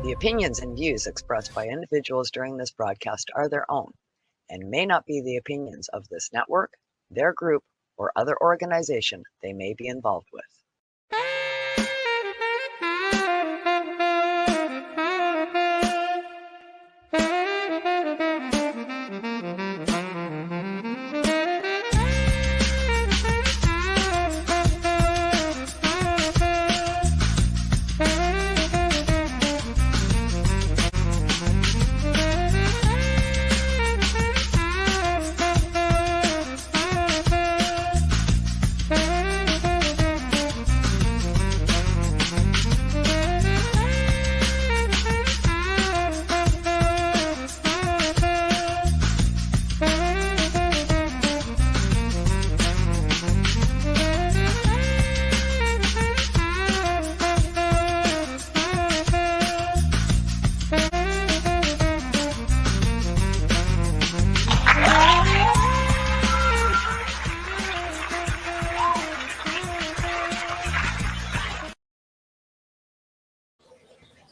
The opinions and views expressed by individuals during this broadcast are their own and may not be the opinions of this network, their group, or other organization they may be involved with.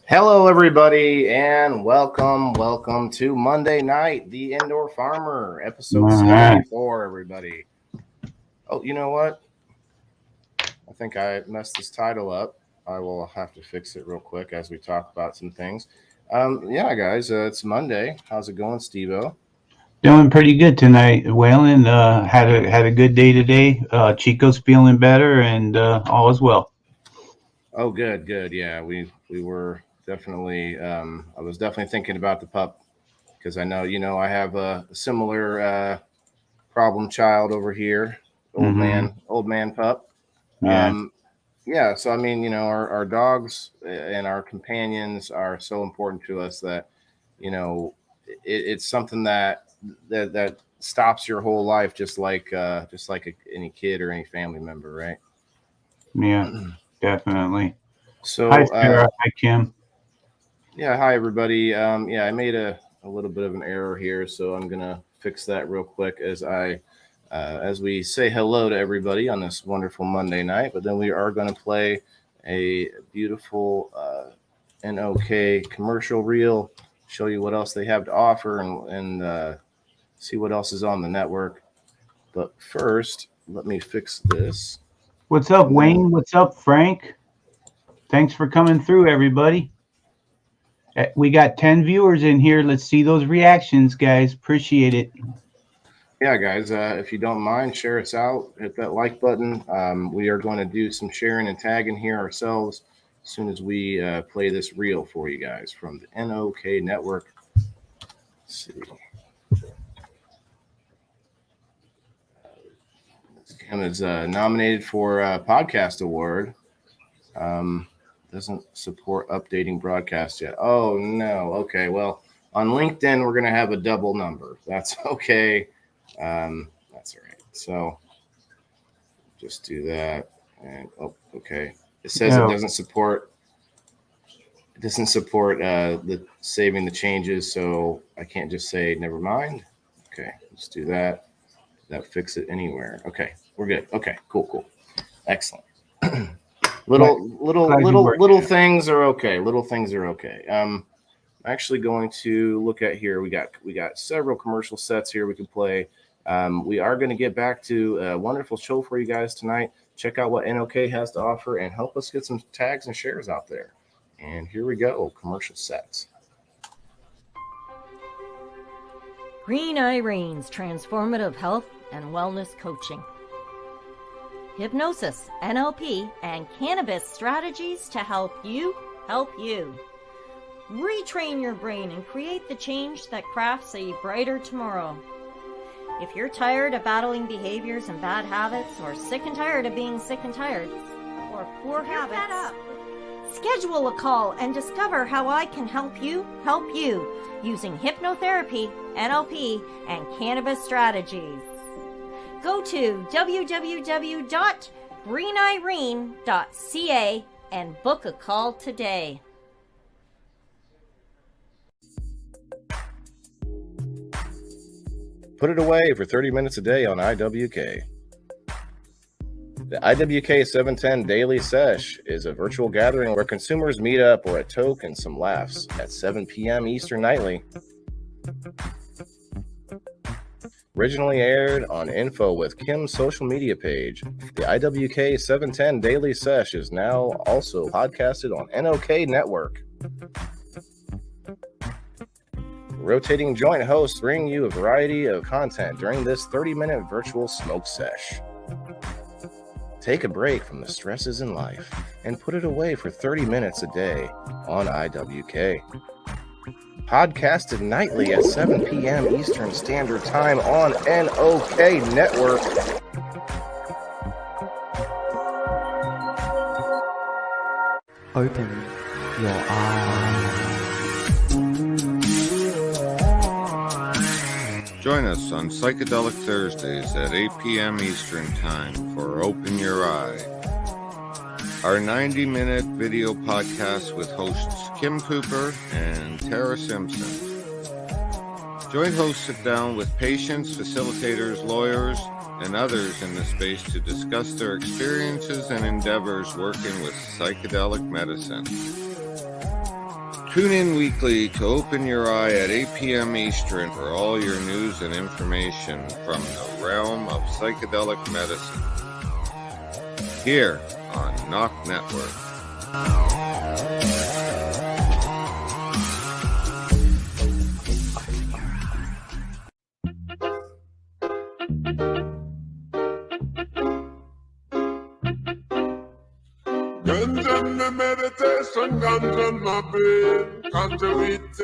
Hello, everybody, and welcome to Monday Night, the Indoor Farmer, episode 74, everybody. Oh, you know what? I think I messed this title up. I will have to fix it real quick as we talk about some things. Yeah, guys, it's Monday. How's it going, Steveo? Doing pretty good tonight, Waylon. Had a good day today. Chico's feeling better, and all is well. Oh, good. Yeah, we were definitely. I was definitely thinking about the pup because I know I have a similar problem child over here, old man pup. Yeah. So I mean, our dogs and our companions are so important to us that it's something that stops your whole life, just like any kid or any family member, right? Yeah, definitely. So hi, Sarah. Hi, Kim. Yeah, hi everybody. I made a little bit of an error here, so I'm gonna fix that real quick as we say hello to everybody on this wonderful Monday night. But then we are going to play a beautiful NOK commercial reel, show you what else they have to offer, and see what else is on the network. But first, let me fix this. What's up, Wayne? What's up, Frank? Thanks for coming through, everybody. We got 10 viewers in here. Let's see those reactions, guys. Appreciate it. Yeah, guys, if you don't mind, share us out. Hit that like button. We are going to do some sharing and tagging here ourselves as soon as we play this reel for you guys from the NOK network. Let's see. Kim is nominated for a podcast award. Doesn't support updating broadcast yet. Oh, no. Okay, well, on LinkedIn, we're going to have a double number. That's okay. That's all right. So just do that. And okay. It says it doesn't support the saving the changes, so I can't just say never mind. Okay, let's do that. That fix it anywhere. Okay, we're good. Okay, cool. Excellent. Little things are okay. Little things are okay. I'm actually going to look at here. We got several commercial sets here we can play. We are going to get back to a wonderful show for you guys tonight. Check out what NOK has to offer and help us get some tags and shares out there. And here we go, commercial sets. Green Irene's transformative health and wellness coaching. Hypnosis, NLP, and cannabis strategies to help you. Retrain your brain and create the change that crafts a brighter tomorrow. If you're tired of battling behaviors and bad habits, or sick and tired of being sick and tired, or poor habits, schedule a call and discover how I can help you using hypnotherapy, NLP, and cannabis strategies. Go to www.greenirene.ca and book a call today. Put it away for 30 minutes a day on IWK. The IWK 710 Daily Sesh is a virtual gathering where consumers meet up or a toke and some laughs at 7 p.m. Eastern nightly. Originally aired on Info with Kim's social media page, the IWK 710 Daily Sesh is now also podcasted on NOK Network. Rotating joint hosts bring you a variety of content during this 30-minute virtual smoke sesh. Take a break from the stresses in life and put it away for 30 minutes a day on IWK. Podcasted nightly at 7 p.m. Eastern Standard Time on NOK Network. Open your eyes. Join us on Psychedelic Thursdays at 8 p.m. Eastern Time for Open Your Eye, our 90-minute video podcast with hosts Kim Cooper and Tara Simpson. Joint hosts sit down with patients, facilitators, lawyers, and others in the space to discuss their experiences and endeavors working with psychedelic medicine. Tune in weekly to Open Your Eye at 8 p.m. Eastern for all your news and information from the realm of psychedelic medicine. Here on NOK Network.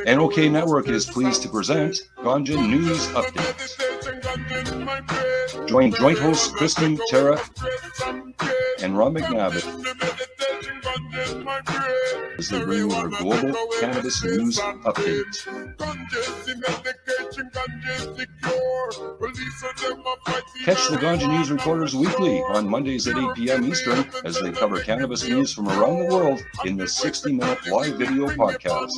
NOK Network is pleased to present Ganja News Updates. Join joint hosts Kristen, Tara, and Ron McNabb as they bring you our global cannabis news updates. Catch the Ganja News Reporters weekly on Mondays at 8 p.m. Eastern as they cover cannabis news from around the world in this 60-minute live video podcast.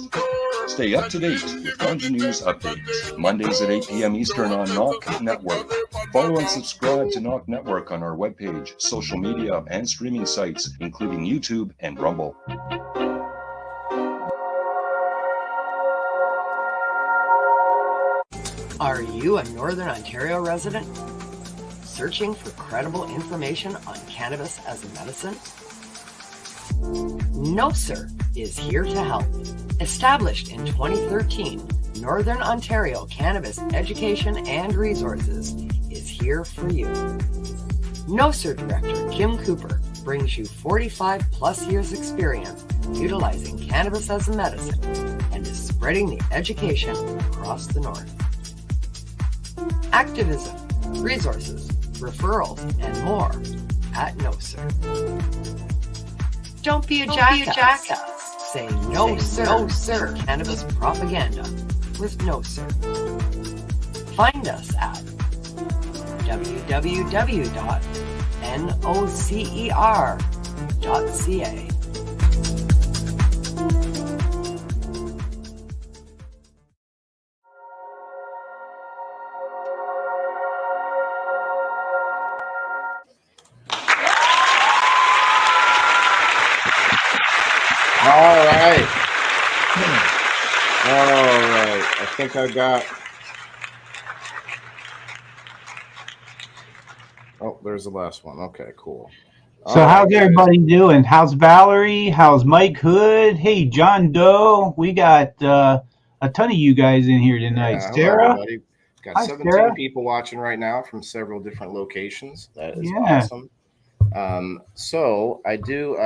Stay up to date with Ganja News Updates, Mondays at 8 p.m. Eastern on NOK Network. Follow and subscribe to NOK Network on our webpage, social media, and streaming sites, including YouTube and Rumble. Are you a Northern Ontario resident? Searching for credible information on cannabis as a medicine? No Sir is here to help. Established in 2013, Northern Ontario Cannabis Education and Resources is here for you. No Sir Director Kim Cooper brings you 45 plus years experience utilizing cannabis as a medicine and is spreading the education across the North. Activism, resources, referrals, and more at No Sir. Don't be a jackass. Say no, sir. No, sir. Cannabis propaganda with No Sir. Find us at www.nocer.ca. All right. I think I got. Oh, there's the last one. Okay, cool. So how's everybody doing? How's Valerie? How's Mike Hood? Hey, John Doe. We got a ton of you guys in here tonight. Yeah, Sarah? everybody. Got 17 Sarah. people watching right now from several different locations. That is Yeah. awesome. So I do.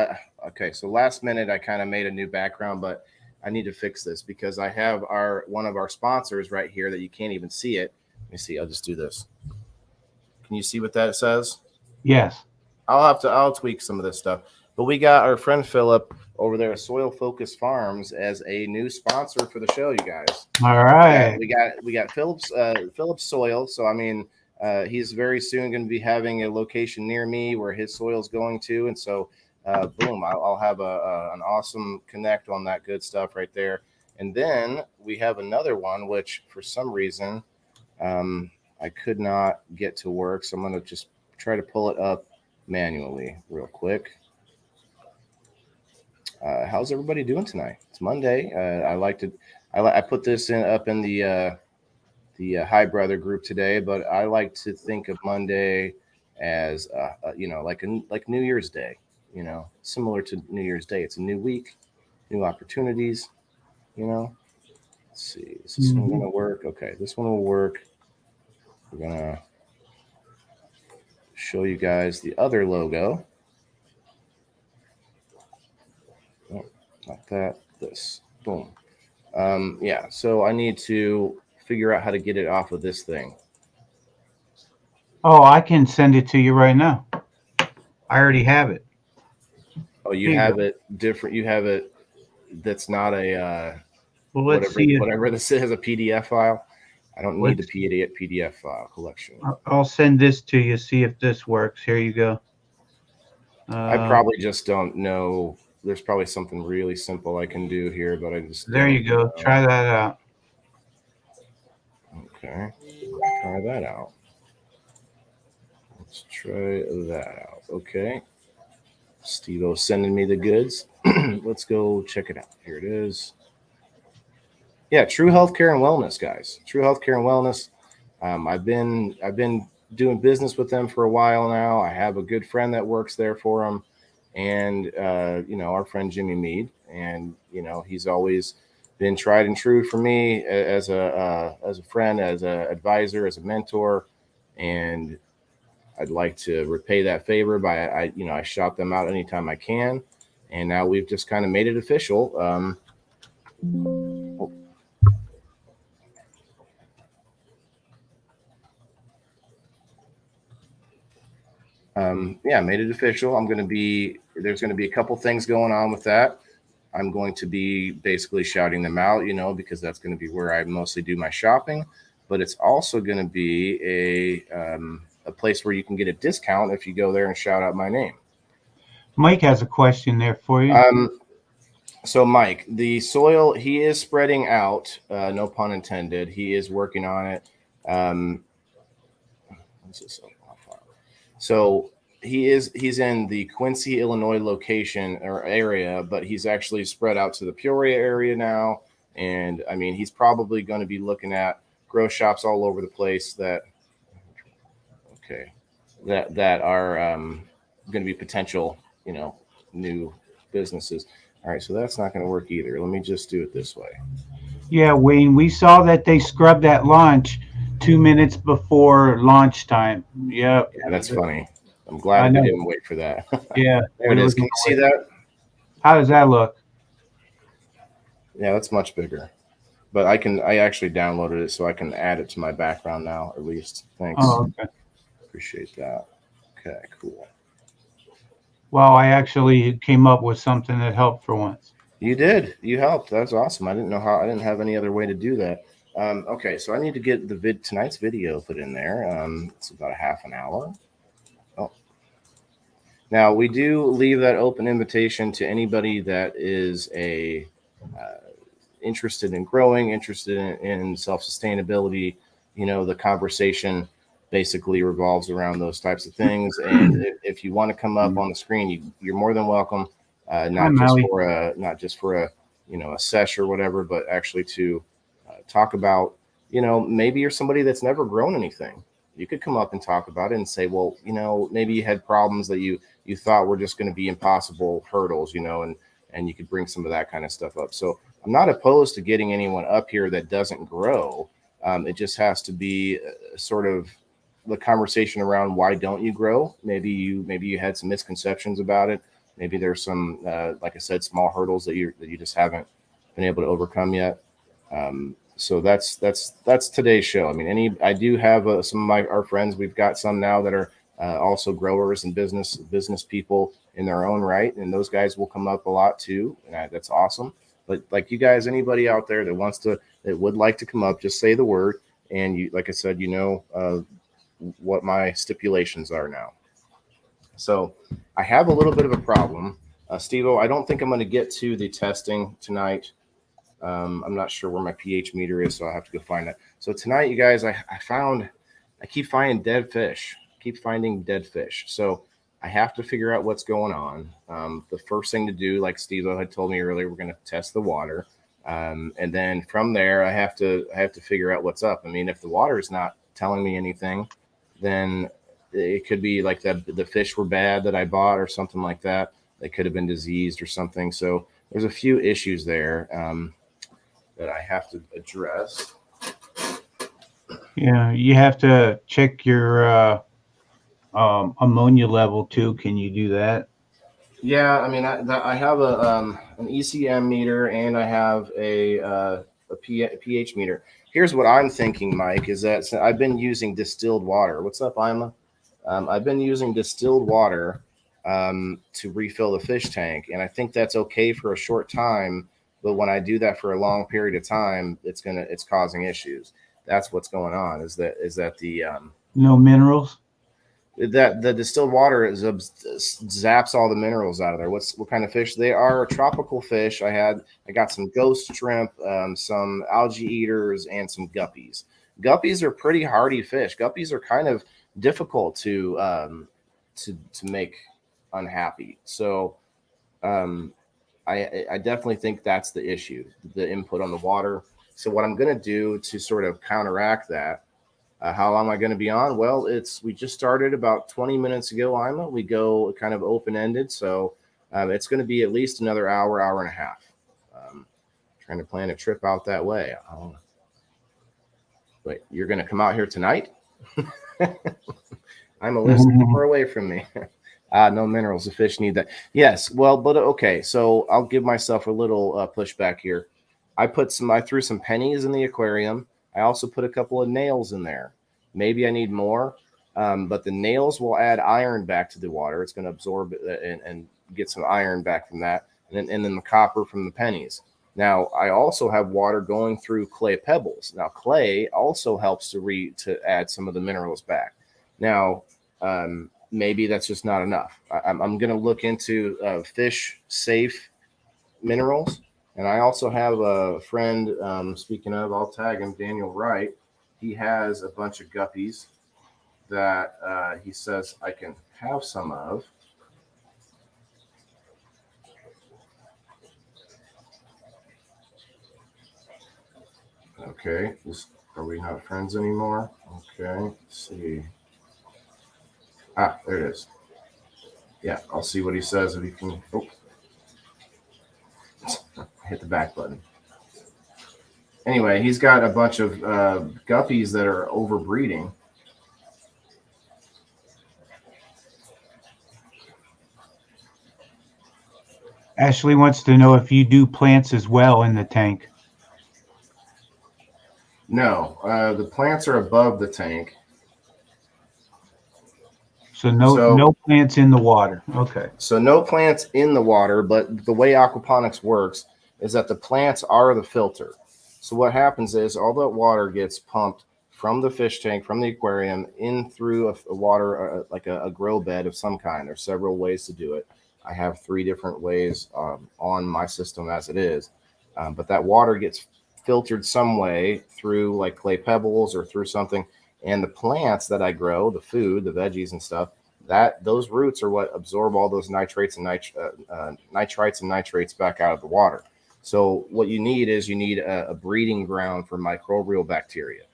Okay, so last minute I kind of made a new background, but I need to fix this because I have one of our sponsors right here that you can't even see it. Let me see. I'll just do this. Can you see what that says? Yes. I'll tweak some of this stuff. But we got our friend Philip over there at Soil Focus Farms as a new sponsor for the show, you guys. All right. We got Philip's Soil. So I mean, he's very soon going to be having a location near me where his soil is going to, and so boom, I'll have an awesome connect on that good stuff right there. And then we have another one, which for some reason I could not get to work, so I'm going to just try to pull it up manually real quick. How's everybody doing tonight? It's Monday. I put this up in the Hi Brother group today, but I like to think of Monday as like New Year's Day. Similar to New Year's Day. It's a new week, new opportunities. Let's see. Is this one gonna work? Okay, this one will work. We're gonna show you guys the other logo. Oh, not that. This. Boom. Yeah. So I need to figure out how to get it off of this thing. Oh, I can send it to you right now. I already have it. Oh, you have it different. You have it. That's not a Well, let's see. Whatever this is, a PDF file. I don't need the PDF file collection. I'll send this to you. See if this works. Here you go. I probably just don't know. There's probably something really simple I can do here, but I just there you go. Know. Try that out. Okay, try that out. Let's try that out. Okay, Steve-O's sending me the goods. Let's go check it out. Here it is. Yeah, True Healthcare and Wellness, guys. True Healthcare and Wellness. I've been doing business with them for a while now. I have a good friend that works there for them, and our friend Jimmy Mead, and he's always been tried and true for me as a friend, as an advisor, as a mentor, and I'd like to repay that favor by I shout them out anytime I can, and now we've just kind of made it official. Made it official. There's going to be a couple things going on with that. I'm going to be basically shouting them out, because that's going to be where I mostly do my shopping, but it's also going to be a place where you can get a discount if you go there and shout out my name. Mike has a question there for you. So Mike, the soil, he is spreading out, no pun intended. He is working on it. So he's in the Quincy, Illinois location or area, but he's actually spread out to the Peoria area now. And I mean, he's probably going to be looking at grow shops all over the place that are going to be potential, new businesses. All right, so that's not going to work either. Let me just do it this way. Yeah, Wayne, we saw that they scrubbed that launch 2 minutes before launch time. Yep. Yeah, that's funny. I'm glad we didn't wait for that. Yeah. There it is. Can you see that? How does that look? Yeah, that's much bigger. But I actually downloaded it so I can add it to my background now, at least. Thanks. Oh, okay. Appreciate that. Okay, cool. Well, I actually came up with something that helped for once. You did. You helped. That's awesome. I didn't have any other way to do that. Okay, so I need to get tonight's video put in there. It's about a half an hour. Oh. Now, we do leave that open invitation to anybody that is interested in growing, interested in self-sustainability. The conversation basically revolves around those types of things. And if you want to come up on the screen, you're more than welcome. Not just for a sesh or whatever, but actually to talk about, maybe you're somebody that's never grown anything. You could come up and talk about it and say, well, maybe you had problems that you thought were just going to be impossible hurdles, and you could bring some of that kind of stuff up. So I'm not opposed to getting anyone up here that doesn't grow. It just has to be sort of the conversation around why don't you grow? Maybe you had some misconceptions about it. Maybe there's some, like I said, small hurdles that you just haven't been able to overcome yet. So that's today's show. I mean, I do have some of our friends. We've got some now that are also growers and business people in their own right, and those guys will come up a lot too. And that's awesome. But like you guys, anybody out there that would like to come up, just say the word. And you, like I said, what my stipulations are now. So I have a little bit of a problem. Steve-O, I don't think I'm going to get to the testing tonight. I'm not sure where my pH meter is, so I'll have to go find that. So tonight, you guys, I keep finding dead fish. So I have to figure out what's going on. The first thing to do, like Steve had told me earlier, we're going to test the water. And then from there, I have to figure out what's up. I mean, if the water is not telling me anything, then it could be like the fish were bad that I bought or something like that. They could have been diseased or something. So there's a few issues there that I have to address. Yeah, you have to check your ammonia level too. Can you do that? Yeah, I mean, I have an ECM meter and I have a pH meter. Here's what I'm thinking, Mike, is that I've been using distilled water. What's up, Ima? I've been using distilled water to refill the fish tank, and I think that's okay for a short time. But when I do that for a long period of time, it's causing issues. That's what's going on. Is that the No minerals. that the distilled water zaps all the minerals out of there. What kind of fish? They are tropical fish. I got some ghost shrimp, some algae eaters, and some guppies. Guppies are pretty hardy fish. Guppies are kind of difficult to make unhappy. So I definitely think that's the issue, the input on the water. So what I'm going to do to sort of counteract that. How long am I going to be on? Well, we just started about 20 minutes ago, Ima. We go kind of open-ended, so it's going to be at least another hour and a half. Trying to plan a trip out that way. Wait, you're going to come out here tonight? I'm a little far away from me. No minerals. The fish need that. Yes, well, but okay. So I'll give myself a little pushback here. I threw some pennies in the aquarium. I also put a couple of nails in there. Maybe I need more, but the nails will add iron back to the water. It's going to absorb it and get some iron back from that, and then the copper from the pennies. Now, I also have water going through clay pebbles. Now, clay also helps to add some of the minerals back. Now, maybe that's just not enough. I'm going to look into fish-safe minerals. And I also have a friend, speaking of, I'll tag him, Daniel Wright. He has a bunch of guppies that he says I can have some of. Okay, are we not friends anymore? Okay, let's see. There it is. Yeah, I'll see what he says if he can. Oh. Hit the back button. Anyway, he's got a bunch of guppies that are overbreeding. Ashley wants to know if you do plants as well in the tank. No, the plants are above the tank. So no plants in the water. Okay. So no plants in the water, but the way aquaponics works is that the plants are the filter. So what happens is all that water gets pumped from the fish tank, from the aquarium, in through a water, like a grow bed of some kind. There's several ways to do it. I have 3 different ways on my system as it is. But that water gets filtered some way through like clay pebbles or through something. And the plants that I grow, the food, the veggies and stuff, those roots are what absorb all those nitrites and nitrites and nitrates back out of the water. So what you need is a breeding ground for microbial bacteria.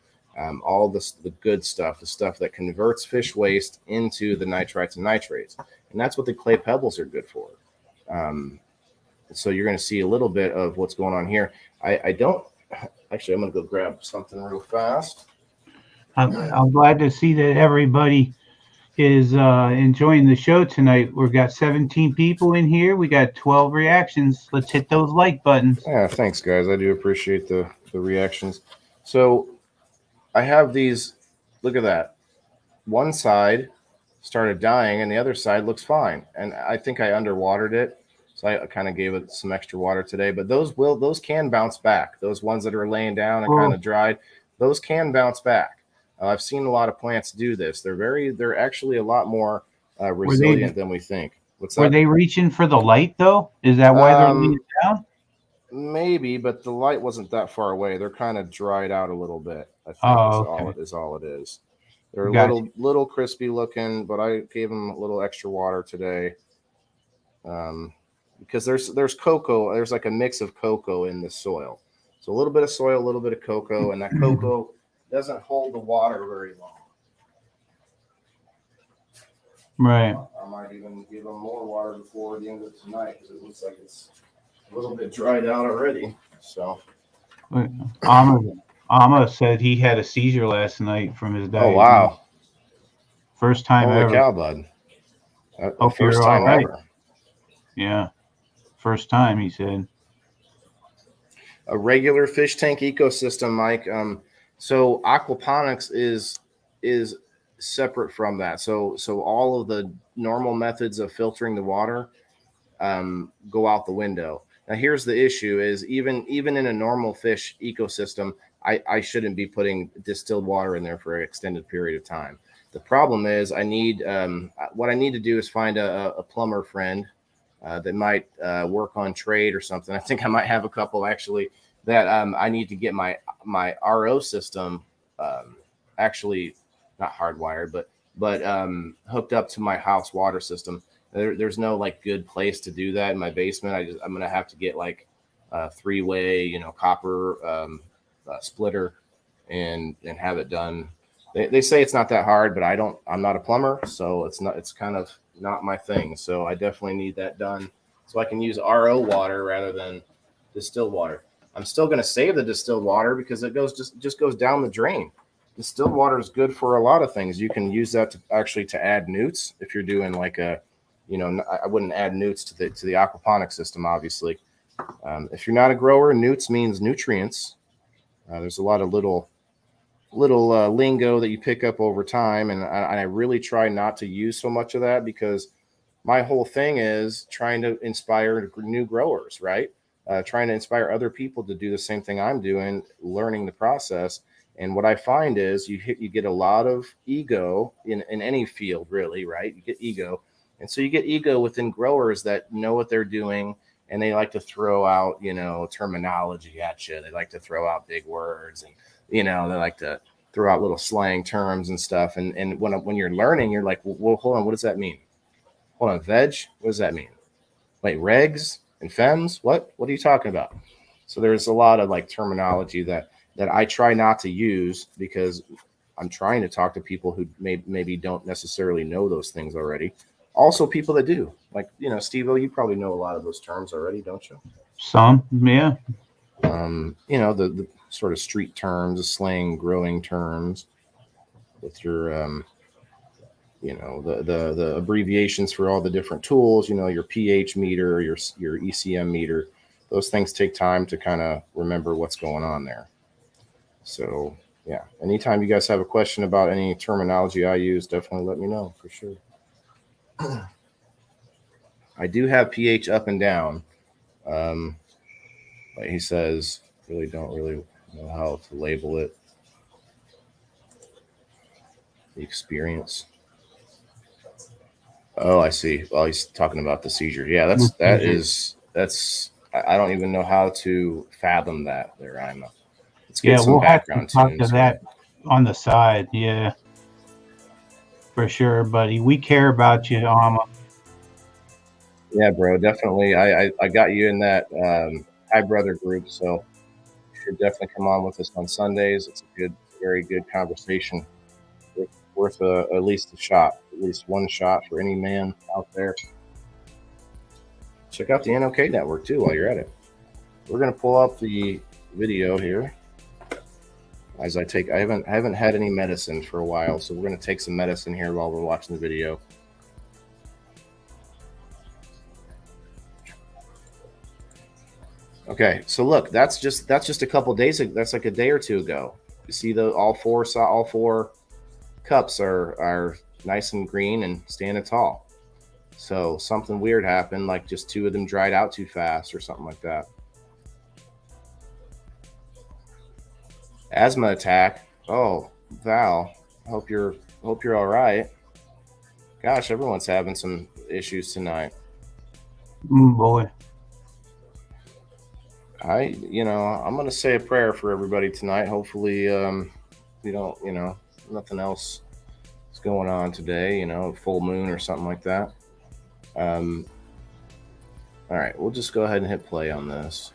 All the good stuff, the stuff that converts fish waste into the nitrites and nitrates. And that's what the clay pebbles are good for. So you're going to see a little bit of what's going on here. I'm going to go grab something real fast. I'm glad to see that everybody is enjoying the show tonight. We've got 17 people in here. We got 12 reactions. Let's hit those like buttons. Yeah, thanks, guys. I do appreciate the reactions. So I have these. Look at that. One side started dying, and the other side looks fine. And I think I underwatered it, so I kind of gave it some extra water today. But those can bounce back. Those ones that are laying down and kind of dried, those can bounce back. I've seen a lot of plants do this. They're actually a lot more resilient than we think. Were they reaching for the light though? Is that why they're laying down? Maybe, but the light wasn't that far away. They're kind of dried out a little bit. I think is all it is. They're Gotcha. little crispy looking, but I gave them a little extra water today. Because there's cocoa, there's like a mix of cocoa in the soil. So a little bit of soil, a little bit of cocoa, and that cocoa doesn't hold the water very long. Right. I might even give them more water before the end of tonight because it looks like it's a little bit dried out already. So Amma said he had a seizure last night from his diet. oh wow, First time holy ever. cow, bud! Hope First you're time all right. ever. Yeah. First time, he said. A regular fish tank ecosystem, Mike. So aquaponics is separate from that. So all of the normal methods of filtering the water go out the window. Now here's the issue: is even in a normal fish ecosystem, I shouldn't be putting distilled water in there for an extended period of time. The problem is I need what I need to do is find a plumber friend that might work on trade or something. I think I might have a couple actually that I need to get my RO system actually not hardwired, but hooked up to my house water system. There's no like good place to do that in my basement. I'm gonna have to get like a 3-way, copper splitter and have it done. They say it's not that hard, but I'm not a plumber, so it's kind of not my thing. So I definitely need that done so I can use RO water rather than distilled water. I'm still going to save the distilled water because it just goes down the drain. Distilled water is good for a lot of things. You can use that to add newts if you're doing like I wouldn't add newts to the aquaponic system, obviously. If you're not a grower, newts means nutrients. There's a lot of little lingo that you pick up over time, and I really try not to use so much of that because my whole thing is trying to inspire new growers, right? Trying to inspire other people to do the same thing I'm doing, learning the process. And what I find is you get a lot of ego in any field, really, right? You get ego. And so you get ego within growers that know what they're doing, and they like to throw out, terminology at you. They like to throw out big words, and, they like to throw out little slang terms and stuff. And when you're learning, you're like, well, hold on, what does that mean? Hold on, veg? What does that mean? Wait, regs and fems? What are you talking about? So there's a lot of like terminology that I try not to use because I'm trying to talk to people who maybe don't necessarily know those things already. Also people that do, like, Steveo, you probably know a lot of those terms already, don't you? Some, yeah. The sort of street terms, the slang growing terms with your, the abbreviations for all the different tools, your pH meter, your ECM meter. Those things take time to kind of remember what's going on there. So, yeah, anytime you guys have a question about any terminology I use, definitely let me know for sure. I do have pH up and down. But he says, don't really know how to label it. The experience. Oh, I see. Well, he's talking about the seizure. Yeah, that's I don't even know how to fathom that there, Ima. Let's get some background have to talk to that on the side. Yeah, for sure, buddy. We care about you, Amma. Yeah, bro, definitely. I got you in that Hi Brother group, so you should definitely come on with us on Sundays. It's a very good conversation. Worth at least a shot, at least one shot for any man out there. Check out the NOK network too while you're at it. We're gonna pull up the video here. As I haven't had any medicine for a while, so we're gonna take some medicine here while we're watching the video. Okay, so look, that's just a couple days. That's like a day or two ago. You see all four cups are nice and green and standing tall. So something weird happened, like just two of them dried out too fast or something like that. Asthma attack. Oh, Val, hope you're all right. Gosh, everyone's having some issues tonight. Boy. I'm gonna say a prayer for everybody tonight. Hopefully, we don't, nothing else what's going on today, full moon or something like that. All right, we'll just go ahead and hit play on this.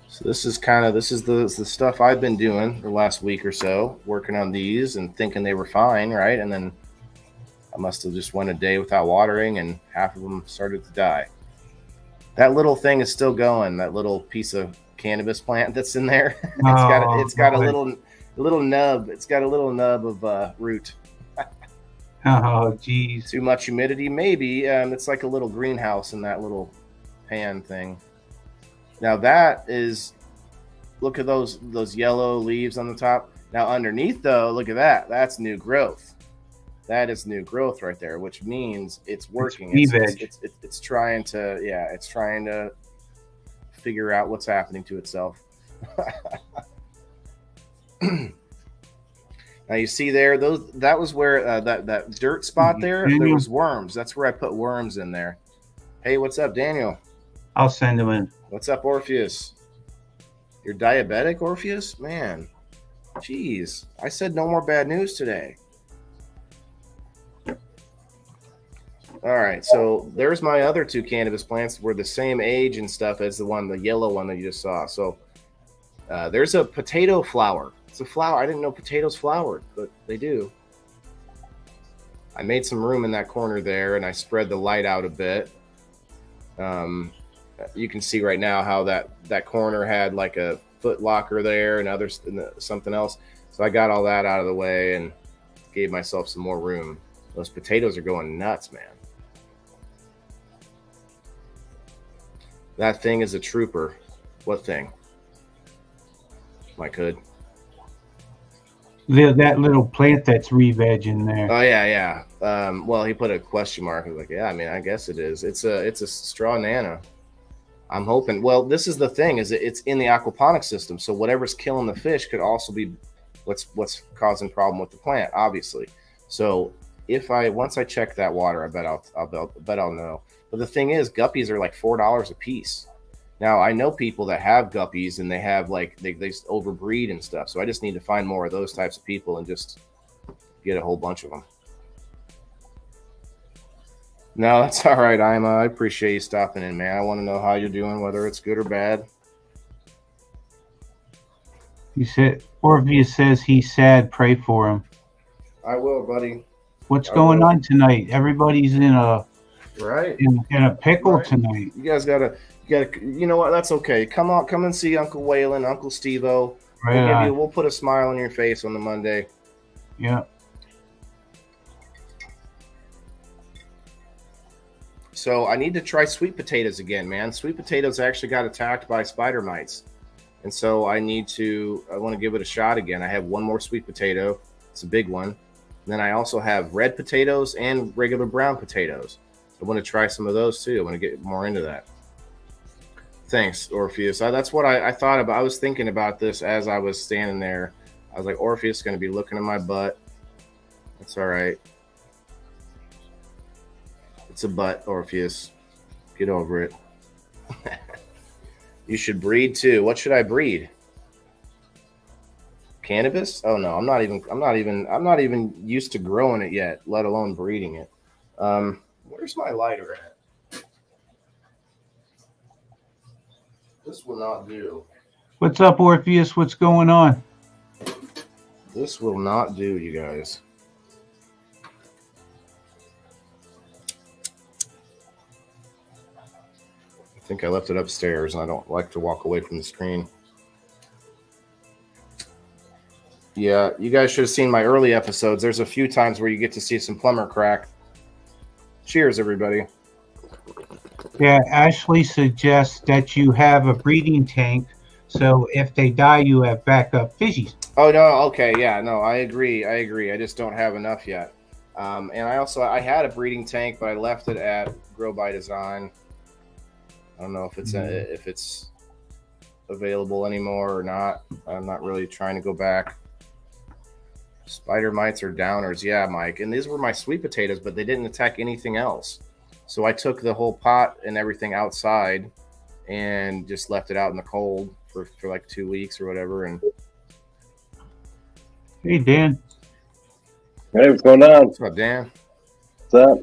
So this is the stuff I've been doing the last week or so, working on these and thinking they were fine, right? And then I must have just went a day without watering, and half of them started to die. That little thing is still going. That little piece of cannabis plant that's in there. It's got a little nub. It's got a little nub of root. Oh, geez. Too much humidity, maybe. It's like a little greenhouse in that little pan thing. Now that is, look at those yellow leaves on the top. Now underneath though, look at that. That's new growth. That is new growth right there, which means it's working. It's trying to figure out what's happening to itself. Now you see there, that was where that dirt spot there was worms. That's where I put worms in there. Hey, what's up, Daniel? I'll send them in. What's up, Orpheus? You're diabetic, Orpheus? Man, jeez. I said no more bad news today. All right, so there's my other two cannabis plants. Were the same age and stuff as the yellow one that you just saw. So there's a potato flower. It's a flower. I didn't know potatoes flowered, but they do. I made some room in that corner there, and I spread the light out a bit. You can see right now how that corner had like a foot locker there and something else. So I got all that out of the way and gave myself some more room. Those potatoes are going nuts, man. That thing is a trooper. What thing? I could. That little plant that's re-veg in there. Oh yeah. Well, he put a question mark. I was like, yeah, I mean, I guess it is. It's a straw nano. I'm hoping. Well, this is the thing: is it's in the aquaponics system, so whatever's killing the fish could also be what's causing problem with the plant, obviously. So once I check that water, I bet I'll know. But the thing is, guppies are like $4 a piece. Now I know people that have guppies and they have they overbreed and stuff. So I just need to find more of those types of people and just get a whole bunch of them. No, that's all right, Ima. I appreciate you stopping in, man. I want to know how you're doing, whether it's good or bad. You said Orpheus says he's sad. Pray for him. I will, buddy. What's going on tonight? Everybody's in a pickle tonight. You guys gotta. You know what? That's okay. Come and see Uncle Waylon, Uncle Steveo. We'll put a smile on your face on the Monday. Yeah. So I need to try sweet potatoes again, man. Sweet potatoes actually got attacked by spider mites. And so I want to give it a shot again. I have one more sweet potato. It's a big one. And then I also have red potatoes and regular brown potatoes. I want to try some of those too. I want to get more into that. Thanks, Orpheus. That's what I thought about. I was thinking about this as I was standing there. I was like, Orpheus is going to be looking at my butt. That's all right. It's a butt, Orpheus. Get over it. You should breed too. What should I breed? Cannabis? Oh no, I'm not even used to growing it yet, let alone breeding it. Where's my lighter at? This will not do. What's up, Orpheus? What's going on? This will not do, you guys. I think I left it upstairs, and I don't like to walk away from the screen. Yeah, you guys should have seen my early episodes. There's a few times where you get to see some plumber crack. Cheers, everybody. Yeah, Ashley suggests that you have a breeding tank, so if they die, you have backup fishies. Oh, no, okay, yeah, no, I agree. I just don't have enough yet. And I had a breeding tank, but I left it at Grow by Design. I don't know if it's available anymore or not. I'm not really trying to go back. Spider mites are downers, yeah, Mike. And these were my sweet potatoes, but they didn't attack anything else. So I took the whole pot and everything outside and just left it out in the cold for like 2 weeks or whatever. And hey, Dan. Hey, what's going on? What's up, Dan? What's up?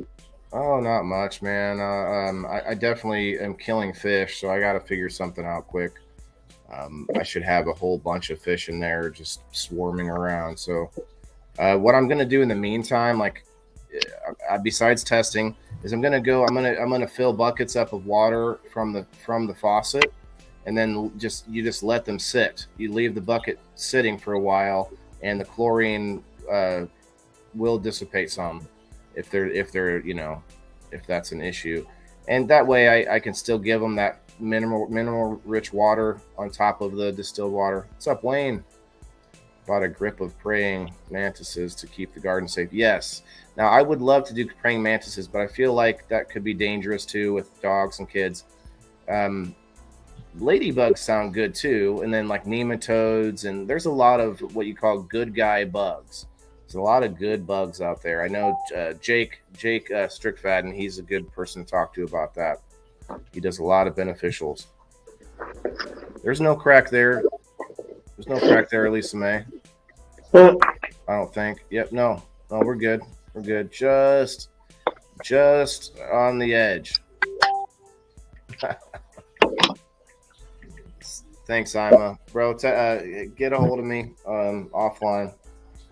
Oh, not much, man. I definitely am killing fish, so I got to figure something out quick. I should have a whole bunch of fish in there just swarming around. So, what I'm gonna do in the meantime, besides testing, is I'm gonna fill buckets up of water from the faucet, and then you just let them sit. You leave the bucket sitting for a while, and the chlorine will dissipate some if that's an issue, and that way I can still give them that minimal rich water on top of the distilled water. What's up, Wayne? Bought a grip of praying mantises to keep the garden safe. Yes. Now I would love to do praying mantises, but I feel like that could be dangerous too with dogs and kids. Ladybugs sound good too, and then like nematodes, and there's a lot of what you call good guy bugs. There's a lot of good bugs out there. I know Jake Strickfaden, he's a good person to talk to about that. He does a lot of beneficials. There's no crack there. There's no crack there, Lisa May. I don't think. Yep, no, we're good. We're good. Just on the edge. Thanks, Ima. Bro, get a hold of me offline.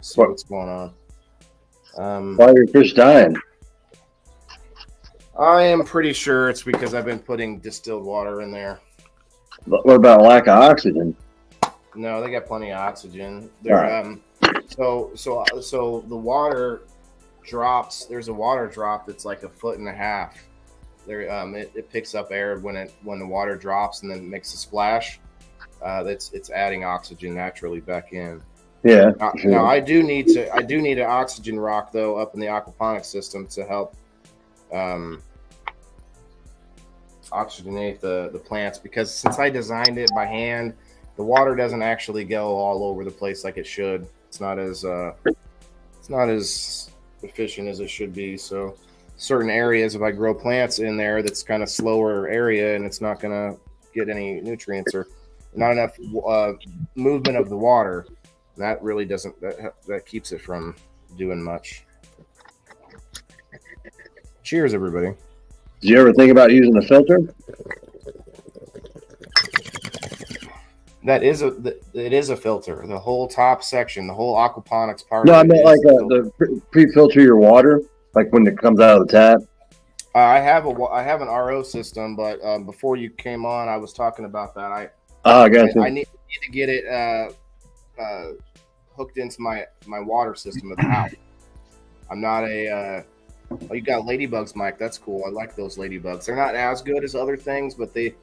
See what's going on. Why are your fish dying? I am pretty sure it's because I've been putting distilled water in there. What about lack of oxygen? No, they got plenty of oxygen. They're so the water drops. There's a water drop that's like 1.5 feet. There, it picks up air when the water drops and then makes a splash. It's adding oxygen naturally back in. Yeah. Now I do need an oxygen rock though up in the aquaponics system to help oxygenate the plants, because since I designed it by hand, the water doesn't actually go all over the place like it should. It's not as efficient as it should be. So certain areas, if I grow plants in there, that's kind of slower area and it's not going to get any nutrients or not enough movement of the water, that really doesn't that keeps it from doing much. Cheers, everybody. Did you ever think about using a filter? It is a filter. The whole top section, the whole aquaponics part. No, I meant like the pre-filter your water, like when it comes out of the tap. I have an RO system, but before you came on, I was talking about that. I got you. I need to get it hooked into my water system at the house. I'm not a. Oh, you got ladybugs, Mike. That's cool. I like those ladybugs. They're not as good as other things, but they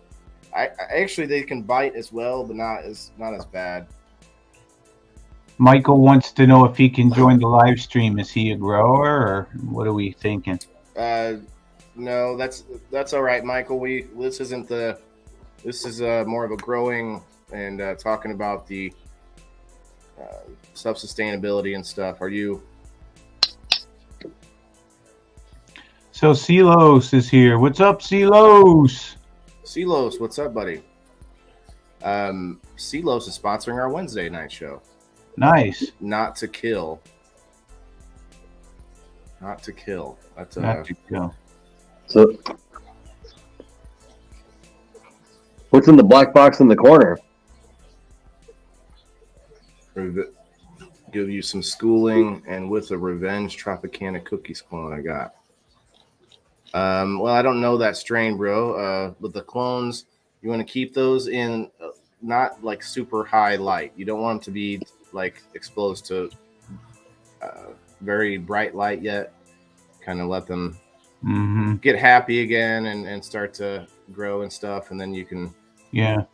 can bite as well, but not as bad. Michael wants to know if he can join the live stream. Is he a grower, or what are we thinking? No, that's all right, Michael. This is more of a growing and talking about the self-sustainability and stuff. Are you? So Silos is here. What's up, Silos? Silos, what's up, buddy? Silos is sponsoring our Wednesday night show. Nice. Not to kill. That's Not to kill. So, what's in the black box in the corner? Give you some schooling and with a revenge Tropicana cookies clone I got. Well, I don't know that strain, bro. But the clones, you want to keep those in not like super high light. You don't want them to be like exposed to very bright light yet. Kind of let them get happy again and start to grow and stuff, and then you can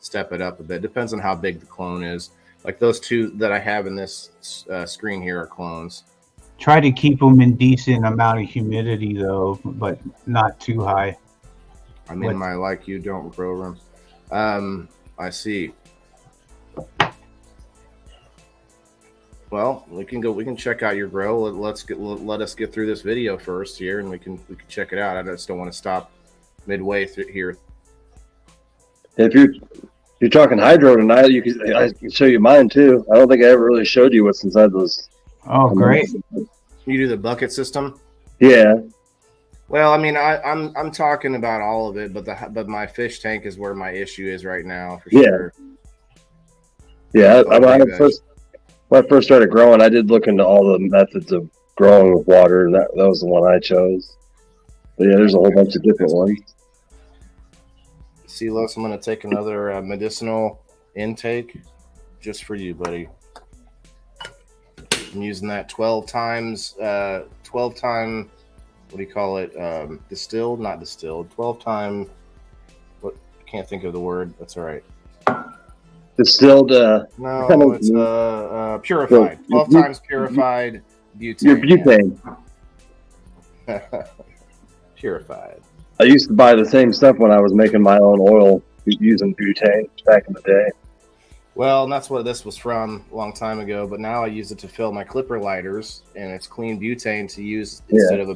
step it up a bit. Depends on how big the clone is. Like those two that I have in this screen here are clones. Try to keep them in decent amount of humidity though, but not too high. I'm in my like you don't grow room. I see. Well, we can check out your grow. Let us get through this video first here, and we can check it out. I just don't want to stop midway through here. If you're talking hydro tonight, I can show you mine too. I don't think I ever really showed you what's inside those. Oh, great. You do the bucket system? Yeah. Well, I mean, I'm talking about all of it, but my fish tank is where my issue is right now for sure. Yeah. When I first started growing, I did look into all the methods of growing with water, and that was the one I chose. But yeah, there's a whole bunch of different ones. Silos, I'm going to take another medicinal intake just for you, buddy. I'm using that 12 time, what do you call it? Distilled, not distilled. 12 time, what? I can't think of the word. That's all right. Distilled. No, it's purified. 12 times purified butane. Your butane. Yeah. Purified. I used to buy the same stuff when I was making my own oil using butane back in the day. Well, and that's what this was from a long time ago. But now I use it to fill my clipper lighters, and it's clean butane to use instead of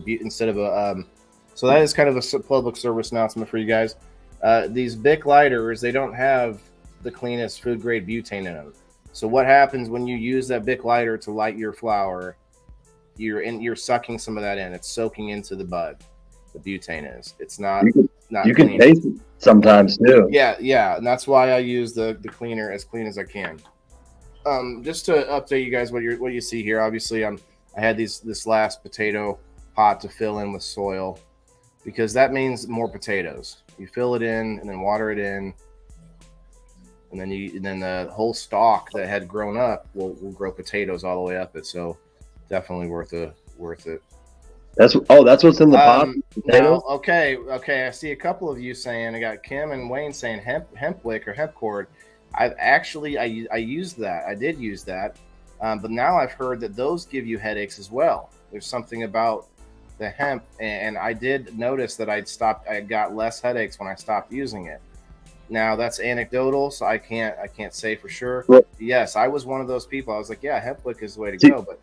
a. So that is kind of a public service announcement for you guys. These Bic lighters, they don't have the cleanest food grade butane in them. So what happens when you use that Bic lighter to light your flour? You're sucking some of that in. It's soaking into the bud. The butane is. It's not. You can taste it sometimes too. Yeah, and that's why I use the cleaner as clean as I can. Just to update you guys what you see here. Obviously, I had this last potato pot to fill in with soil because that means more potatoes. You fill it in and then water it in, and then the whole stalk that had grown up will grow potatoes all the way up it. So definitely worth it. That's what's in the pot. No, okay. I see a couple of you saying, I got Kim and Wayne saying hemp wick or hemp cord. I used that. I did use that, but now I've heard that those give you headaches as well. There's something about the hemp, and I did notice that I got less headaches when I stopped using it. Now that's anecdotal, so I can't say for sure. Well, yes, I was one of those people. I was like, yeah, hemp wick is the way to go, but.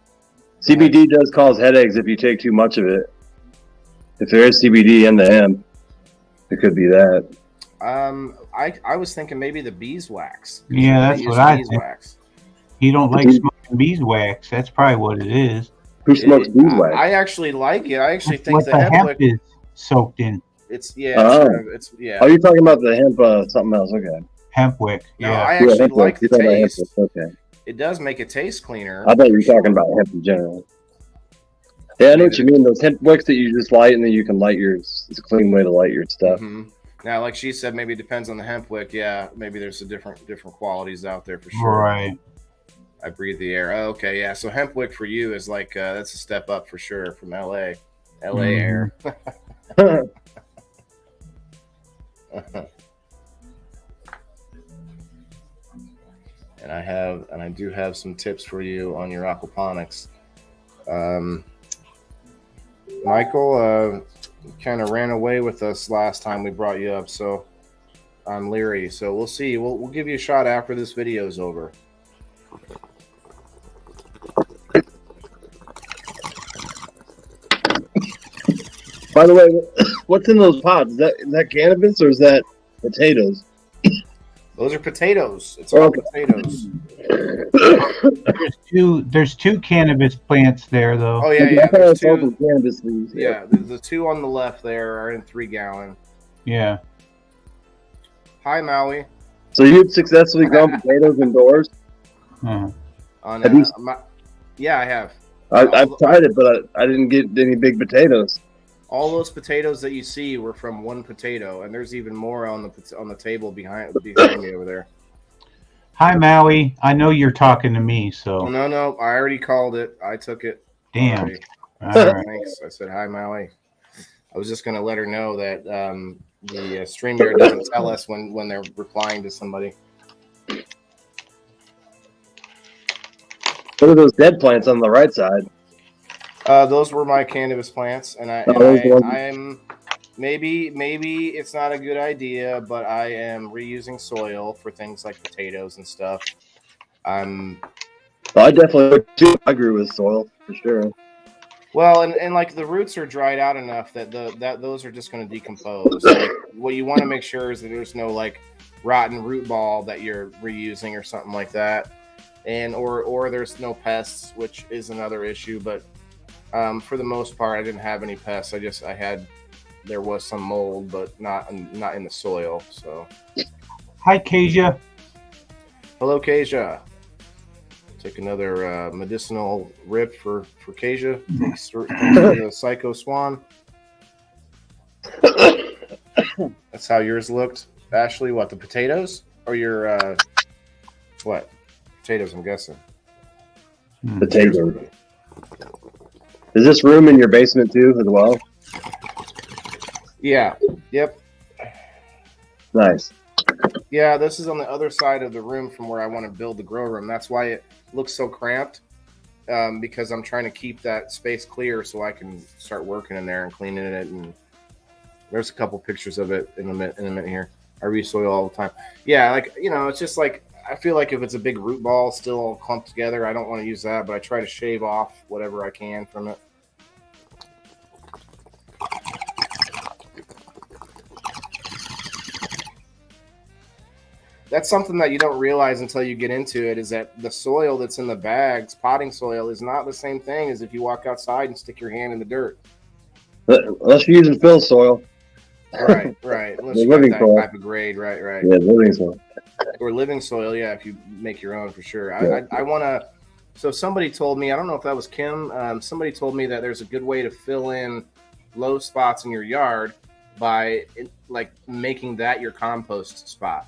CBD does cause headaches if you take too much of it. If there is CBD in the hemp, it could be that. I was thinking maybe the beeswax. Yeah, that's what I think. You don't like smoking beeswax. That's probably what it is. Who smokes beeswax? I actually like it. I actually think the hemp is soaked in. It's yeah. Oh, you're talking about the hemp something else? Okay. Hemp wick. No, I actually like the taste. Okay. It does make it taste cleaner. I thought you were talking about hemp in general. Yeah, I know what you mean. Those hemp wicks that you just light and then you can light yours. It's a clean way to light your stuff. Mm-hmm. Now, like she said, maybe it depends on the hemp wick. Yeah, maybe there's different qualities out there for sure. Right. I breathe the air. Oh, okay, yeah. So hemp wick for you is like that's a step up for sure from LA air. And I do have some tips for you on your aquaponics. Michael kind of ran away with us last time we brought you up, so I'm leery. So we'll see. We'll give you a shot after this video is over. By the way, what's in those pots? Is that cannabis or is that potatoes? Those are potatoes. It's all potatoes. There's two cannabis plants there, though. Oh yeah. There's two cannabis leaves. Yeah, the two on the left there are in 3 gallon. Yeah. Hi, Maui. So you've successfully grown potatoes indoors? Uh-huh. Yeah, I have. I've tried it, but I didn't get any big potatoes. All those potatoes that you see were from one potato, and there's even more on the table behind me over there. Hi, Maui. I know you're talking to me, so. No. I already called it. I took it. Damn. All right. Thanks. I said hi, Maui. I was just going to let her know that the StreamYard doesn't tell us when they're replying to somebody. What are those dead plants on the right side? Those were my cannabis plants, and I'm maybe it's not a good idea, but I am reusing soil for things like potatoes and stuff. I definitely do agree with soil for sure. Well, and like the roots are dried out enough that those are just going to decompose. Like, what you want to make sure is that there's no like rotten root ball that you're reusing or something like that, and or there's no pests, which is another issue, but. For the most part, I didn't have any pests. There was some mold, but not in the soil. So, Hi, Kasia. hello, Kasia. Take another medicinal rip for Kasia. Thanks to the Psycho Swan. That's how yours looked, Ashley. What, the potatoes or your what? Potatoes, I'm guessing. Potato. Is this room in your basement too, as well? Yeah. Yep. Nice. Yeah, this is on the other side of the room from where I want to build the grow room. That's why it looks so cramped, because I'm trying to keep that space clear so I can start working in there and cleaning it. And there's a couple pictures of it in a minute here. I re-soil all the time. Yeah, like, it's just like, I feel like if it's a big root ball still all clumped together, I don't want to use that, but I try to shave off whatever I can from it. That's something that you don't realize until you get into it, is that the soil that's in the bags, potting soil, is not the same thing as if you walk outside and stick your hand in the dirt. Unless you're using fill soil. Right. Unless you got that type of grade, right. Yeah, living soil. Or living soil, yeah, if you make your own, for sure. I want to, so somebody told me, I don't know if that was Kim, somebody told me that there's a good way to fill in low spots in your yard by making that your compost spot.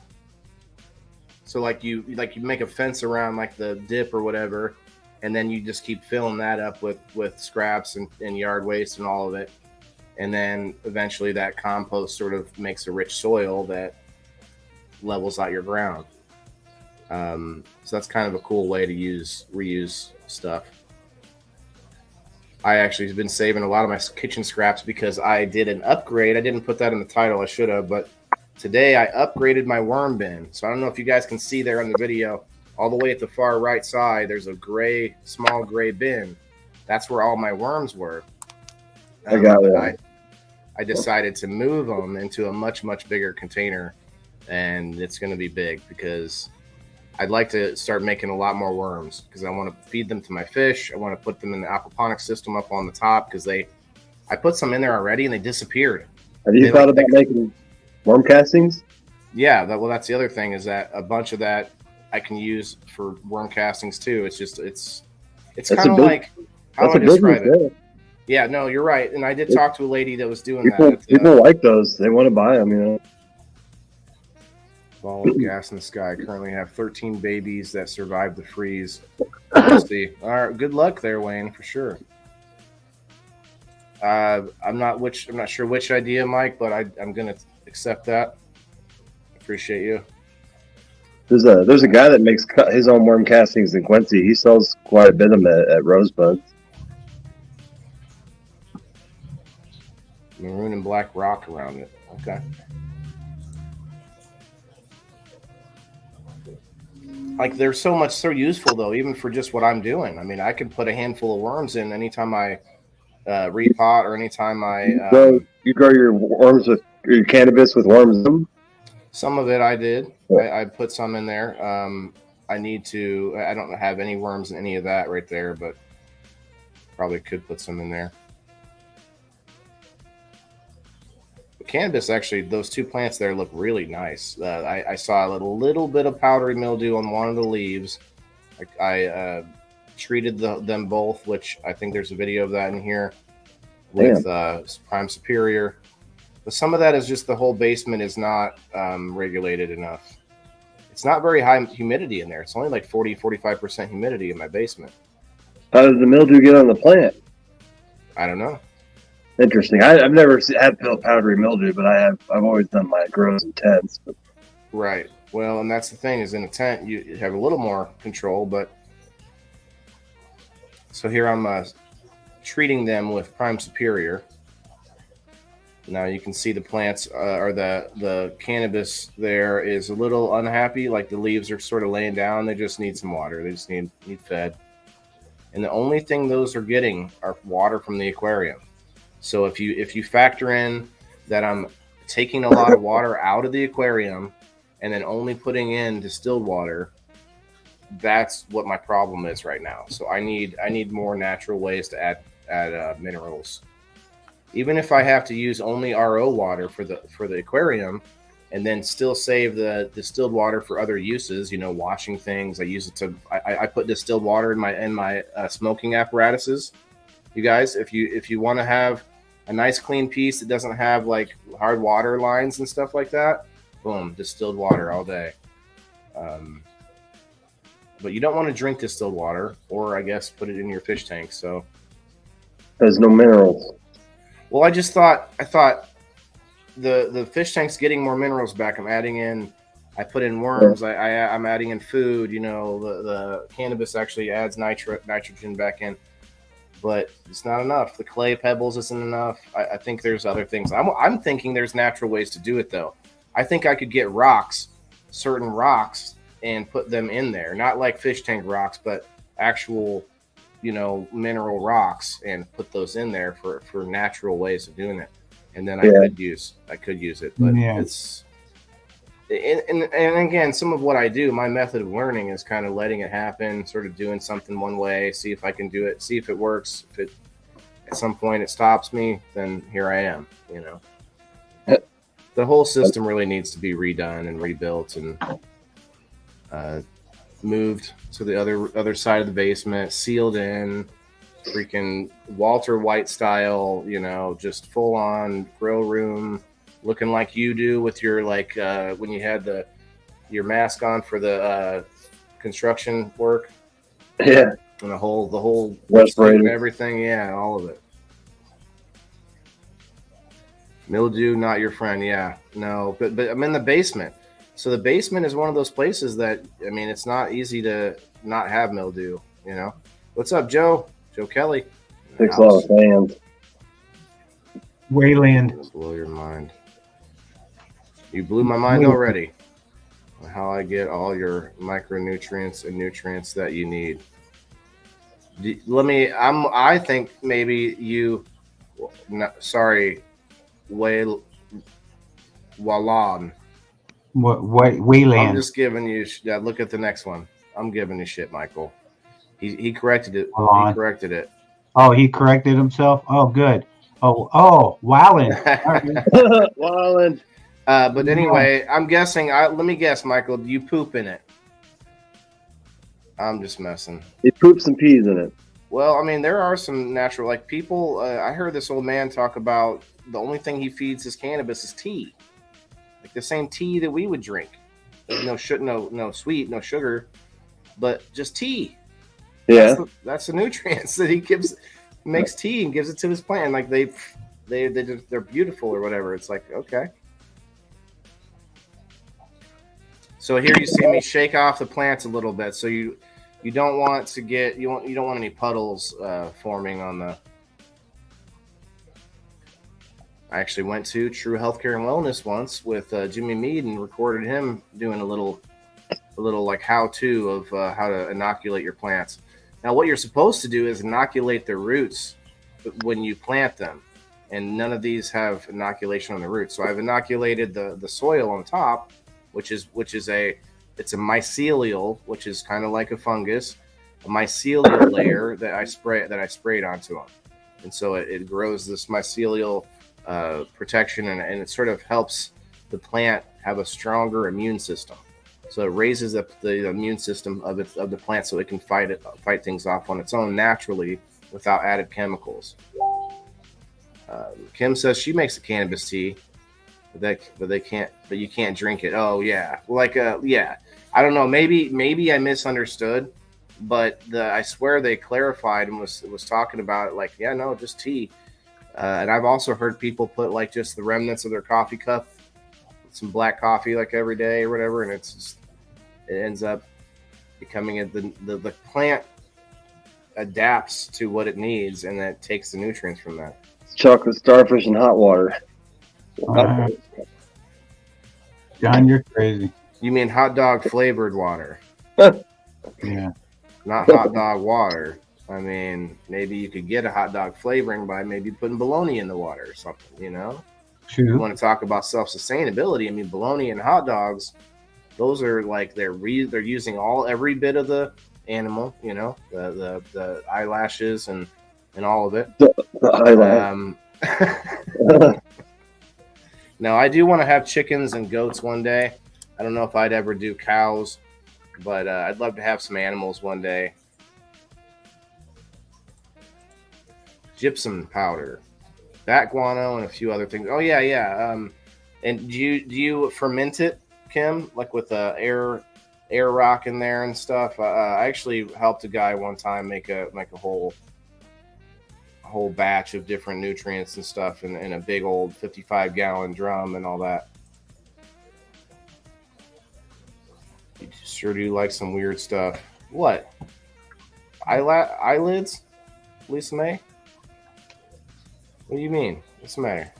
So like you make a fence around like the dip or whatever, and then you just keep filling that up with scraps and yard waste and all of it. And then eventually that compost sort of makes a rich soil that levels out your ground. So that's kind of a cool way to reuse stuff. I actually have been saving a lot of my kitchen scraps because I did an upgrade. I didn't put that in the title. I should have, but today I upgraded my worm bin. So I don't know if you guys can see there in the video, all the way at the far right side, there's a small gray bin. That's where all my worms were. I got it. I decided to move them into a much, much bigger container, and it's going to be big because I'd like to start making a lot more worms because I want to feed them to my fish. I want to put them in the aquaponics system up on the top because I put some in there already and they disappeared. Have you thought about making worm castings? Yeah, that's the other thing, is that a bunch of that I can use for worm castings too. It's just it's kind of like, how do I describe it? Yeah, no, you're right. And I did talk to a lady that was doing that. People like those. They want to buy them, Ball of gas in the sky. Currently have 13 babies that survived the freeze. We'll see. All right, good luck there, Wayne, for sure. I'm not sure which idea, Mike, but I'm gonna accept that. Appreciate you. There's a guy that makes his own worm castings in Quincy. He sells quite a bit of them at Rosebud. Maroon and black rock around it. Okay. Like, there's so useful though, even for just what I'm doing. I mean, I could put a handful of worms in anytime I repot or anytime I. So you grow your worms with your cannabis with worms in them? Some of it I did. I put some in there. I don't have any worms in any of that right there, but probably could put some in there. Cannabis, actually, those two plants there look really nice. I saw a little bit of powdery mildew on one of the leaves. I treated them both, which I think there's a video of that in here with Prime Superior. But some of that is just the whole basement is not regulated enough. It's not very high humidity in there. It's only like 40-45% humidity in my basement. How does the mildew get on the plant? I don't know. Interesting. I've never had powdery mildew, but I've always done my grows in tents. But. Right. Well, and that's the thing, is in a tent you have a little more control. But so here I'm treating them with Prime Superior. Now you can see the plants or the cannabis there is a little unhappy. Like the leaves are sort of laying down. They just need some water. They just need fed. And the only thing those are getting are water from the aquarium. So if you factor in that I'm taking a lot of water out of the aquarium and then only putting in distilled water, that's what my problem is right now. So I need more natural ways to minerals. Even if I have to use only RO water for the aquarium, and then still save the distilled water for other uses, washing things. I use it to. I put distilled water in my smoking apparatuses. You guys, if you want to have a nice clean piece that doesn't have like hard water lines and stuff like that, boom, distilled water all day. But you don't want to drink distilled water, or I guess put it in your fish tank. So there's no minerals. Well, I thought the fish tank's getting more minerals back. I put in worms. I'm adding in food. The cannabis actually adds nitrogen back in, but it's not enough. The clay pebbles isn't enough. I think there's other things. I'm thinking there's natural ways to do it though. I think I could get certain rocks, and put them in there. Not like fish tank rocks, but actual, mineral rocks, and put those in there for natural ways of doing it. And then I could use it, but it's, and again, some of what I do, my method of learning is kind of letting it happen, sort of doing something one way, see if I can do it, see if it works. If it, at some point it stops me, then here I am, The whole system really needs to be redone and rebuilt and moved to the other side of the basement, sealed in, freaking Walter White style, just full on grow room, looking like you do with your when you had your mask on for the construction work. Yeah. And the whole respirator and everything, all of it. Mildew, not your friend. Yeah, no, but I'm in the basement. So the basement is one of those places that, it's not easy to not have mildew, What's up, Joe? Joe Kelly. Six lot of fans. Wayland. Blow your mind. You blew my mind already. How I get all your micronutrients and nutrients that you need. I think maybe you, sorry, Wayland. Wayland. I'm just giving you. Look at the next one. I'm giving you shit, Michael. He corrected it. He corrected it. Oh, he corrected himself. Oh, good. Oh, Wowland. Wowland. But anyway, I'm guessing. Let me guess, Michael. Do you poop in it? I'm just messing. He poops and peas in it. Well, there are some natural, people. I heard this old man talk about the only thing he feeds his cannabis is tea. Like the same tea that we would drink. No sweet, no sugar, but just tea. Yeah. That's the nutrients that he makes tea and gives it to his plant. Like they're beautiful or whatever. It's like, okay. So here you see me shake off the plants a little bit. So you don't want to get, you don't want any puddles forming on the. I actually went to True Healthcare and Wellness once with Jimmy Mead and recorded him doing a little like how-to of how to inoculate your plants. Now, what you're supposed to do is inoculate the roots when you plant them, and none of these have inoculation on the roots. So I've inoculated the soil on top, which is it's a mycelial, which is kind of like a fungus, a mycelial layer that I sprayed onto them, and so it grows this mycelial protection, and it sort of helps the plant have a stronger immune system. So it raises up the immune system of the plant, so it can fight things off on its own naturally without added chemicals. Kim says she makes a cannabis tea, but you can't drink it. Oh yeah, I don't know. Maybe I misunderstood, but I swear they clarified and was talking about it just tea. And I've also heard people put just the remnants of their coffee cup, some black coffee every day or whatever, and it ends up becoming the plant adapts to what it needs, and that takes the nutrients from that. Chocolate starfish and hot water. John, you're crazy. You mean hot dog flavored water? Yeah. Not hot dog water. Maybe you could get a hot dog flavoring by maybe putting bologna in the water or something, True. You want to talk about self-sustainability. Bologna and hot dogs, those are they're using every bit of the animal, the eyelashes and and all of it. No, I do want to have chickens and goats one day. I don't know if I'd ever do cows, but I'd love to have some animals one day. Gypsum powder, bat guano, and a few other things. Oh yeah. And do you ferment it, Kim? Like with air rock in there and stuff. I actually helped a guy one time make a whole batch of different nutrients and stuff in a big old 55-gallon drum and all that. You sure do like some weird stuff. What? Eyelids? Lisa May? What do you mean? What's the matter?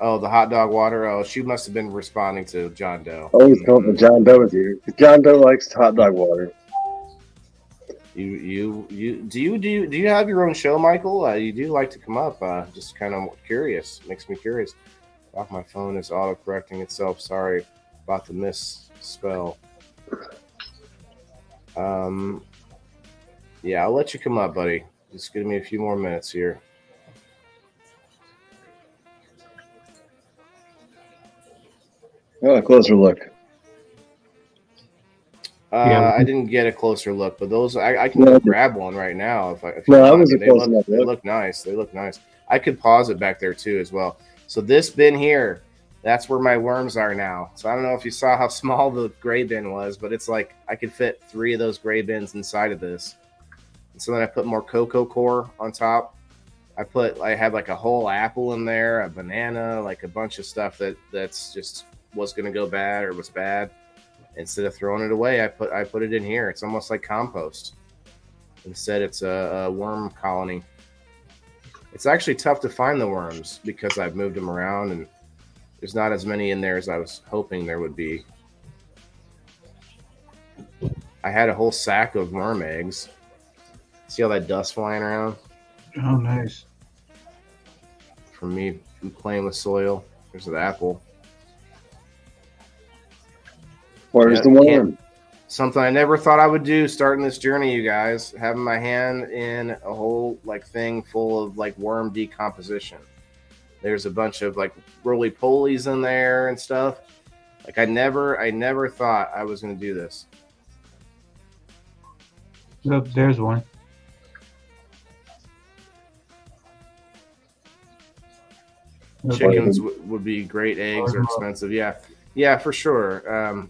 Oh, the hot dog water. Oh, she must have been responding to John Doe. Always come with John Doe with you. John Doe likes hot dog water. Do you have your own show, Michael? You do like to come up. Just kind of curious. Makes me curious. Fuck, my phone is auto-correcting itself. Sorry about the misspell. Yeah, I'll let you come up, buddy. Just give me a few more minutes here. Oh, a closer look. I didn't get a closer look, but those I can go grab one right now if you I want. wasn't close enough. They look nice. They look nice. I could pause it back there too as well. So this bin here, that's where my worms are now. So I don't know if you saw how small the gray bin was, but it's like I could fit 3 of those gray bins inside of this. And so then I put more cocoa core on top. I had like a whole apple in there, a banana, like a bunch of stuff that's just was going to go bad or was bad. Instead of throwing it away, I put it in here. It's almost like compost. Instead, it's a worm colony. It's actually tough to find the worms because I've moved them around and there's not as many in there as I was hoping there would be. I had a whole sack of worm eggs. See all that dust flying around? Oh, nice. From me playing with soil. There's an apple. Where's the worm? Something I never thought I would do starting this journey, you guys. Having my hand in a whole thing full of worm decomposition. There's a bunch of roly-polies in there and stuff. I never thought I was going to do this. Look, there's one. Chickens would be great. Eggs are expensive. Yeah, for sure.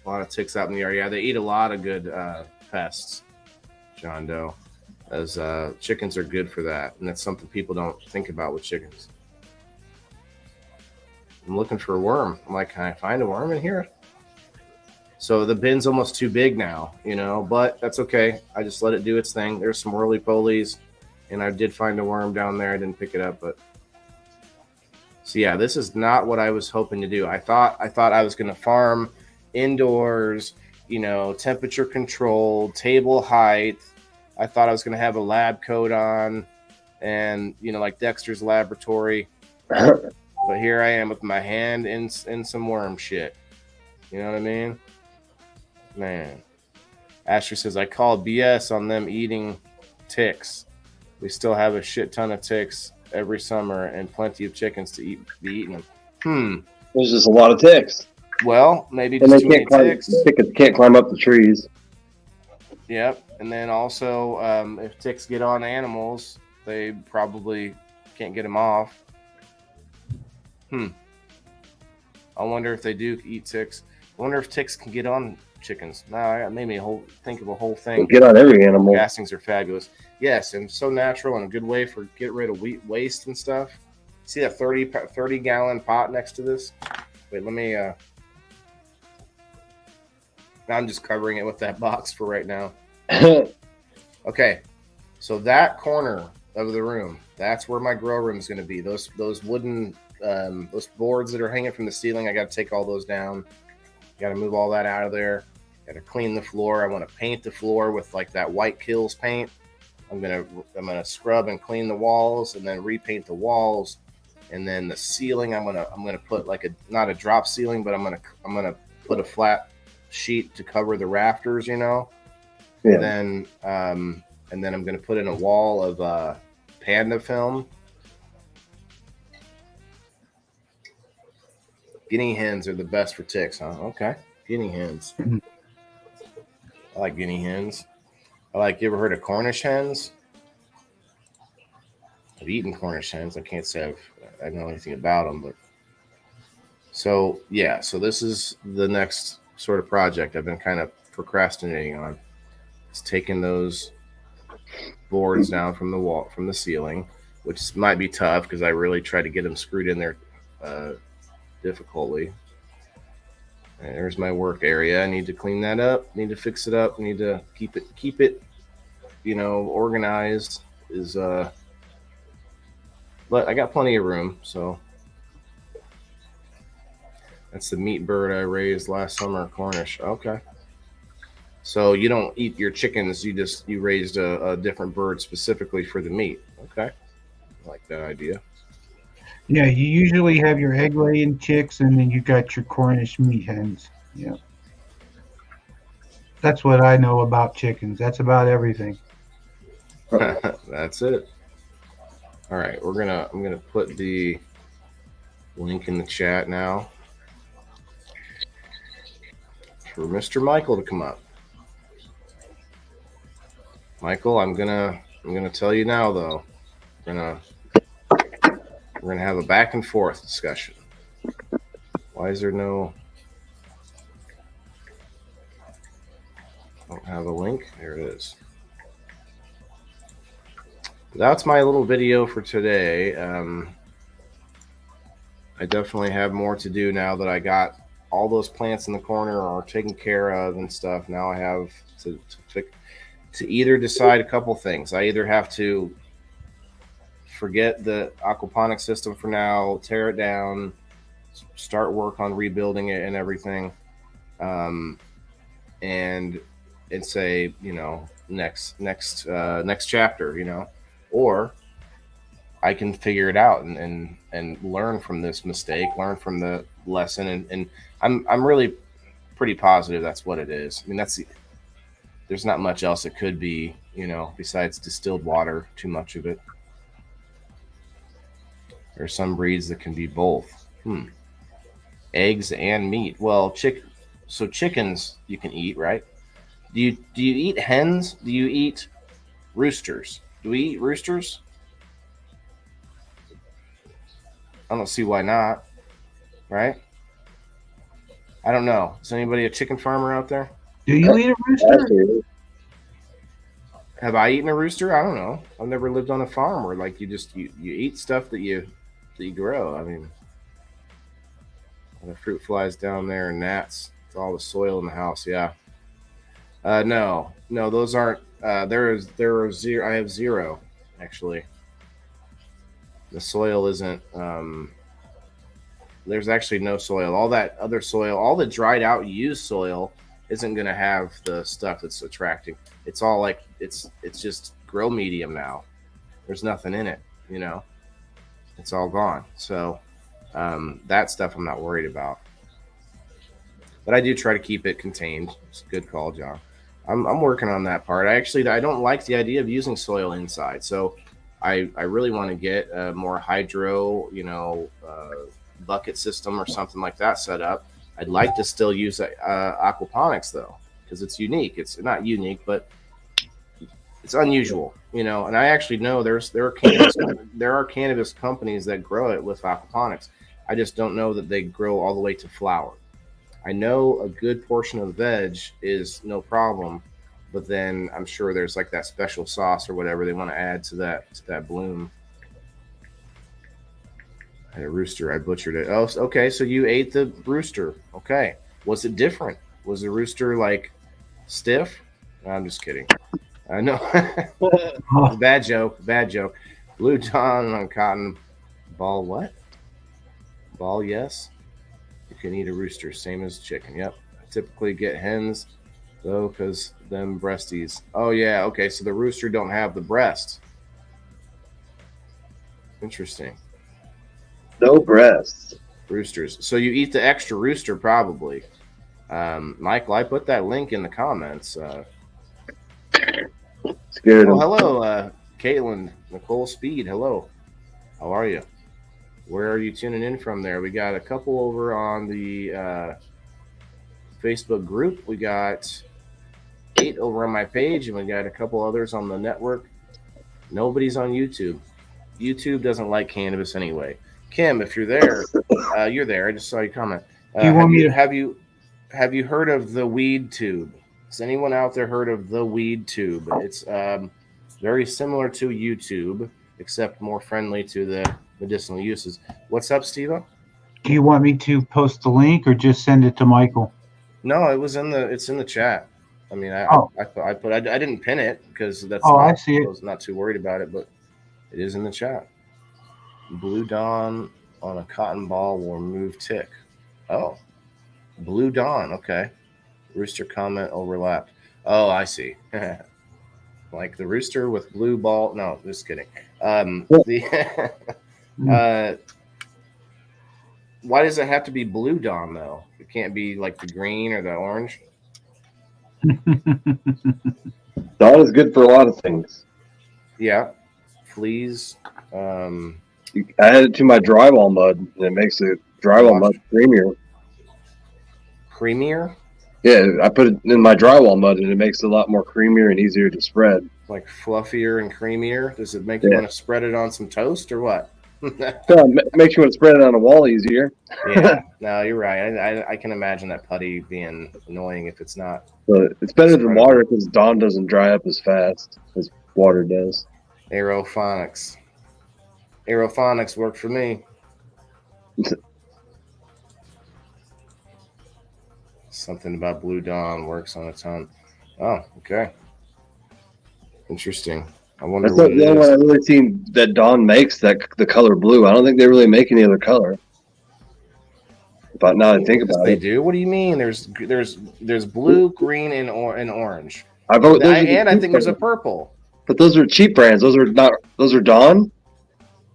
A lot of ticks out in the area. Yeah, they eat a lot of good pests, John Doe. As chickens are good for that, and that's something people don't think about with chickens. I'm looking for a worm. I'm like, can I find a worm in here? So the bin's almost too big now, but that's okay. I just let it do its thing. There's some roly-polies, and I did find a worm down there. I didn't pick it up, but so yeah, this is not what I was hoping to do. I thought I was going to farm indoors, temperature controlled, table height. I thought I was going to have a lab coat on and, like Dexter's Laboratory. But here I am with my hand in some worm shit. You know what I mean? Man. Asher says, I call BS on them eating ticks. We still have a shit ton of ticks every summer and plenty of chickens to be eating them. There's just a lot of ticks. Well, maybe just too many ticks. Chickens can't climb up the trees. Yep. And then also, if ticks get on animals, they probably can't get them off. I wonder if they do eat ticks. I wonder if ticks can get on chickens. Now, it made me think of a whole thing. They get on every animal. Castings are fabulous. Yes, and so natural and a good way for get rid of waste and stuff. See that 30-gallon pot next to this? Wait, let me... I'm just covering it with that box for right now. Okay, so that corner of the room, that's where my grow room is going to be. Those wooden, those boards that are hanging from the ceiling, I got to take all those down. Got to move all that out of there. Got to clean the floor. I want to paint the floor with that White Kills paint. I'm gonna scrub and clean the walls, and then repaint the walls, and then the ceiling. I'm gonna put not a drop ceiling, but I'm gonna put a flat sheet to cover the rafters. Yeah. And then and then I'm going to put in a wall of panda film. Guinea hens are the best for ticks, huh? Okay, guinea hens. I like guinea hens. You ever heard of Cornish hens? I've eaten Cornish hens. I can't say I know anything about them, but so this is the next sort of project I've been kind of procrastinating on. It's taking those boards down from the wall, from the ceiling, which might be tough because I really tried to get them screwed in there difficultly. And there's my work area. I need to clean that up. Need to fix it up. Need to keep it, organized. But I got plenty of room, so. That's the meat bird I raised last summer, Cornish. Okay. So you don't eat your chickens. You raised a different bird specifically for the meat. Okay. I like that idea. Yeah, you usually have your egg-laying chicks, and then you got your Cornish meat hens. Yeah. That's what I know about chickens. That's about everything. That's it. All right, I'm gonna put the link in the chat now for Mr. Michael to come up. Michael, I'm gonna tell you now though. We're gonna have a back and forth discussion. Why is there no? I don't have a link. There it is. That's my little video for today. I definitely have more to do now that I got all those plants in the corner are taken care of and stuff. Now I have to either decide a couple things. I either have to forget the aquaponics system for now, tear it down, start work on rebuilding it and everything, and say, next chapter, or I can figure it out and learn from this mistake, learn from the lesson, and I'm really pretty positive that's what it is. I mean, there's not much else it could be, besides distilled water, too much of it. There are some breeds that can be both. Eggs and meat. Well, chickens you can eat, right? Do you eat hens? Do you eat roosters? Do we eat roosters? I don't see why not, right? I don't know. Is anybody a chicken farmer out there? Do you eat a rooster? Have I eaten a rooster? I don't know. I've never lived on a farm where you eat stuff that you grow. I mean, the fruit flies down there and gnats. It's all the soil in the house. Yeah. No, those aren't. There are zero. I have zero actually. The soil isn't. There's actually no soil. All that other soil, all the dried out used soil, isn't going to have the stuff that's attracting. It's all it's just grow medium now. There's nothing in it, It's all gone. So that stuff I'm not worried about. But I do try to keep it contained. It's a good call, John. I'm working on that part. I don't like the idea of using soil inside. So I really want to get a more hydro, bucket system or something like that set up. I'd like to still use aquaponics though, because it's unique. It's not unique, but it's unusual, And I actually know there are cannabis companies that grow it with aquaponics. I just don't know that they grow all the way to flower. I know a good portion of veg is no problem, but then I'm sure there's that special sauce or whatever they want to add to that bloom. I had a rooster. I butchered it. Oh, okay. So you ate the rooster. Okay. Was it different? Was the rooster stiff? No, I'm just kidding. I know. Bad joke. Blue John on cotton ball. What? Ball? Yes. You can eat a rooster, same as chicken. Yep. I typically get hens though, because them breasties. Oh yeah. Okay. So the rooster don't have the breast. Interesting. No breasts. Roosters. So you eat the extra rooster probably. Michael, I put that link in the comments. scared Oh, him. hello, Caitlin, Nicole Speed. Hello. How are you? Where are you tuning in from there? We got a couple over on the Facebook group. We got 8 over on my page, and we got a couple others on the network. Nobody's on YouTube. YouTube doesn't like cannabis anyway. Kim, if you're there, you're there. I just saw your comment. Do you want me to- have you heard of the weed tube? Has anyone out there heard of the weed tube? It's very similar to YouTube, except more friendly to the medicinal uses. What's up, Steve-O? Do you want me to post the link or just send it to Michael? No, it's in the chat. I mean, I didn't pin it because that's I see it. I was not too worried about it, but it is in the chat. Blue Dawn on a cotton ball will remove tick. Oh, Blue Dawn. Okay. Rooster comment overlapped. Oh, I see. Like the rooster with blue ball. No, just kidding. Why does it have to be Blue Dawn though? It can't be like the green or the orange. Dawn is good for a lot of things. Yeah, fleas. I add it to my drywall mud, and it makes the drywall mud creamier. Creamier? Yeah, I put it in my drywall mud, and it makes it a lot more creamier and easier to spread. Like fluffier and creamier? Does it make you want to spread it on some toast or what? Makes you want to spread it on a wall easier. Yeah, no, you're right. I can imagine that putty being annoying if it's not. But it's better than water because Dawn doesn't dry up as fast as water does. Aerophonics. Aerophonics worked for me. Something about Blue Dawn works on its own. Oh, okay. Interesting. I wonder That's what the only one I've really seen that Dawn makes, that the color blue. I don't think they really make any other color. But now I think about it, they do. What do you mean? There's blue, green, and orange. I think there's a purple. But those are cheap brands. Those are Dawn.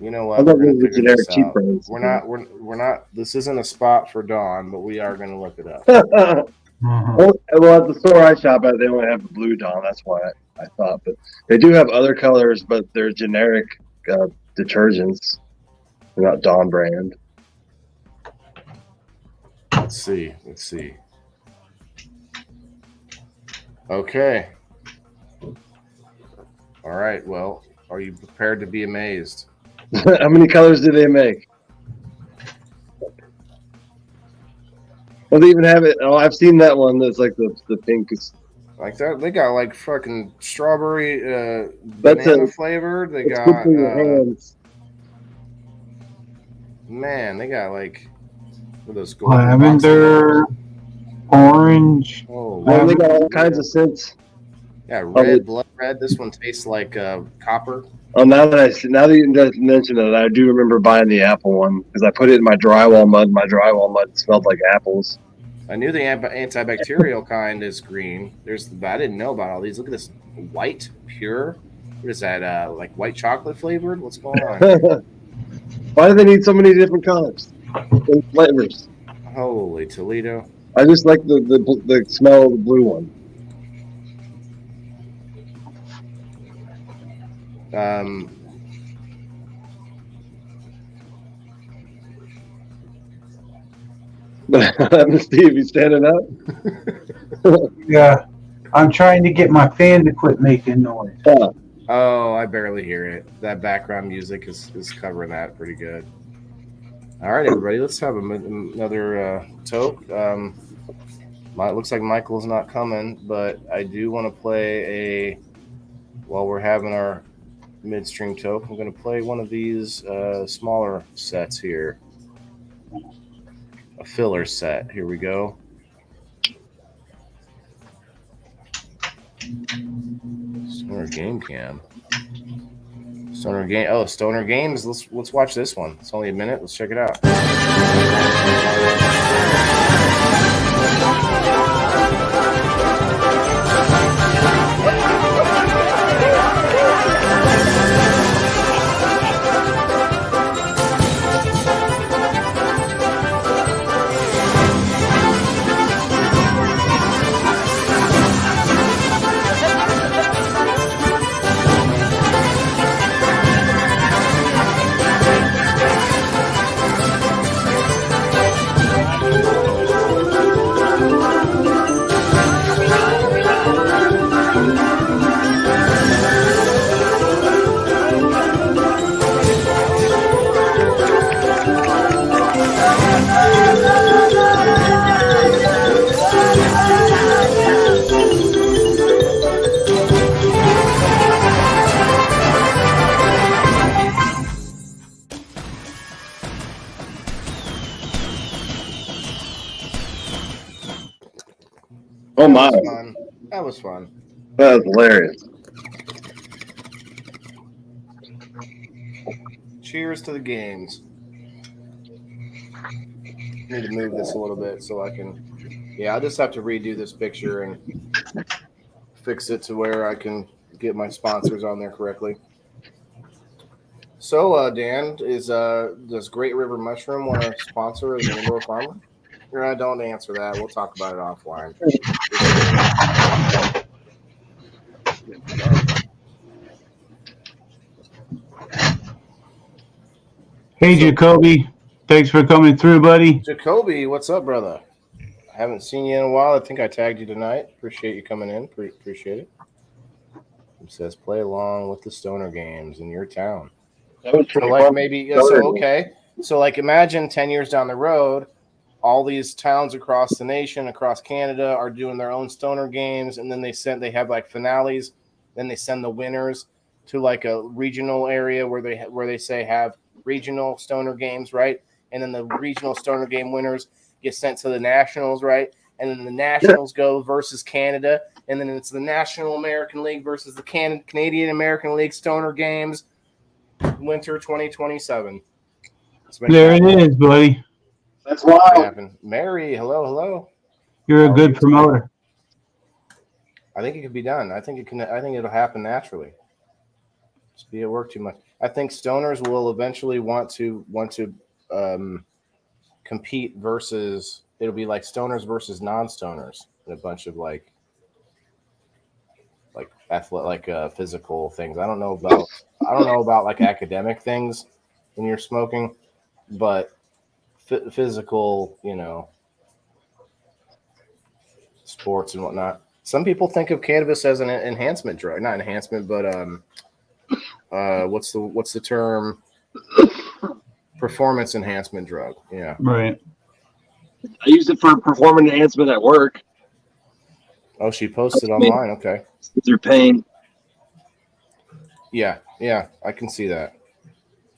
You know what? I those are generic cheap brands. We're not. This isn't a spot for Dawn, but we are going to look it up. Well, at the store I shop at, they only have the blue Dawn. That's why I thought. But they do have other colors, but they're generic detergents. They're not Dawn brand. Let's see. Okay. All right. Well, are you prepared to be amazed? How many colors do they make? Well, they even have it. Oh, I've seen that one. That's like the pinkest. Like that, they got like fucking strawberry, banana flavored. They got man, they got like those lavender, orange. Oh, they got all kinds of scents. Yeah, red, blood red. This one tastes like copper. Oh, now that you mention it, I do remember buying the apple one because I put it in my drywall mud. My drywall mud smelled like apples. I knew the antibacterial kind is green. I didn't know about all these. Look at this white, pure. What is that? Like white chocolate flavored? What's going on? Why do they need so many different colors and flavors? Holy Toledo! I just like the smell of the blue one. Steve, you standing up? Yeah, I'm trying to get my fan to quit making noise. Oh, I barely hear it. That background music is covering that pretty good. All right, everybody, let's have another toke. It looks like Michael's not coming, but I do want to play while we're having our midstream toke, I'm going to play one of these smaller sets here. A filler set. Here we go. Stoner Game Cam. Stoner Games. Let's watch this one. It's only a minute. Let's check it out. Oh That my, was fun. That was fun. that was hilarious. Cheers to the games. Need to move this a little bit so I can. Yeah, I'll just have to redo this picture and fix it to where I can get my sponsors on there correctly. So, Dan, does Great River Mushroom want to sponsor as an indoor farmer? Don't answer that. We'll talk about it offline. Hey, So- Jacoby. Thanks for coming through, buddy. Jacoby, what's up, brother? I haven't seen you in a while. I think I tagged you tonight. Appreciate you coming in. Appreciate it. It says play along with the Stoner games in your town. That was So pretty like fun. maybe okay. So like imagine 10 years down the road, all these towns across the nation, across Canada are doing their own Stoner games, and then they have like finales, then they send the winners to like a regional area where they say have regional Stoner games, right? And then the regional Stoner game winners get sent to the nationals, right? And then the nationals go versus Canada, and then it's the National American League versus the Canadian American League Stoner games. Winter 2027. There it is, buddy. That's wild. Mary, hello. You're How a are good you promoter. I think it could be done. I think it'll happen naturally. Just be at work too much. I think stoners will eventually want to compete versus. It'll be like stoners versus non-stoners, and a bunch of like physical things. I don't know about like academic things when you're smoking, but physical, sports and whatnot. Some people think of cannabis as an enhancement drug, not enhancement, but what's the term? Performance enhancement drug. Yeah. Right. I used it for performance enhancement at work. Oh, she posted online. Okay. Through pain. Yeah, I can see that.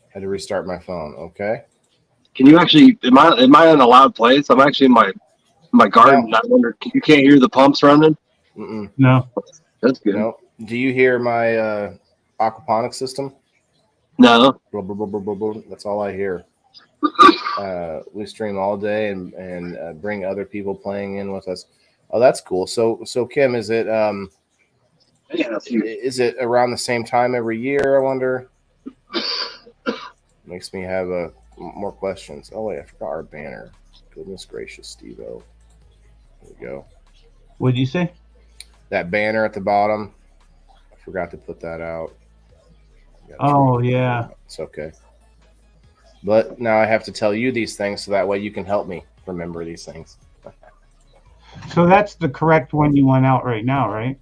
Had to restart my phone. Okay. Can you actually? Am I in a loud place? I'm actually in my garden. No. I wonder. You can't hear the pumps running. Mm-mm. No. That's good. No. Do you hear my aquaponics system? No. Blah, blah, blah, blah, blah, blah. That's all I hear. We stream all day and bring other people playing in with us. Oh, that's cool. So Kim, is it is it around the same time every year? I wonder. Makes me have more questions. Oh wait, I forgot our banner. Goodness gracious, Steveo. There we go. What'd you say? That banner at the bottom. I forgot to put that out. Oh yeah. It's okay. But now I have to tell you these things so that way you can help me remember these things. So that's the correct one you want out right now, right?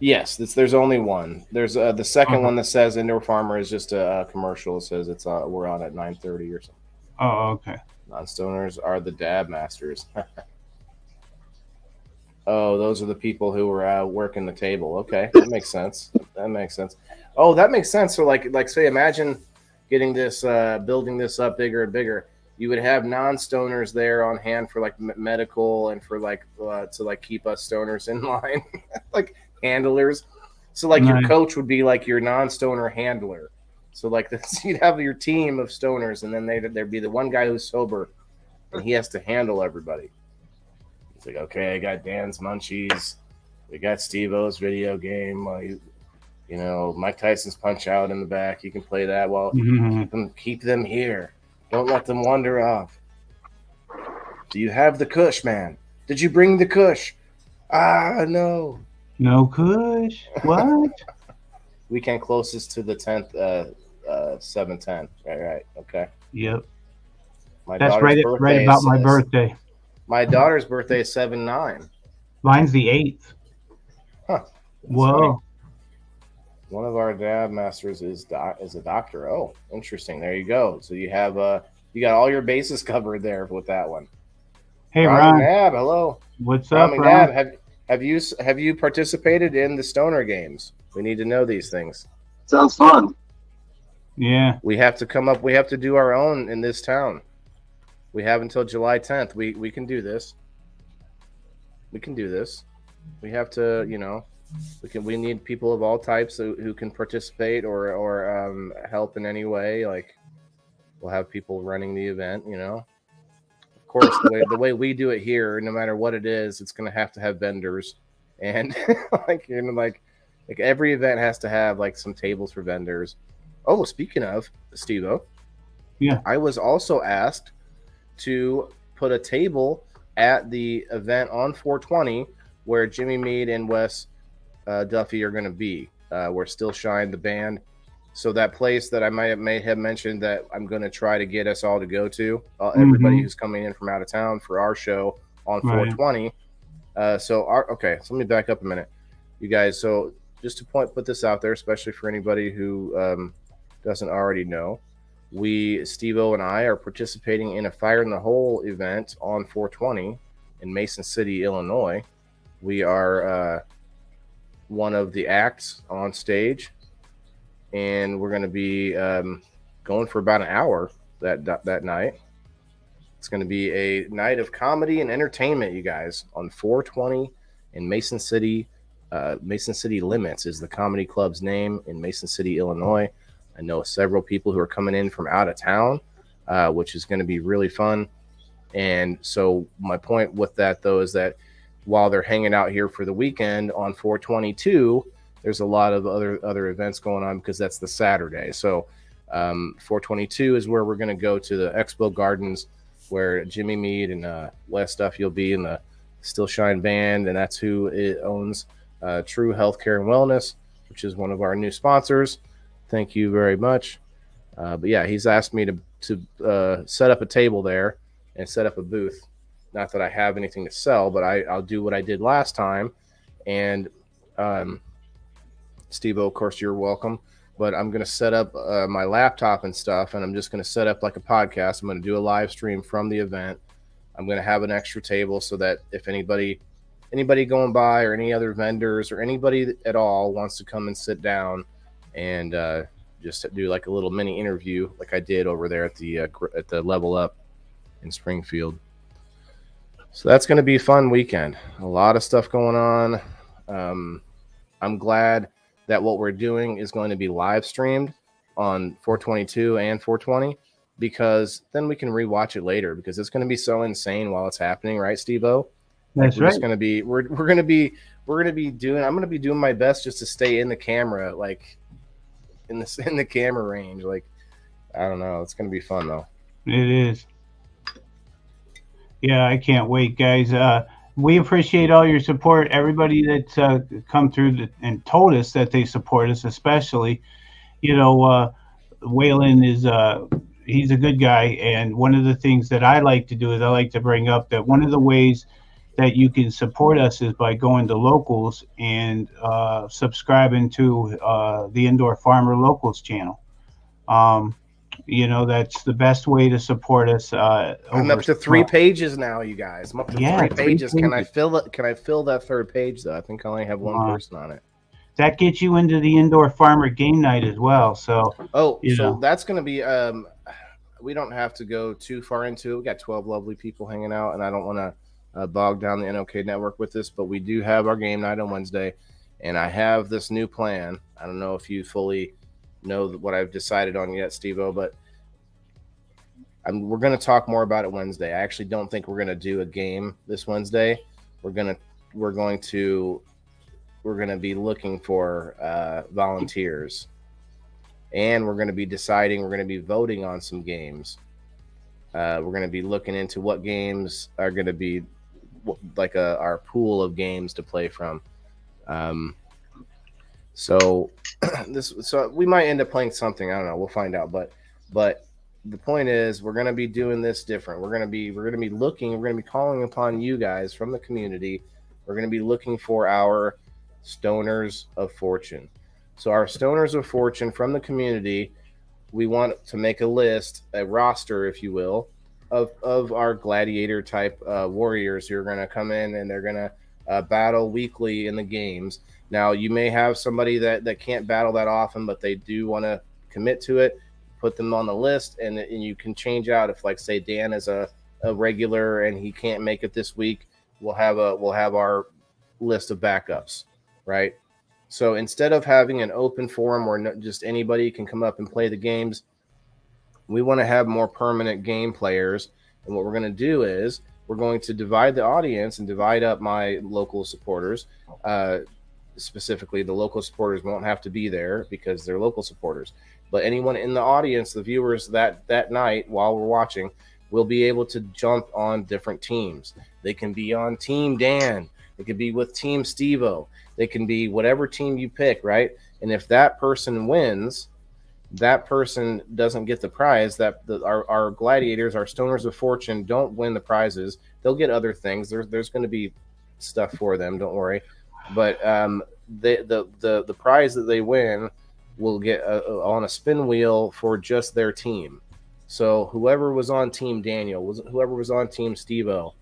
Yes, there's only one. There's the second one that says Indoor Farmer is just a commercial. It says it's we're on at 9:30 or something. Oh, okay. Non-stoners are the dab masters. Oh, those are the people who were working the table. Okay, that makes sense. Oh, that makes sense. So like say, imagine getting this, building this up bigger and bigger. You would have non-stoners there on hand for like medical and for like to like keep us stoners in line, like handlers. So like your coach would be like your non-stoner handler. So like this, you'd have your team of stoners, and then there'd be the one guy who's sober, and he has to handle everybody. He's like, okay, I got Dan's munchies, we got Steve-O's video game. Mike Tyson's Punch Out in the back. You can play that while keep them here. Don't let them wander off. Do you have the Kush, man? Did you bring the Kush? No. No Kush? What? Weekend closest to the 10th, 7/10. Right. Okay. Yep. My That's daughter's right about my birthday. My daughter's birthday is 7/9. Mine's the 8th. Huh. Whoa. Funny. One of our dab masters is a doctor. Oh, interesting. There you go. So you have you got all your bases covered there with that one. Hey, Ron. Nab, hello. What's up, Ron? Nab, have you participated in the stoner games? We need to know these things. Sounds fun. Yeah. We have to do our own in this town. We have until July 10th. We can do this. We can do this. We have to, we need people of all types who can participate or help in any way. Like, we'll have people running the event, Of course, the way we do it here, no matter what it is, it's going to have vendors, and like every event has to have like some tables for vendors. Oh, speaking of Steve-O, Yeah. I was also asked to put a table at the event on 420 where Jimmy Mead and Wes Duffy are going to be. We're Still Shine, the band. So that place that I may have mentioned that I'm going to try to get us all to go to, everybody who's coming in from out of town for our show on 420. So let me back up a minute, you guys. So just to put this out there, especially for anybody who doesn't already know, Steve-O and I are participating in a Fire in the Hole event on 420 in Mason City, Illinois. We are one of the acts on stage, and we're going to be going for about an hour that night. It's going to be a night of comedy and entertainment, you guys, on 420 in Mason City. Mason City Limits is the comedy club's name in Mason City, Illinois. I know several people who are coming in from out of town, which is going to be really fun. And so my point with that, though, is that while they're hanging out here for the weekend on 422, there's a lot of other events going on because that's the Saturday. So 422 is where we're going to go to the Expo Gardens, where Jimmy Mead and Wes Duffy will be in the Still Shine band, and that's who it owns True Healthcare and Wellness, which is one of our new sponsors. Thank you very much. But yeah, he's asked me to set up a table there and set up a booth. Not that I have anything to sell, but I'll do what I did last time. And Steve-O, of course, you're welcome. But I'm going to set up my laptop and stuff, and I'm just going to set up like a podcast. I'm going to do a live stream from the event. I'm going to have an extra table so that if anybody going by or any other vendors or anybody at all wants to come and sit down and just do like a little mini interview like I did over there at the Level Up in Springfield. So that's going to be a fun weekend. A lot of stuff going on. I'm glad that what we're doing is going to be live streamed on 422 and 420, because then we can rewatch it later, because it's going to be so insane while it's happening, right, Steve-O? That's right. We're going to be doing my best just to stay in the camera, like in the camera range. Like, I don't know. It's going to be fun though. It is. Yeah, I can't wait, guys. We appreciate all your support. Everybody that's come through and told us that they support us, especially, Waylon is he's a good guy. And one of the things that I like to do is I like to bring up that one of the ways that you can support us is by going to Locals and subscribing to the Indoor Farmer Locals channel. That's the best way to support us. I'm up to 3 pages now, you guys. I'm up to 3 pages. Can I fill it? Can I fill that 3rd page though? I think I only have one person on it. That gets you into the Indoor Farmer game night as well. So that's going to be. We don't have to go too far into it. We got 12 lovely people hanging out, and I don't want to bog down the NOK network with this, but we do have our game night on Wednesday, and I have this new plan. I don't know if you fully know what I've decided on yet, Steve-O, but we're going to talk more about it Wednesday. I actually don't think we're going to do a game this Wednesday. We're going to be looking for volunteers, and we're going to be deciding. We're going to be voting on some games. We're going to be looking into what games are going to be like our pool of games to play from. So we might end up playing something. I don't know. We'll find out. But the point is, we're going to be doing this different. We're going to be looking. We're going to be calling upon you guys from the community. We're going to be looking for our Stoners of Fortune. So our Stoners of Fortune from the community, we want to make a list, a roster, if you will, of our gladiator type warriors who are going to come in and they're going to battle weekly in the games. Now, you may have somebody that can't battle that often, but they do want to commit to it. Put them on the list, and you can change out if, like, say, Dan is a regular and he can't make it this week. we'll have our list of backups, right? So instead of having an open forum where just anybody can come up and play the games, we want to have more permanent game players. And what we're going to do is we're going to divide the audience and divide up my local supporters. Specifically, the local supporters won't have to be there because they're local supporters. But anyone in the audience, the viewers that night while we're watching, will be able to jump on different teams. They can be on Team Dan. They could be with Team Steveo. They can be whatever team you pick, right? And if that person wins, that person doesn't get the prize. Our gladiators, our stoners of fortune, don't win the prizes. They'll get other things. There's going to be stuff for them. Don't worry. But the prize that they win will get on a spin wheel for just their team. So whoever was on Team Daniel, whoever was on Team Steveo,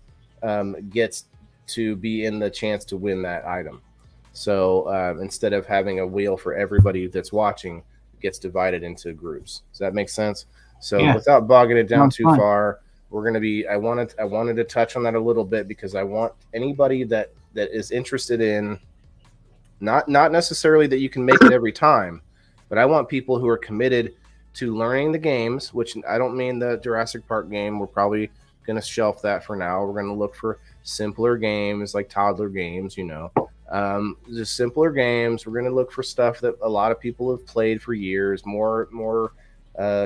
gets to be in the chance to win that item. So instead of having a wheel for everybody that's watching, it gets divided into groups. Does that make sense? So without bogging it down too far, we're going to be. I wanted to touch on that a little bit because I want anybody that is interested in not necessarily that you can make it every time, but I want people who are committed to learning the games, which I don't mean the Jurassic Park game. We're probably going to shelf that for now. We're going to look for simpler games like toddler games, just simpler games. We're going to look for stuff that a lot of people have played for years, more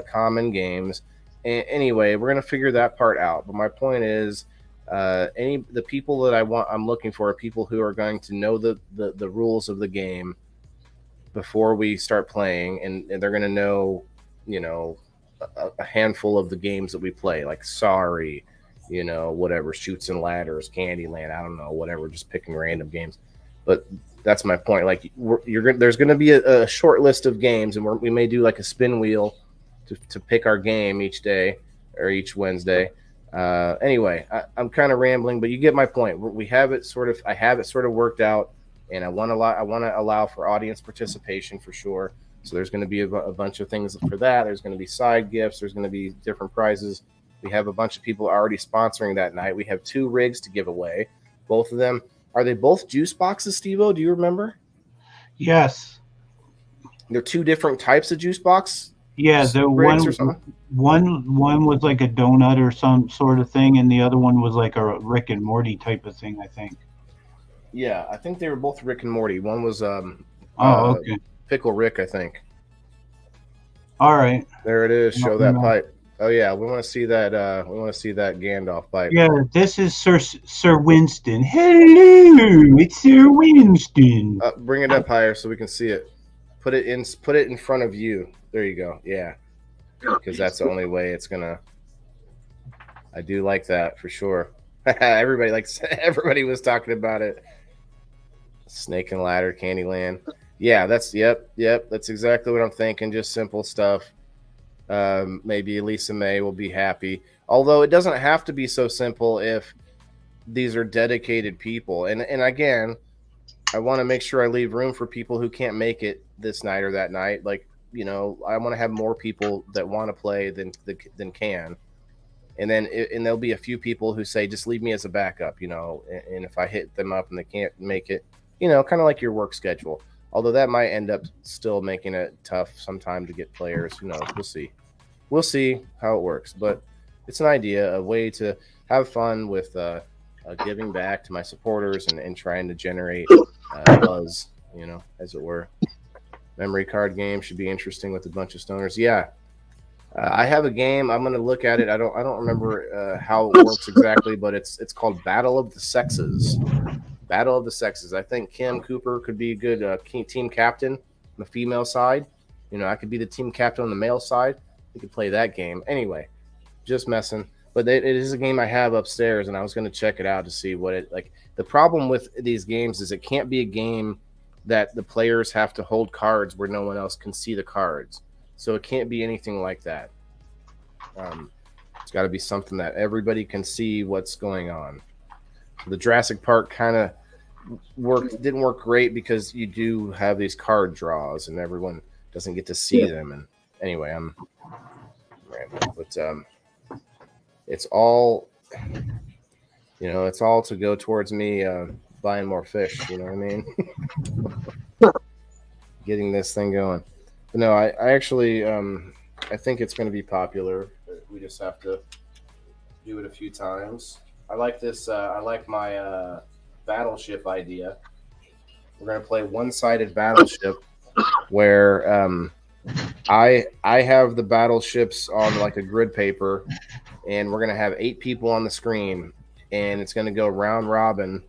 common games. Anyway, we're going to figure that part out. But my point is, the people that I'm looking for are people who are going to know the rules of the game before we start playing, and they're going to know, a handful of the games that we play, like Sorry, whatever, Shoots and Ladders, Candyland, I don't know, whatever, just picking random games. But that's my point. Like there's going to be a short list of games, and we may do like a spin wheel to pick our game each day or each Wednesday. Anyway, I'm kind of rambling, but you get my point. I have it sort of worked out, and I want to allow for audience participation for sure. So there's going to be a bunch of things for that. There's going to be side gifts. There's going to be different prizes. We have a bunch of people already sponsoring that night. We have 2 rigs to give away. Both of them. Are they both juice boxes, Steve-O? Do you remember? Yes. They're 2 different types of juice box? Yeah, the one was like a donut or some sort of thing, and the other one was like a Rick and Morty type of thing, I think. Yeah, I think they were both Rick and Morty. One was okay. Pickle Rick, I think. All right. There it is. Show that pipe. Oh yeah, we want to see that. We want to see that Gandalf pipe. Yeah, this is Sir Winston. Hello, it's Sir Winston. Bring it up higher so we can see it. Put it in front of you. There you go. Yeah, because that's the only way it's gonna. I do like that for sure. Everybody was talking about it. Snake and Ladder, Candyland. Yeah, that's yep. That's exactly what I'm thinking. Just simple stuff. Maybe Lisa May will be happy. Although it doesn't have to be so simple if these are dedicated people. And again, I want to make sure I leave room for people who can't make it this night or that night. Like, I want to have more people that want to play than can. And then there'll be a few people who say, just leave me as a backup, and if I hit them up and they can't make it, kind of like your work schedule. Although that might end up still making it tough sometime to get players. Who knows? We'll see how it works. But it's an idea, a way to have fun with giving back to my supporters and trying to generate buzz, as it were. Memory card game should be interesting with a bunch of stoners. Yeah. I have a game. I'm going to look at it. I don't remember how it works exactly, but it's called Battle of the Sexes. Battle of the Sexes. I think Kim Cooper could be a good team captain on the female side. I could be the team captain on the male side. We could play that game. Anyway, just messing. But it is a game I have upstairs, and I was going to check it out to see what it like. The problem with these games is it can't be a game that the players have to hold cards where no one else can see the cards. So it can't be anything like that. It's got to be something that everybody can see what's going on. The Jurassic Park kind of didn't work great because you do have these card draws and everyone doesn't get to see them. And anyway, I'm rambling, but it's all You know, it's all to go towards me buying more fish. You know what I mean? Getting this thing going. But no, I actually I think it's going to be popular. We just have to do it a few times. I like this. I like my battleship idea. We're going to play one-sided battleship where I have the battleships on like a grid paper, and we're going to have 8 people on the screen, and it's going to go round robin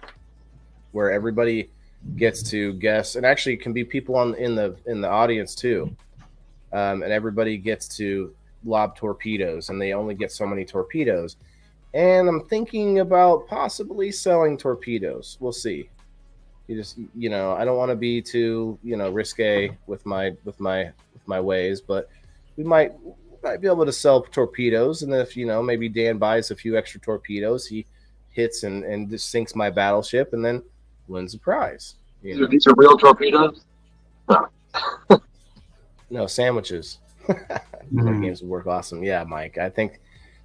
where everybody gets to guess. And actually, it can be people in the audience too, and everybody gets to lob torpedoes, and they only get so many torpedoes. And I'm thinking about possibly selling torpedoes. We'll see. I don't want to be too risque with my ways, but we might be able to sell torpedoes. And if maybe Dan buys a few extra torpedoes, he hits and just sinks my battleship, and then wins a prize. These are real torpedoes? No, sandwiches. Board games would work awesome. Yeah, Mike. I think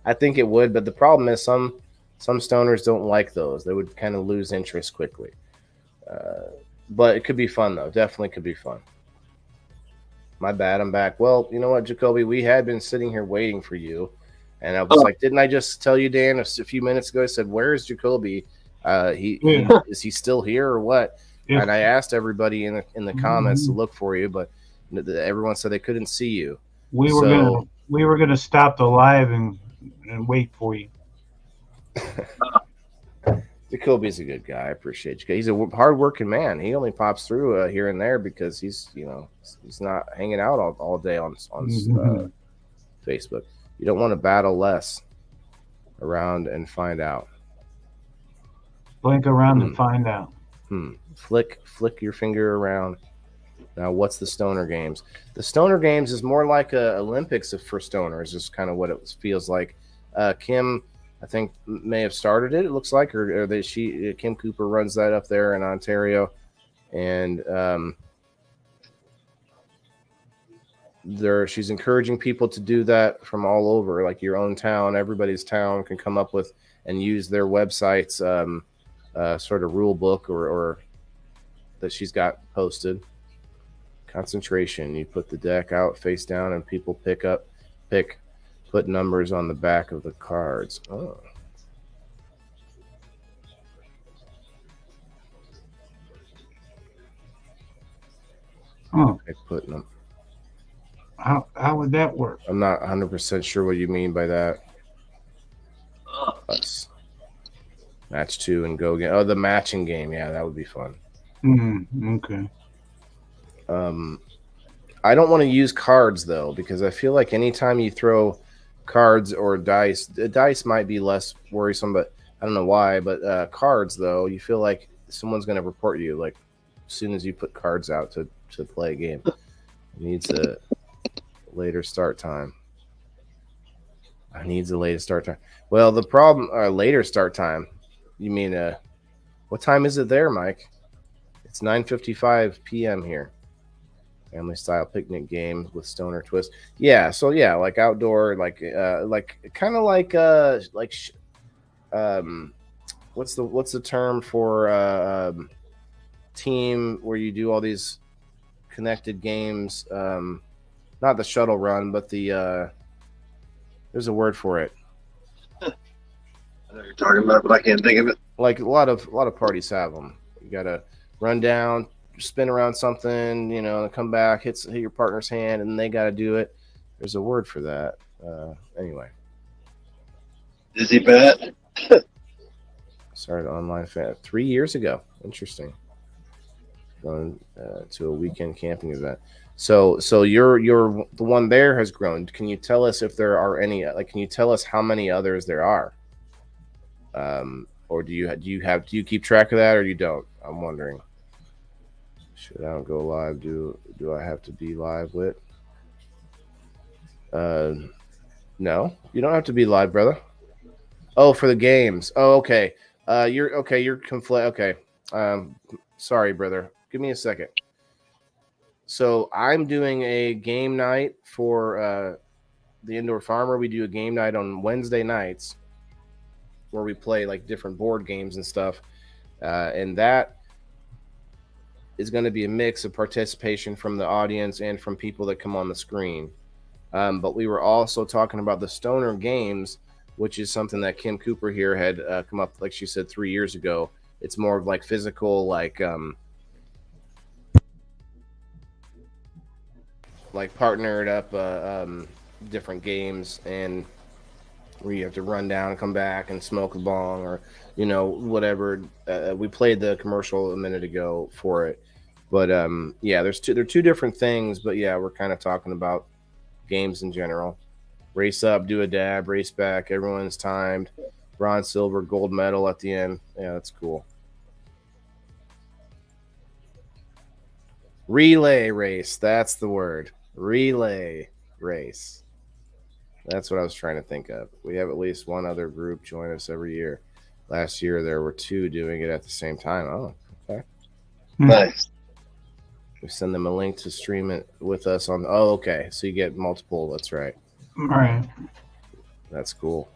it would, but the problem is some stoners don't like those. They would kind of lose interest quickly. But it could be fun though. Definitely could be fun. My bad. I'm back. Well, you know what, Jacoby? We had been sitting here waiting for you, and I was like, didn't I just tell you, Dan, a few minutes ago? I said, "Where is Jacoby? Is he still here or what?" Yeah. And I asked everybody in the comments to look for you, but everyone said they couldn't see you. We were gonna stop the live and wait for you. Jacoby's a good guy. I appreciate you. He's a hard-working man. He only pops through here and there because he's not hanging out all day on Facebook. You don't want to battle less around and find out. Blink around and find out. Flick your finger around. Now, what's the Stoner Games? The Stoner Games is more like a Olympics for stoners. Is kind of what it feels like. Kim, I think, may have started it. It looks like, Kim Cooper runs that up there in Ontario, and she's encouraging people to do that from all over, like your own town. Everybody's town can come up with and use their website's sort of rule book or that she's got posted. Concentration. You put the deck out face down, and people put numbers on the back of the cards. Oh. Okay, putting them. How would that work? I'm not 100% sure what you mean by that. Us. Match 2 and go game. Oh, the matching game. Yeah, that would be fun. Okay. I don't want to use cards though, because I feel like anytime you throw cards or dice, the dice might be less worrisome, but I don't know why. But cards though, you feel like someone's going to report you like as soon as you put cards out to play a game. It needs a later start time. Well, the problem, later start time. You mean what time is it there, Mike? It's 9:55 p.m. here. Family style picnic game with stoner twist. Yeah, so yeah, like outdoor, like kind of like what's the term for team where you do all these connected games? Not the shuttle run, but the there's a word for it. I know what you're talking about, but I can't think of it. Like a lot of parties have them. You gotta run down, spin around something, and come back, hit your partner's hand, and they got to do it. There's a word for that. Anyway. Dizzy bat? Started online 3 years ago. Interesting. Going to a weekend camping event. So you're the one there has grown. Can you tell us if there are any? Can you tell us how many others there are? Or do you keep track of that, or you don't? I'm wondering. Should I don't go live? Do I have to be live with? No, you don't have to be live, brother. Oh, for the games. Oh, okay. You're okay. Sorry, brother. Give me a second. So I'm doing a game night for the Indoor Farmer. We do a game night on Wednesday nights, where we play like different board games and stuff, and that is going to be a mix of participation from the audience and from people that come on the screen. But we were also talking about the Stoner Games, which is something that Kim Cooper here had come up, like she said, 3 years ago. It's more of like physical, like partnered up different games, and where you have to run down and come back and smoke a bong or, you know, whatever. We played the commercial a minute ago for it. But yeah, they're two different things. But yeah, we're kind of talking about games in general. Race up, do a dab, race back. Everyone's timed. Bronze, silver, gold medal at the end. Yeah, that's cool. Relay race. That's the word. Relay race. That's what I was trying to think of. We have at least one other group join us every year. Last year, there were 2 doing it at the same time. Oh, okay. Nice. We send them a link to stream it with us on. Oh, okay. So you get multiple. That's right. All right. That's cool.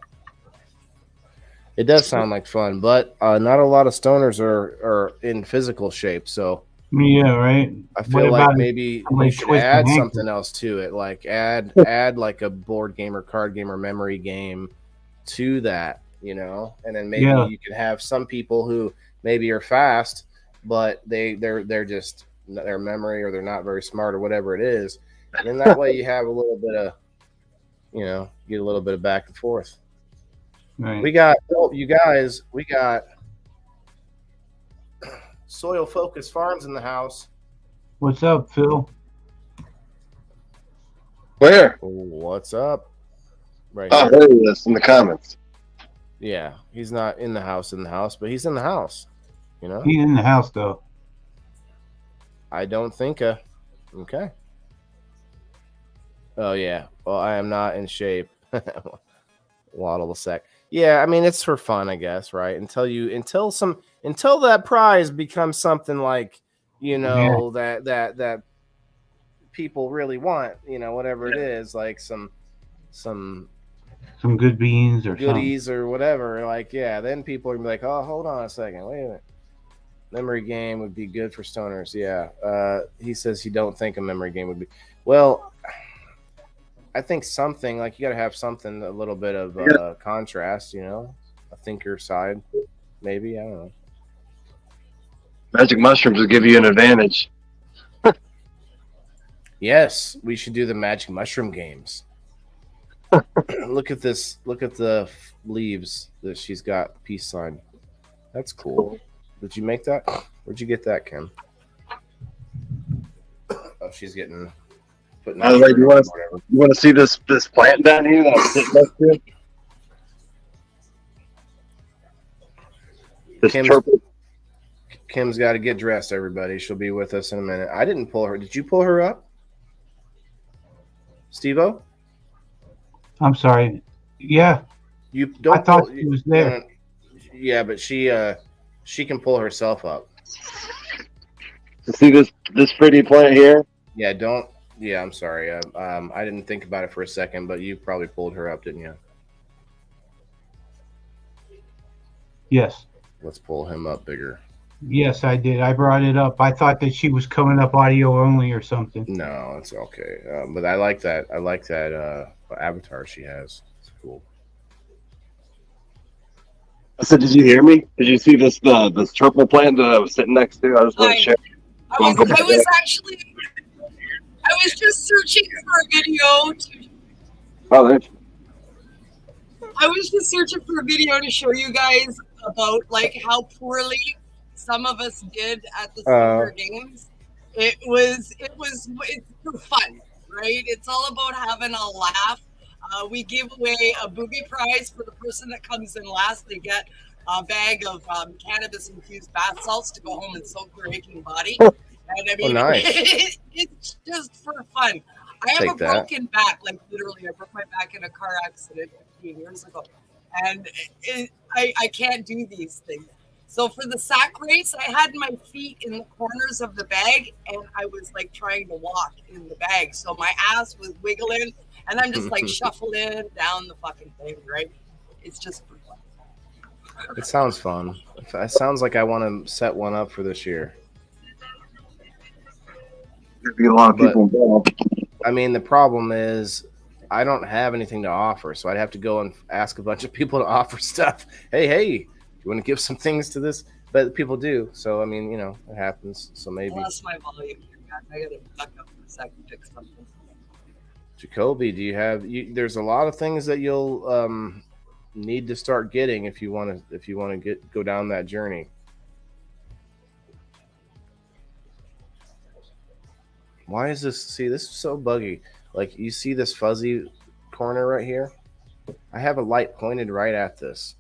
It does sound like fun, but not a lot of stoners are in physical shape. So Yeah, right. I feel like maybe we should add something else to it, like add like a board game or card game or memory game to that, you know, and then maybe you can have some people who maybe are fast, but they're just their memory, or they're not very smart, or whatever it is, and then that way you have a little bit of, you know, get a little bit of back and forth. Right. We got Soil Focus Farms in the house. What's up, Phil? Where? What's up? Right. Oh, there he is in the comments. Yeah, he's not in the house, but he's in the house. You know, He's in the house though. I don't think. Okay. Oh yeah. Well, I am not in shape. Waddle the sack. Yeah, I mean, it's for fun, I guess, right? Until that prize becomes something like, you know, that people really want, you know, whatever it is, like some good beans or goodies something. or whatever. Like, yeah, then people are gonna be like, oh, hold on a second, wait a minute. Memory game would be good for stoners. Yeah. He says he don't think a memory game would be. Well, I think something like you got to have something, a little bit of contrast, you know, a thinker side, maybe. I don't know. Magic mushrooms will give you an advantage. Yes, we should do the magic mushroom games. Look at this. Look at the leaves that she's got. Peace sign. That's cool. Did you make that? Where'd you get that, Kim? Oh, she's getting. By the way, you want to see this plant down here that I'm sitting next to? Kim's got to get dressed, everybody. She'll be with us in a minute. I didn't pull her. Did you pull her up? Steve-O? I'm sorry. Yeah. You don't. I thought she was there. Yeah, but she can pull herself up. See this pretty plant here? Yeah, don't. Yeah, I'm sorry. I didn't think about it for a second, but you probably pulled her up, didn't you? Yes. Let's pull him up bigger. Yes, I did. I brought it up. I thought that she was coming up audio only or something. No, it's okay. But I like that. I like that avatar she has. It's cool. I said, did you hear me? Did you see this purple plant that I was sitting next to? I was going to share. I was just searching for a video I was just searching for a video to show you guys about like how poorly some of us did at the Summer Games. It's for fun, right? It's all about having a laugh. We give away a booby prize for the person that comes in last. They get a bag of cannabis-infused bath salts to go home and soak their aching body. And I mean, nice. It's just for fun. I have a broken back, like literally, I broke my back in a car accident 15 years ago, and I can't do these things. So for the sack race, I had my feet in the corners of the bag, and I was like trying to walk in the bag. So my ass was wiggling, and I'm just like shuffling down the fucking thing, right? It's just for fun. It sounds fun. It sounds like I want to set one up for this year. There'd be a lot of people involved. I mean, the problem is I don't have anything to offer, so I'd have to go and ask a bunch of people to offer stuff. Hey, you want to give some things to this? But people do. So, I mean, it happens. So maybe. I lost my volume. I got to back up for a second to fix something. Jacoby, do you have? There's a lot of things that you'll need to start getting if you want to go down that journey. Why is this? See, this is so buggy. Like, you see this fuzzy corner right here? I have a light pointed right at this.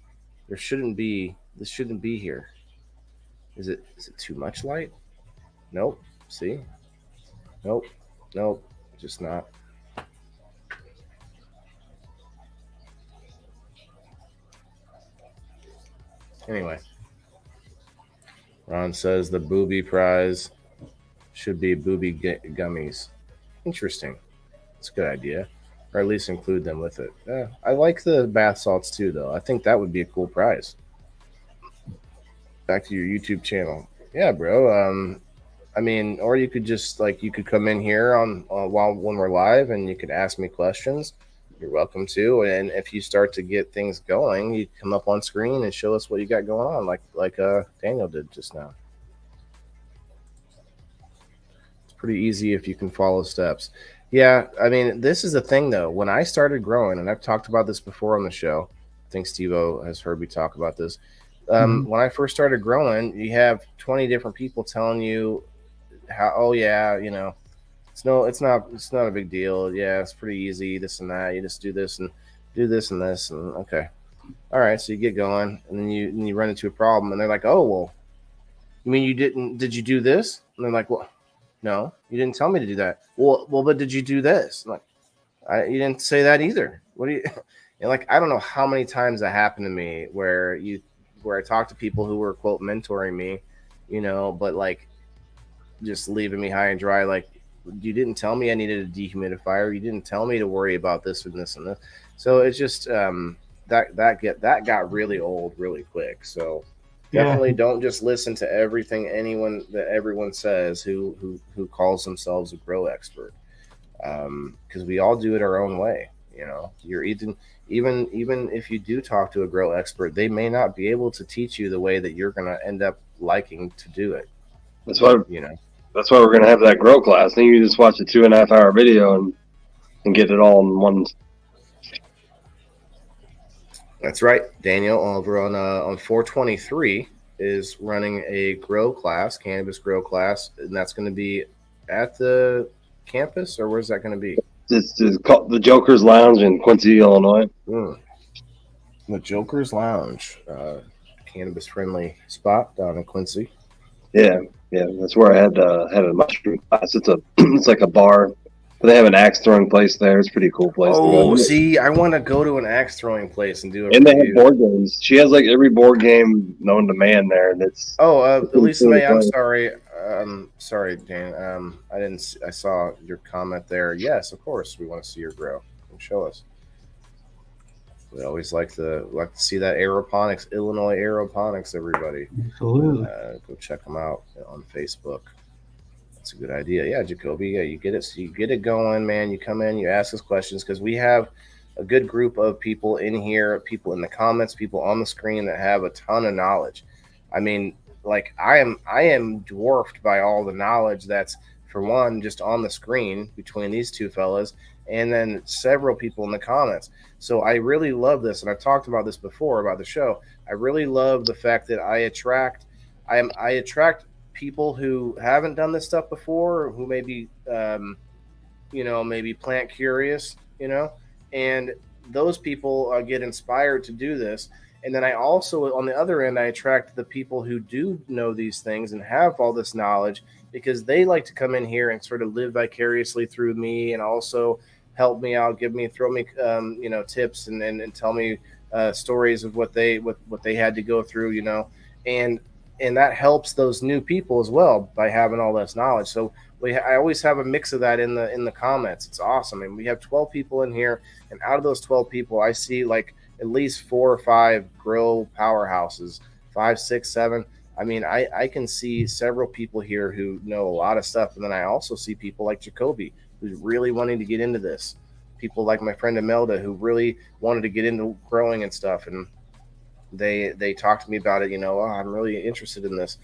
This shouldn't be here. Is it too much light? Nope. See? Nope. Just not. Anyway. Ron says the booby prize should be booby gummies. Interesting. It's a good idea. Or at least include them with it. I like the bath salts too, though. I think that would be a cool prize. Back to your YouTube channel. Yeah, bro. I mean, or you could just you could come in here when we're live and you could ask me questions. You're welcome to. And if you start to get things going, you come up on screen and show us what you got going on, like Daniel did just now. It's pretty easy if you can follow steps. Yeah, I mean, this is the thing, though. When I started growing, and I've talked about this before on the show, I think Steveo has heard me talk about this. When I first started growing, you have 20 different people telling you how, oh yeah, it's not a big deal. Yeah, it's pretty easy. This and that. You just do this and this, and okay, all right. So you get going, and then you run into a problem, and they're like, oh well, you mean you didn't? Did you do this? And they're like, well, no, you didn't tell me to do that. Well, but did you do this? I'm like, you didn't say that either. What do you? And I don't know how many times that happened to me where I talked to people who were quote mentoring me, but just leaving me high and dry. You didn't tell me I needed a dehumidifier. You didn't tell me to worry about this and this and this. So it's just that got really old really quick. So definitely don't just listen to everything everyone says who calls themselves a grow expert, because we all do it our own way. You're even if you do talk to a grow expert, they may not be able to teach you the way that you're going to end up liking to do it. That's why That's why we're going to have that grow class. Then you just watch a 2.5 hour video and get it all in one. That's right. Daniel over on 423 is running a grow class, cannabis grow class, and that's going to be at the campus, or where's that going to be? It's called the Joker's Lounge in Quincy, Illinois. The Joker's Lounge, cannabis friendly spot down in Quincy. Yeah, that's where I had a mushroom class. It's like a bar, but they have an axe throwing place there. It's a pretty cool place. Oh, see, I want to go to an axe throwing place and do it. And they have board games. She has every board game known to man there, and it's. Lisa May, I'm sorry. Sorry, Dan. I saw your comment there. Yes, of course, we want to see your grow. Show us. We always like to see that aeroponics, Illinois aeroponics. Everybody, absolutely, go check them out on Facebook. That's a good idea. Yeah, Jacoby. Yeah, you get it. So you get it going, man. You come in, you ask us questions because we have a good group of people in here, people in the comments, people on the screen that have a ton of knowledge. I mean, I am dwarfed by all the knowledge that's, for one, just on the screen between these two fellas, and then several people in the comments. So I really love this, and I've talked about this before about the show. I really love the fact that I attract people who haven't done this stuff before, who maybe maybe plant curious, and those people get inspired to do this. And then I also, on the other end, I attract the people who do know these things and have all this knowledge, because they like to come in here and sort of live vicariously through me, and also help me out, throw me, tips and tell me stories of what they had to go through, and that helps those new people as well by having all this knowledge. So I always have a mix of that in the comments. It's awesome. And we have 12 people in here, and out of those 12 people, I see at least 4 or 5 grow powerhouses, 5, 6, 7. I mean, I can see several people here who know a lot of stuff, and then I also see people like Jacoby who's really wanting to get into this. People like my friend Imelda who really wanted to get into growing and stuff, and they talked to me about it. Oh, I'm really interested in this,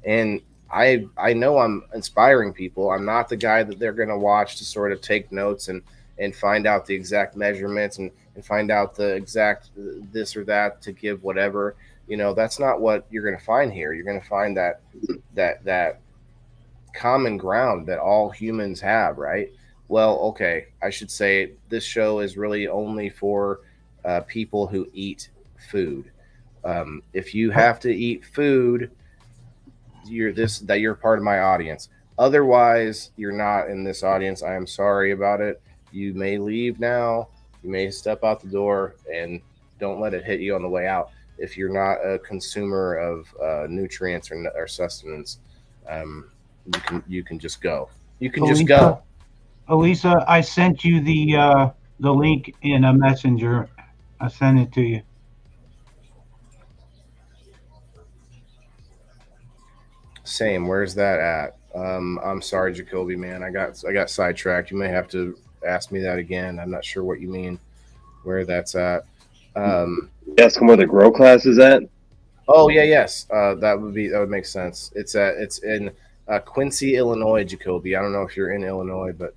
and I know I'm inspiring people. I'm not the guy that they're going to watch to sort of take notes and find out the exact measurements and find out the exact this or that to give whatever. That's not what you're going to find here. You're going to find that common ground that all humans have, right? Well, okay, I should say this show is really only for people who eat food. If you have to eat food, you're part of my audience. Otherwise, you're not in this audience. I am sorry about it. You may leave now. You may step out the door, and don't let it hit you on the way out. If you're not a consumer of nutrients or sustenance, you can just go. You can just go. Elisa, I sent you the link in a messenger. I sent it to you. Same. Where's that at? I'm sorry, Jacoby, man. I got sidetracked. You may have to ask me that again. I'm not sure what you mean. Where that's at. Asking where the grow class is at. Oh yeah, yes. That would make sense. It's in Quincy, Illinois, Jacoby. I don't know if you're in Illinois, but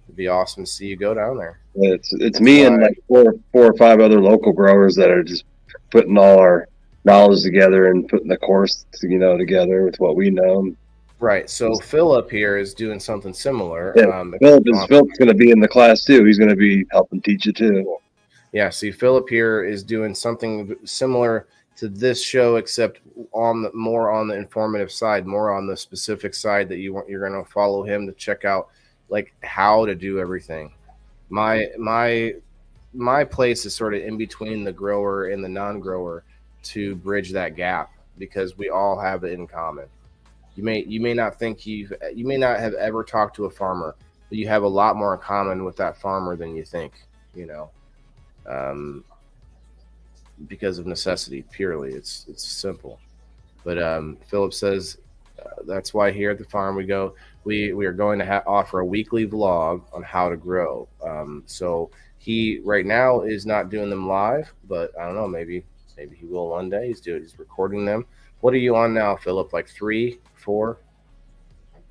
it'd be awesome to see you go down there. It's me and like four or 5 other local growers that are just putting all our knowledge together and putting the course together with what we know. Right. So Philip here is doing something similar. Yeah, Philip's going to be in the class too. He's going to be helping teach it too. Yeah. See, Philip here is doing something similar to this show, except more on the informative side, more on the specific side that you're going to follow him to check out, like how to do everything. My place is sort of in between the grower and the non-grower to bridge that gap, because we all have it in common. You may not think you may not have ever talked to a farmer, but you have a lot more in common with that farmer than you think, because of necessity purely. It's simple. But Philip says that's why here at the farm we are going to offer a weekly vlog on how to grow. So he right now is not doing them live, but I don't know, maybe he will one day. He's recording them. What are you on now, Philip? Like 3, 4?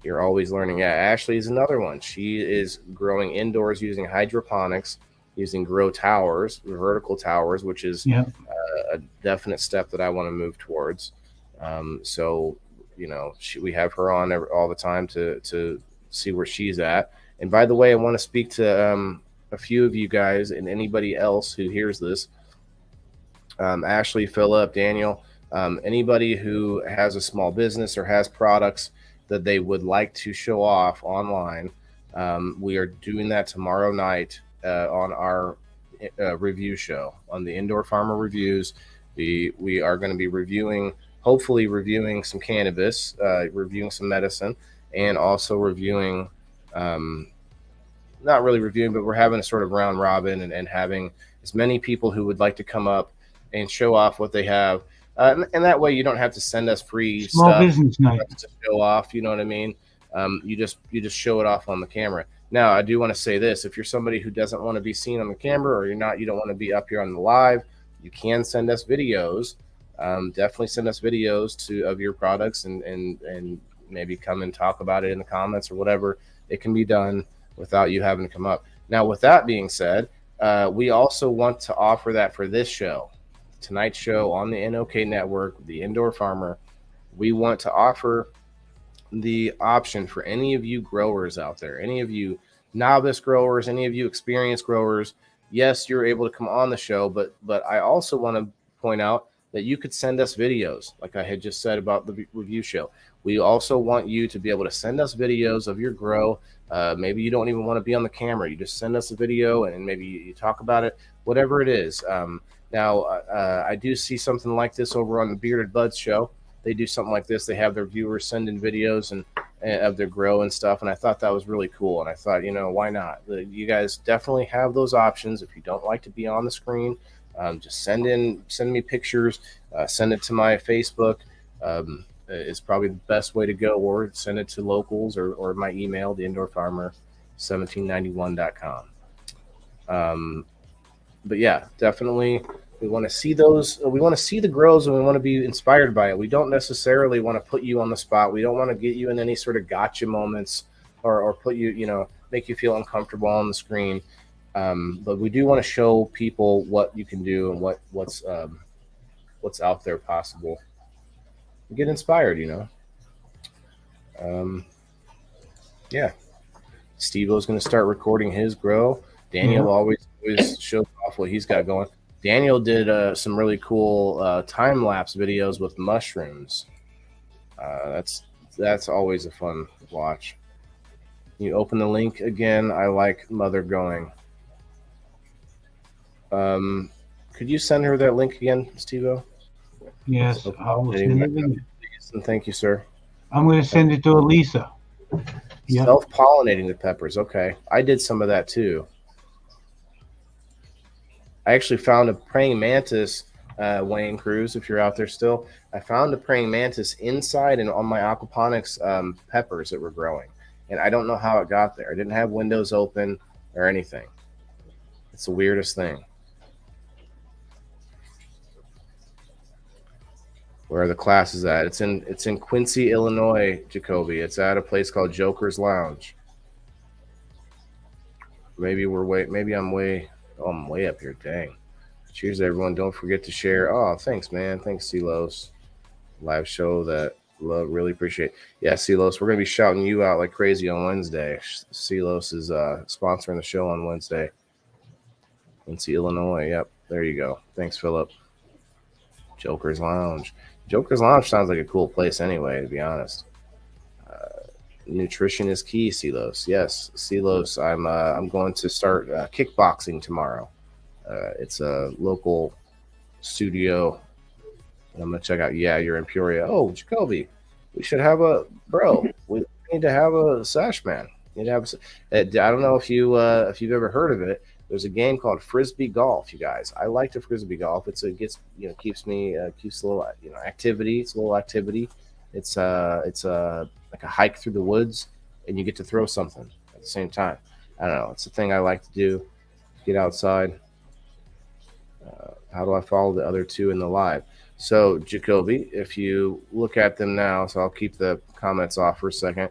You're always learning. Yeah, Ashley is another one. She is growing indoors using hydroponics, using grow towers, vertical towers, which is a definite step that I want to move towards. So, we have her on all the time to see where she's at. And by the way, I want to speak to a few of you guys and anybody else who hears this. Ashley, Philip, Daniel, anybody who has a small business or has products that they would like to show off online. We are doing that tomorrow night on our review show on the Indoor Farmer Reviews. We are going to be hopefully reviewing some cannabis, reviewing some medicine, and also reviewing, not really reviewing, but we're having a sort of round robin and having as many people who would like to come up and show off what they have. And that way you don't have to send us free Small stuff business night to show off. You know what I mean? You just show it off on the camera. Now, I do want to say this: if you're somebody who doesn't want to be seen on the camera, or you don't want to be up here on the live, you can send us videos. Definitely send us videos of your products and maybe come and talk about it in the comments or whatever. It can be done without you having to come up. Now, with that being said, we also want to offer that for this show. Tonight's show on the NOK network, the Indoor Farmer. We want to offer the option for any of you growers out there, any of you novice growers, any of you experienced growers. Yes, you're able to come on the show, but I also want to point out that you could send us videos, like I had just said about the review show. We also want you to be able to send us videos of your grow. Maybe you don't even want to be on the camera. You just send us a video and maybe you talk about it, whatever it is. Now, I do see something like this over on the Bearded Buds show. They do something like this. They have their viewers send in videos and of their grow and stuff, and I thought that was really cool. And I thought, why not? You guys definitely have those options. If you don't like to be on the screen, Just send me pictures, send it to my Facebook. Is probably the best way to go, or send it to locals or my email, theindoorfarmer1791.com. But yeah, definitely we want to see those. We want to see the grows, and we want to be inspired by it. We don't necessarily want to put you on the spot. We don't want to get you in any sort of gotcha moments or put you, make you feel uncomfortable on the screen. But we do want to show people what you can do and what's out there possible. Get inspired, Yeah. Steveo's going to start recording his grow. Daniel always shows off what he's got going. Daniel did some really cool time-lapse videos with mushrooms. That's always a fun watch. You open the link again. I like Mother going. Could you send her that link again, Steveo? Yes, I will send it again. And thank you, sir. I'm going to send it to Elisa. Yep. Self-pollinating the peppers. Okay. I did some of that too. I actually found a praying mantis, Wayne Cruz, if you're out there still. I found a praying mantis inside and on my aquaponics peppers that were growing. And I don't know how it got there. I didn't have windows open or anything. It's the weirdest thing. Where are the classes at? It's in Quincy, Illinois, Jacoby. It's at a place called Joker's Lounge. Maybe I'm way up here. Dang. Cheers, everyone. Don't forget to share. Oh, thanks, man. Thanks, Silos. Live show that love, really appreciate. Yeah, Silos, we're going to be shouting you out like crazy on Wednesday. Silos is sponsoring the show on Wednesday. Quincy, Illinois. Yep, there you go. Thanks, Philip. Joker's Lounge. Joker's Lounge sounds like a cool place anyway, to be honest. Nutrition is key, Silos. Yes, Silos. I'm going to start kickboxing tomorrow. It's a local studio. I'm gonna check out. Yeah, you're in Peoria. Oh, Jacoby, we should have we need to have a Sash Man. We need to have I don't know if you've ever heard of it. There's a game called Frisbee Golf, you guys. I like to Frisbee Golf. Keeps a little activity. It's a little activity. It's like a hike through the woods, and you get to throw something at the same time. I don't know. It's a thing I like to do. Get outside. How do I follow the other two in the live? So, Jacoby, if you look at them now, so I'll keep the comments off for a second.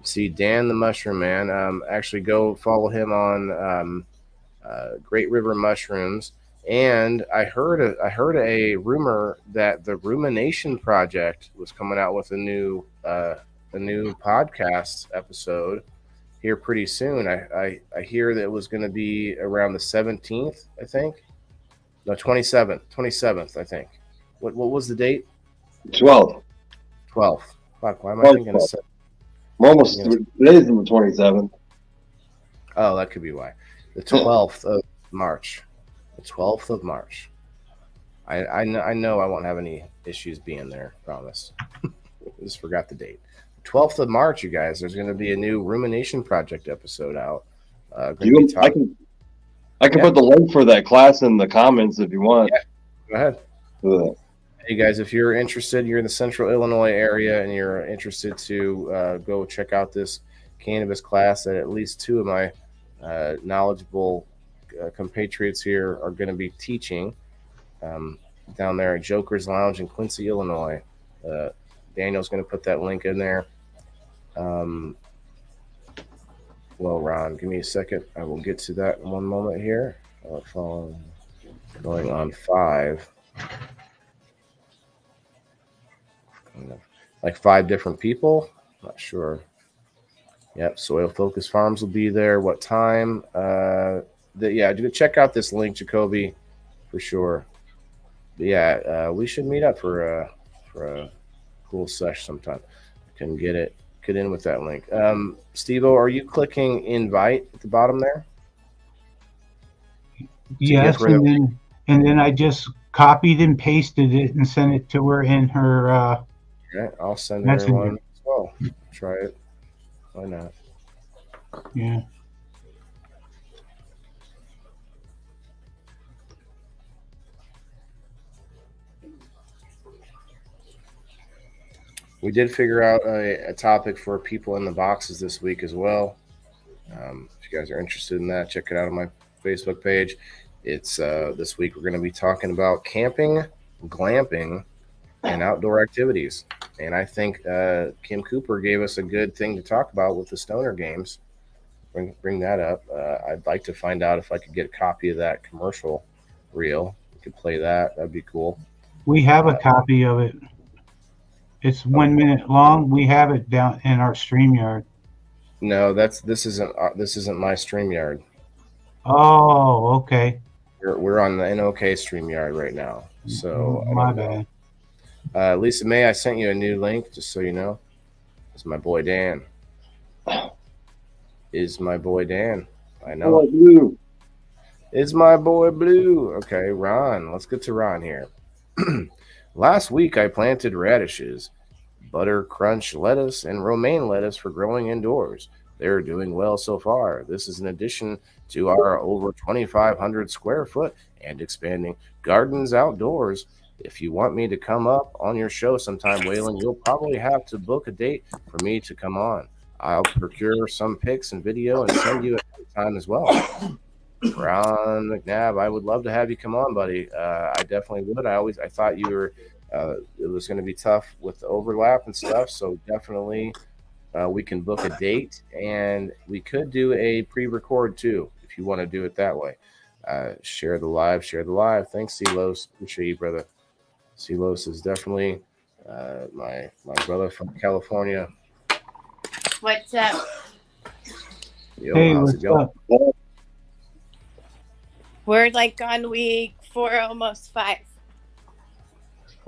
See Dan the Mushroom Man. Actually, go follow him on Great River Mushrooms. And I heard a rumor that the Rumination Project was coming out with a new podcast episode here pretty soon. I hear that it was going to be around the 17th, I think. No, 27th, I think. What was the date? 12th. Fuck, why am I thinking of 7? We're almost today's on the 27th. Oh, that could be why. The 12th of March. The 12th of March. I know I won't have any issues being there, promise. Just forgot the date. 12th of March, you guys, there's going to be a new Rumination Project episode out. I can put the link for that class in the comments if you want. Yeah, go ahead. Hey, guys, if you're interested, you're in the central Illinois area and you're interested to go check out this cannabis class that at least two of my knowledgeable compatriots here are going to be teaching down there at Joker's Lounge in Quincy, Illinois. Daniel's going to put that link in there. Well, Ron, give me a second. I will get to that in one moment here. Going on 5. Like 5 different people. Not sure. Yep, Soil Focus Farms will be there. What time? Check out this link, Jacoby, for sure. But yeah, we should meet up for a cool sesh sometime. Can get in with that link. Steve-O, are you clicking invite at the bottom there? Yes, and then I just copied and pasted it and sent it to her in her. Okay, I'll send her one as well. Try it. Why not? Yeah. We did figure out a topic for people in the boxes this week as well. If you guys are interested in that, check it out on my Facebook page. It's this week we're going to be talking about camping, glamping, and outdoor activities. And I think Kim Cooper gave us a good thing to talk about with the Stoner games. Bring that up. I'd like to find out if I could get a copy of that commercial reel. We could play that. That'd be cool. We have a copy of it. It's 1 minute long. We have it down in our StreamYard. No, this isn't my StreamYard. Oh, okay. We're on the NOK StreamYard right now. So My bad. Lisa May, I sent you a new link just so you know. It's my boy Dan. Is my boy Dan. I know. Oh, Blue. It's my boy Blue. Okay, Ron. Let's get to Ron here. Last week I planted radishes, butter crunch lettuce, and romaine lettuce for growing indoors. They're doing well so far. This is in addition to our over 2,500 square foot and expanding gardens outdoors. If you want me to come up on your show sometime, Waylon, you'll probably have to book a date for me to come on. I'll procure some pics and video and send you a time as well. Ron McNabb, I would love to have you come on, buddy. I definitely would. I thought you were. It was going to be tough with the overlap and stuff, so definitely we can book a date, and we could do a pre-record too if you want to do it that way. Share the live. Thanks, Silos. Appreciate you, brother. Silos is definitely my brother from California. What's up? Yo, Hey, how's what's it going? up? We're like on week 4, almost 5.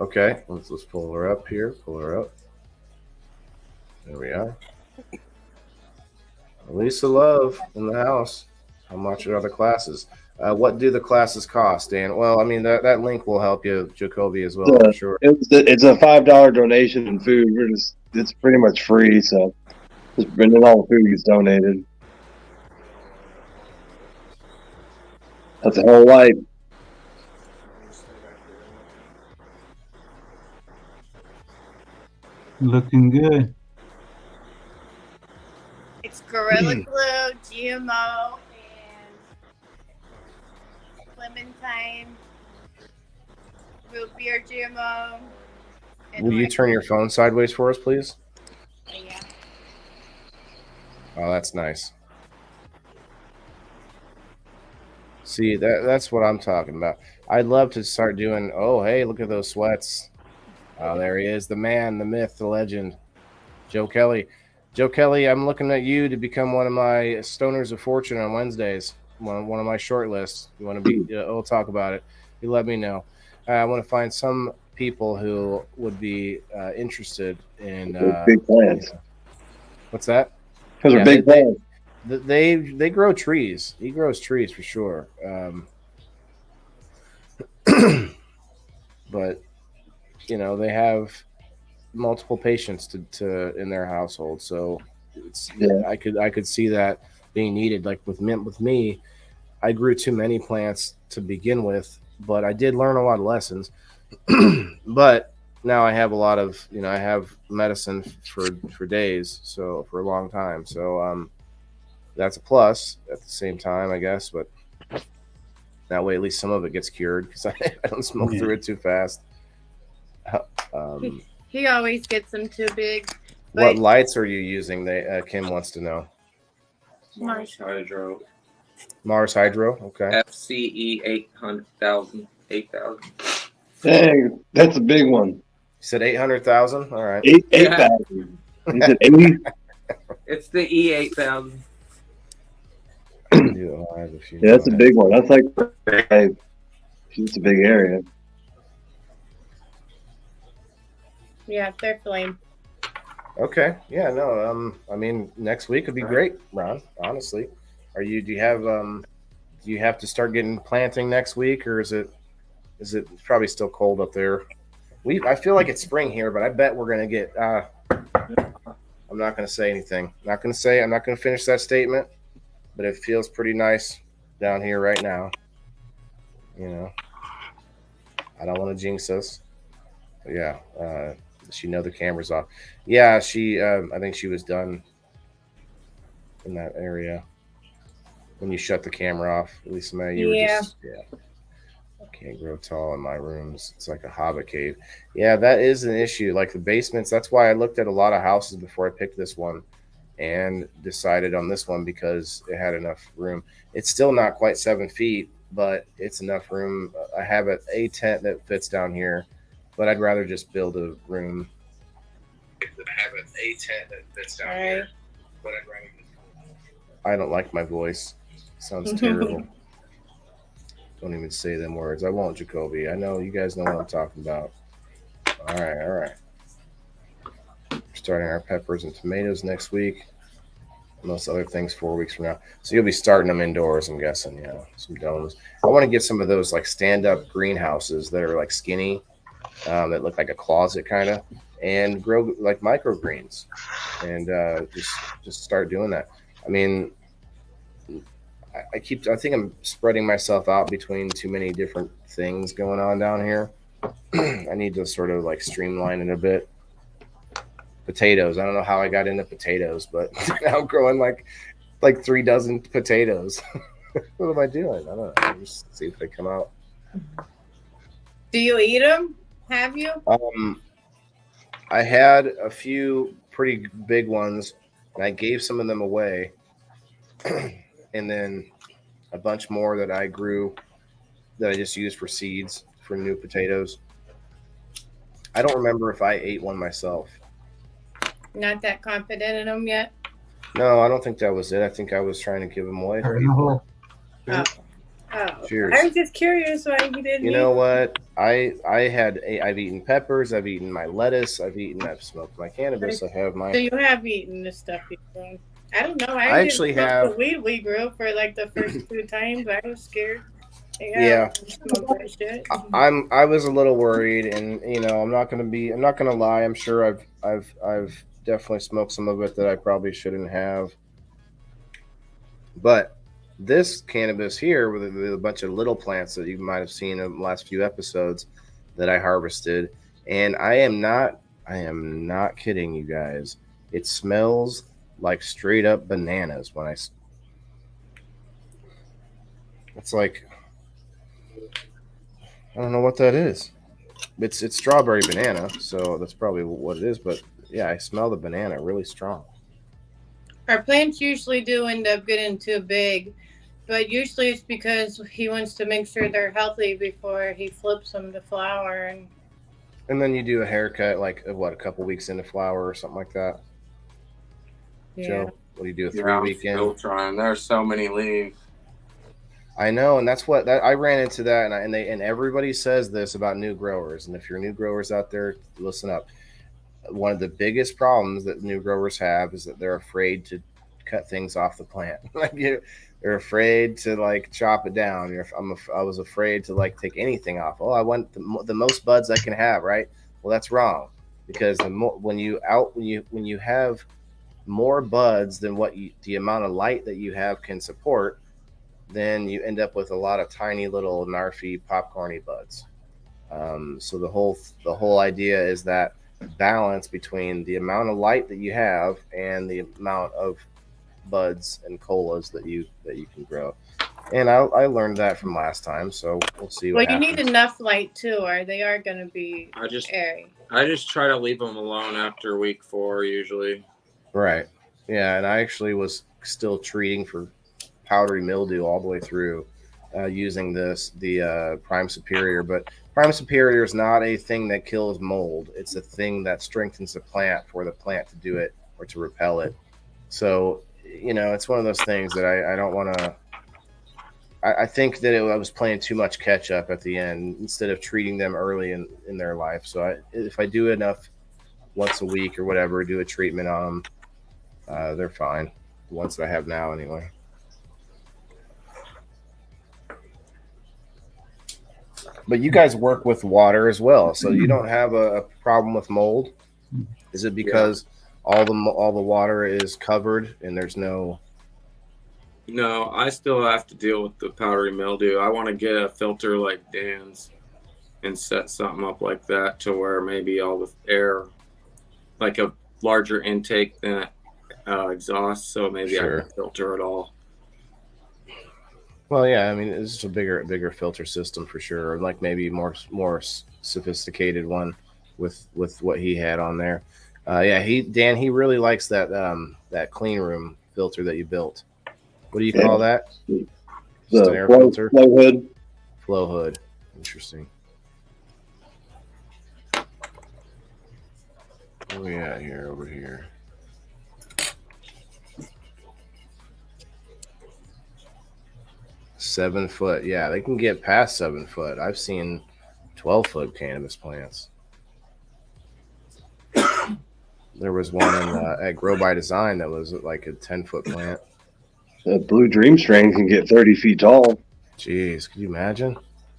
Okay, let's pull her up here. Pull her up. There we are. Lisa Love in the house. How much are the classes? What do the classes cost, Dan? Well, I mean that link will help you, Jacoby, as well. For sure. It's a $5 donation in food. It's pretty much free, so just bringing all the food gets donated. That's a whole life. Looking good. It's Gorilla Glue, GMO, and Clementine, root beer GMO. Will you turn your phone sideways for us, please? Yeah. Oh, that's nice. See, that's what I'm talking about. I'd love to start doing, oh, hey, look at those sweats. Oh, there he is, the man, the myth, the legend, Joe Kelly. Joe Kelly, I'm looking at you to become one of my Stoners of Fortune on Wednesdays, one of my short lists. You want to be, we'll talk about it. You let me know. I want to find some people who would be interested in big plants. What's that? Those are big plants. They grow trees. He grows trees for sure. But you know, they have multiple patients to in their household, so it's I could see that being needed. Like with me, I grew too many plants to begin with, but I did learn a lot of lessons. But now I have a lot of, you know, I have medicine for days, so for a long time. So that's a plus at the same time, I guess. But that way, at least some of it gets cured because I don't smoke through it too fast. He always gets them too big. What lights are you using? Kim wants to know. Mars Hydro. Mars Hydro, okay. FCE 800,000. 8,000. Dang, that's a big one. You said 800,000? All right. 8,000. You said 80? It's the E8000. Yeah, that's a big one. That's like, it's a big area. Yeah, they're flame. Okay. Yeah, no, I mean, next week would be great, Ron, honestly. Do you have to start getting planting next week, or is it probably still cold up there? I feel like it's spring here, but I bet we're going to get I'm not going to say anything. I'm not going to finish that statement, but it feels pretty nice down here right now. You know, I don't want to jinx us. But yeah, Does she know the camera's off? Yeah, she. I think she was done in that area when you shut the camera off. Lisa May, you were just I can't grow tall in my rooms. It's like a hobbit cave. Yeah, that is an issue. Like the basements. That's why I looked at a lot of houses before I picked this one, and decided on this one because it had enough room. It's still not quite 7 feet, but it's enough room. I have a tent that fits down here, but I'd rather just build a room. I have a tent that fits down here, but I'd rather. I don't like my voice. It sounds terrible. Don't even say them words. I won't, Jacoby. I know you guys know what I'm talking about. All right. We're starting our peppers and tomatoes next week. And those other things 4 weeks from now. So you'll be starting them indoors, I'm guessing. Yeah, some domes. I want to get some of those like stand-up greenhouses that are like skinny, that look like a closet kind of, and grow like microgreens, and just start doing that. I mean, I think I'm spreading myself out between too many different things going on down here. I need to sort of like streamline it a bit. Potatoes. I don't know how I got into potatoes, but now I'm growing like 3 dozen potatoes. What am I doing? I don't know. I'll just see if they come out. Do you eat them? Have you? I had a few pretty big ones, and I gave some of them away. And then a bunch more that I grew that I just used for seeds for new potatoes. I don't remember if I ate one myself. Not that confident in them yet? No, I don't think that was it. I think I was trying to give them away to people. Oh. Cheers. I was just curious why you didn't. You know what? I've eaten peppers. I've eaten my lettuce. I've smoked my cannabis. I have my. So you have eaten the stuff you've grown. I don't know. I actually have the weed we grew for like the first 2 times. I was scared. Yeah. I was a little worried, and I'm not gonna lie. I'm sure I've definitely smoked some of it that I probably shouldn't have. But this cannabis here with a bunch of little plants that you might have seen in the last few episodes that I harvested, and I am not kidding you guys. It smells like straight up bananas when it's like, I don't know what that is. It's strawberry banana, so that's probably what it is. But yeah, I smell the banana really strong. Our plants usually do end up getting too big, but usually it's because he wants to make sure they're healthy before he flips them to flower. And then you do a haircut, like a couple weeks into flower or something like that. Yeah. Joe, what do you do? A 3 weekend? Still trying. There's so many leaves. I know, and that's what I ran into that, and everybody says this about new growers. And if you're new growers out there, listen up. One of the biggest problems that new growers have is that they're afraid to cut things off the plant. They're afraid to like chop it down. I was afraid to like take anything off. Oh, I want the most buds I can have, right? Well, that's wrong, because when you have more buds than the amount of light that you have can support, then you end up with a lot of tiny little narfy popcorny buds. So the whole idea is that balance between the amount of light that you have and the amount of buds and colas that you can grow. And I learned that from last time, so we'll see what happens. You need enough light too, or they are going to be airy. I just try to leave them alone after week 4 usually. Right. Yeah, and I actually was still treating for powdery mildew all the way through using the Prime Superior. But Prime Superior is not a thing that kills mold. It's a thing that strengthens the plant for the plant to do it or to repel it. So, it's one of those things that I don't want to. I think that I was playing too much catch up at the end instead of treating them early in their life. So if I do enough once a week or whatever, do a treatment on them, they're fine. The ones that I have now anyway. But you guys work with water as well, so you don't have a problem with mold. Is it because all the water is covered and there's no? No, I still have to deal with the powdery mildew. I want to get a filter like Dan's and set something up like that to where maybe all the air like a larger intake than exhaust, so maybe I Sure. can filter it all. Well, yeah, I mean, it's just a bigger filter system for sure, or like maybe more sophisticated one with what he had on there. Yeah, Dan, he really likes that that clean room filter that you built. What do you call that? Just an air filter? Flow hood. Flow hood. Interesting. What we at here over here? $7 foot. Yeah, they can get past 7 foot. I've seen 12-foot cannabis plants. There was one at Grow by Design that was like a 10-foot plant. The Blue Dream strain can get 30 feet tall. Jeez, could you imagine?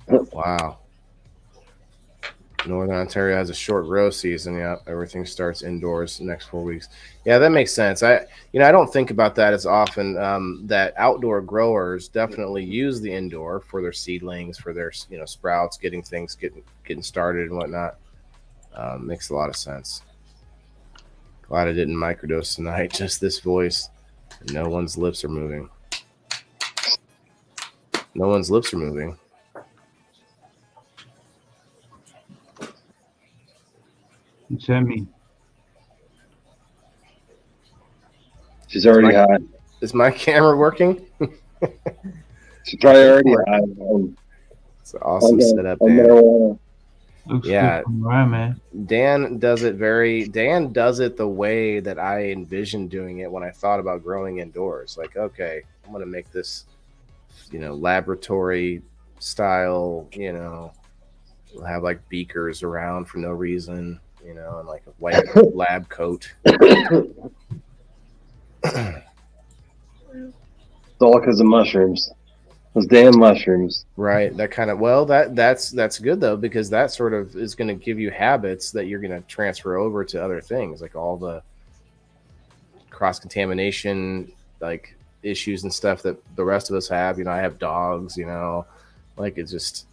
Wow. Northern Ontario has a short grow season. Yeah, everything starts indoors the next 4 weeks. Yeah, that makes sense. I don't think about that as often. That outdoor growers definitely use the indoor for their seedlings, for their sprouts, getting started and whatnot. Makes a lot of sense. Glad I didn't microdose tonight. Just this voice. No one's lips are moving. No one's lips are moving. What's that mean? She's already high. Is my camera working? She's probably already high. It's an awesome setup, Dan. Looks Yeah, good. Right, man. Dan does it the way that I envisioned doing it when I thought about growing indoors. Like, okay, I'm going to make this, laboratory style, we'll have like beakers around for no reason, and like a white lab coat. It's all because of mushrooms. Those damn mushrooms. Right. That kind of, that's good though, because that sort of is going to give you habits that you're going to transfer over to other things, like all the cross contamination, like issues and stuff that the rest of us have. I have dogs, like it's just,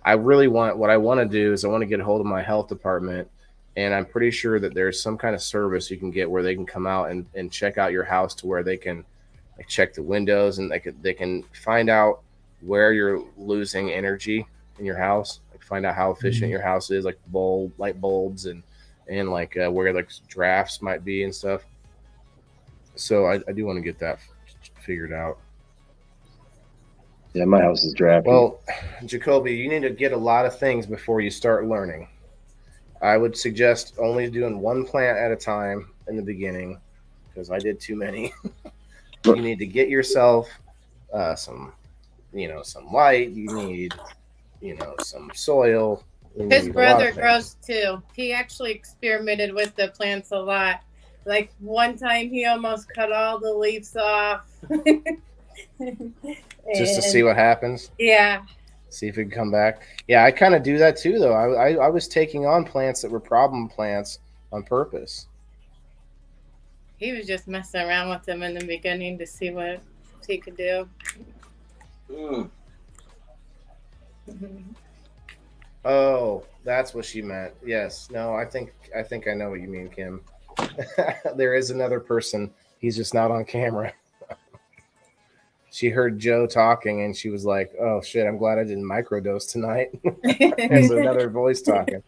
what I want to do is I want to get a hold of my health department, and I'm pretty sure that there's some kind of service you can get where they can come out and check out your house, to where they can check the windows, and they can find out where you're losing energy in your house, like find out how efficient your house is, like light bulbs and like where like drafts might be and stuff. So I do want to get that figured out. Yeah, my house is drafty. Well, Jacoby, you need to get a lot of things before you start learning. I would suggest only doing one plant at a time in the beginning, because I did too many. You need to get yourself some light. You need, some soil. His brother grows too. He actually experimented with the plants a lot. Like one time he almost cut all the leaves off. Just to see what happens? Yeah. See if it can come back. Yeah, I kind of do that too, though. I was taking on plants that were problem plants on purpose. He was just messing around with them in the beginning to see what he could do. Oh, that's what she meant. Yes. No, I think I know what you mean, Kim. There is another person. He's just not on camera. She heard Joe talking, and she was like, "Oh shit! I'm glad I didn't microdose tonight." There's another voice talking.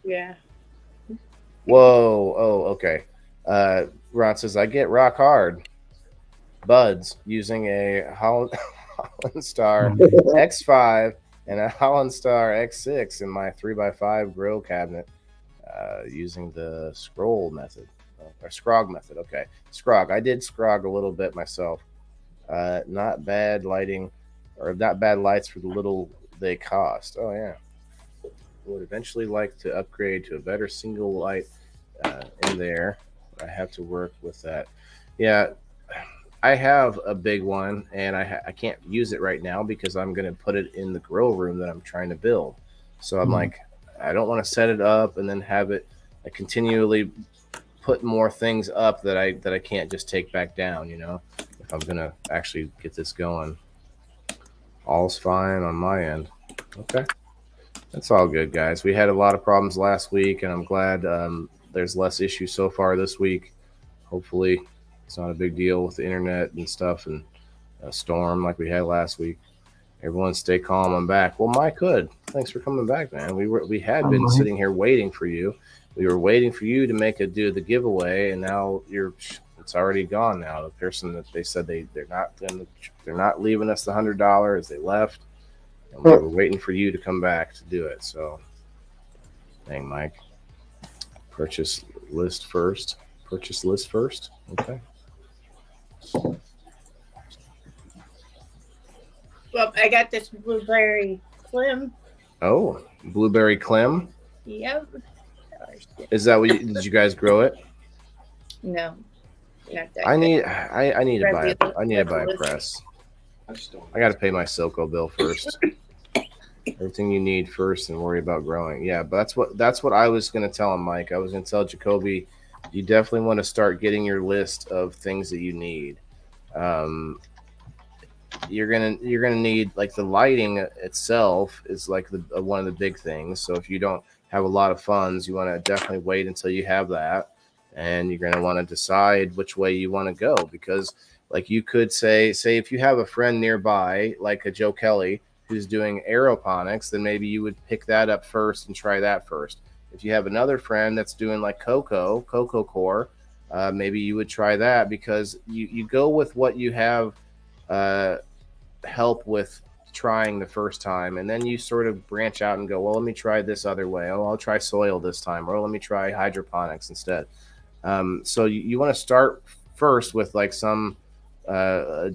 Yeah. Whoa. Oh, okay. Ron says, I get rock hard buds using a Holland Star X5 and a Holland Star X6 in my 3x5 grow cabinet, using the scroll method or scrog method. Okay. Scrog. I did scrog a little bit myself. Not bad lighting, or not bad lights for the little they cost. Oh yeah. Would eventually like to upgrade to a better single light in there. I have to work with that. Yeah, I have a big one, and I can't use it right now because I'm going to put it in the grow room that I'm trying to build. So I'm like, I don't want to set it up and then have it continually put more things up that I can't just take back down. If I'm going to actually get this going. All's fine on my end. Okay. That's all good, guys. We had a lot of problems last week, and I'm glad there's less issues so far this week. Hopefully, it's not a big deal with the internet and stuff and a storm like we had last week. Everyone stay calm. I'm back. Well, Mike Hood, thanks for coming back, man. We had been sitting here waiting for you. We were waiting for you to do the giveaway, and now it's already gone. Now the person that they said they're not leaving us the $100. They left, and we were waiting for you to come back to do it. So, dang, Mike. Purchase list first. Okay. Well, I got this blueberry Clem. Oh, blueberry Clem. Yep. Is that what? Did you guys grow it? No, not that. I need to buy a press. I got to pay my Silco bill first. Everything you need first, and worry about growing. Yeah, but that's what I was going to tell him, Mike. I was going to tell Jacoby, you definitely want to start getting your list of things that you need. You're gonna need, like, the lighting itself is like one of the big things. So if you don't have a lot of funds, you want to definitely wait until you have that, and you're gonna want to decide which way you want to go, because, like, you could say if you have a friend nearby, like a Joe Kelly who's doing aeroponics, then maybe you would pick that up first and try that first. If you have another friend that's doing like cocoa core, maybe you would try that, because you go with what you have help with trying the first time, and then you sort of branch out and go, well, let me try this other way. Oh, I'll try soil this time, or let me try hydroponics instead. So you want to start first with like some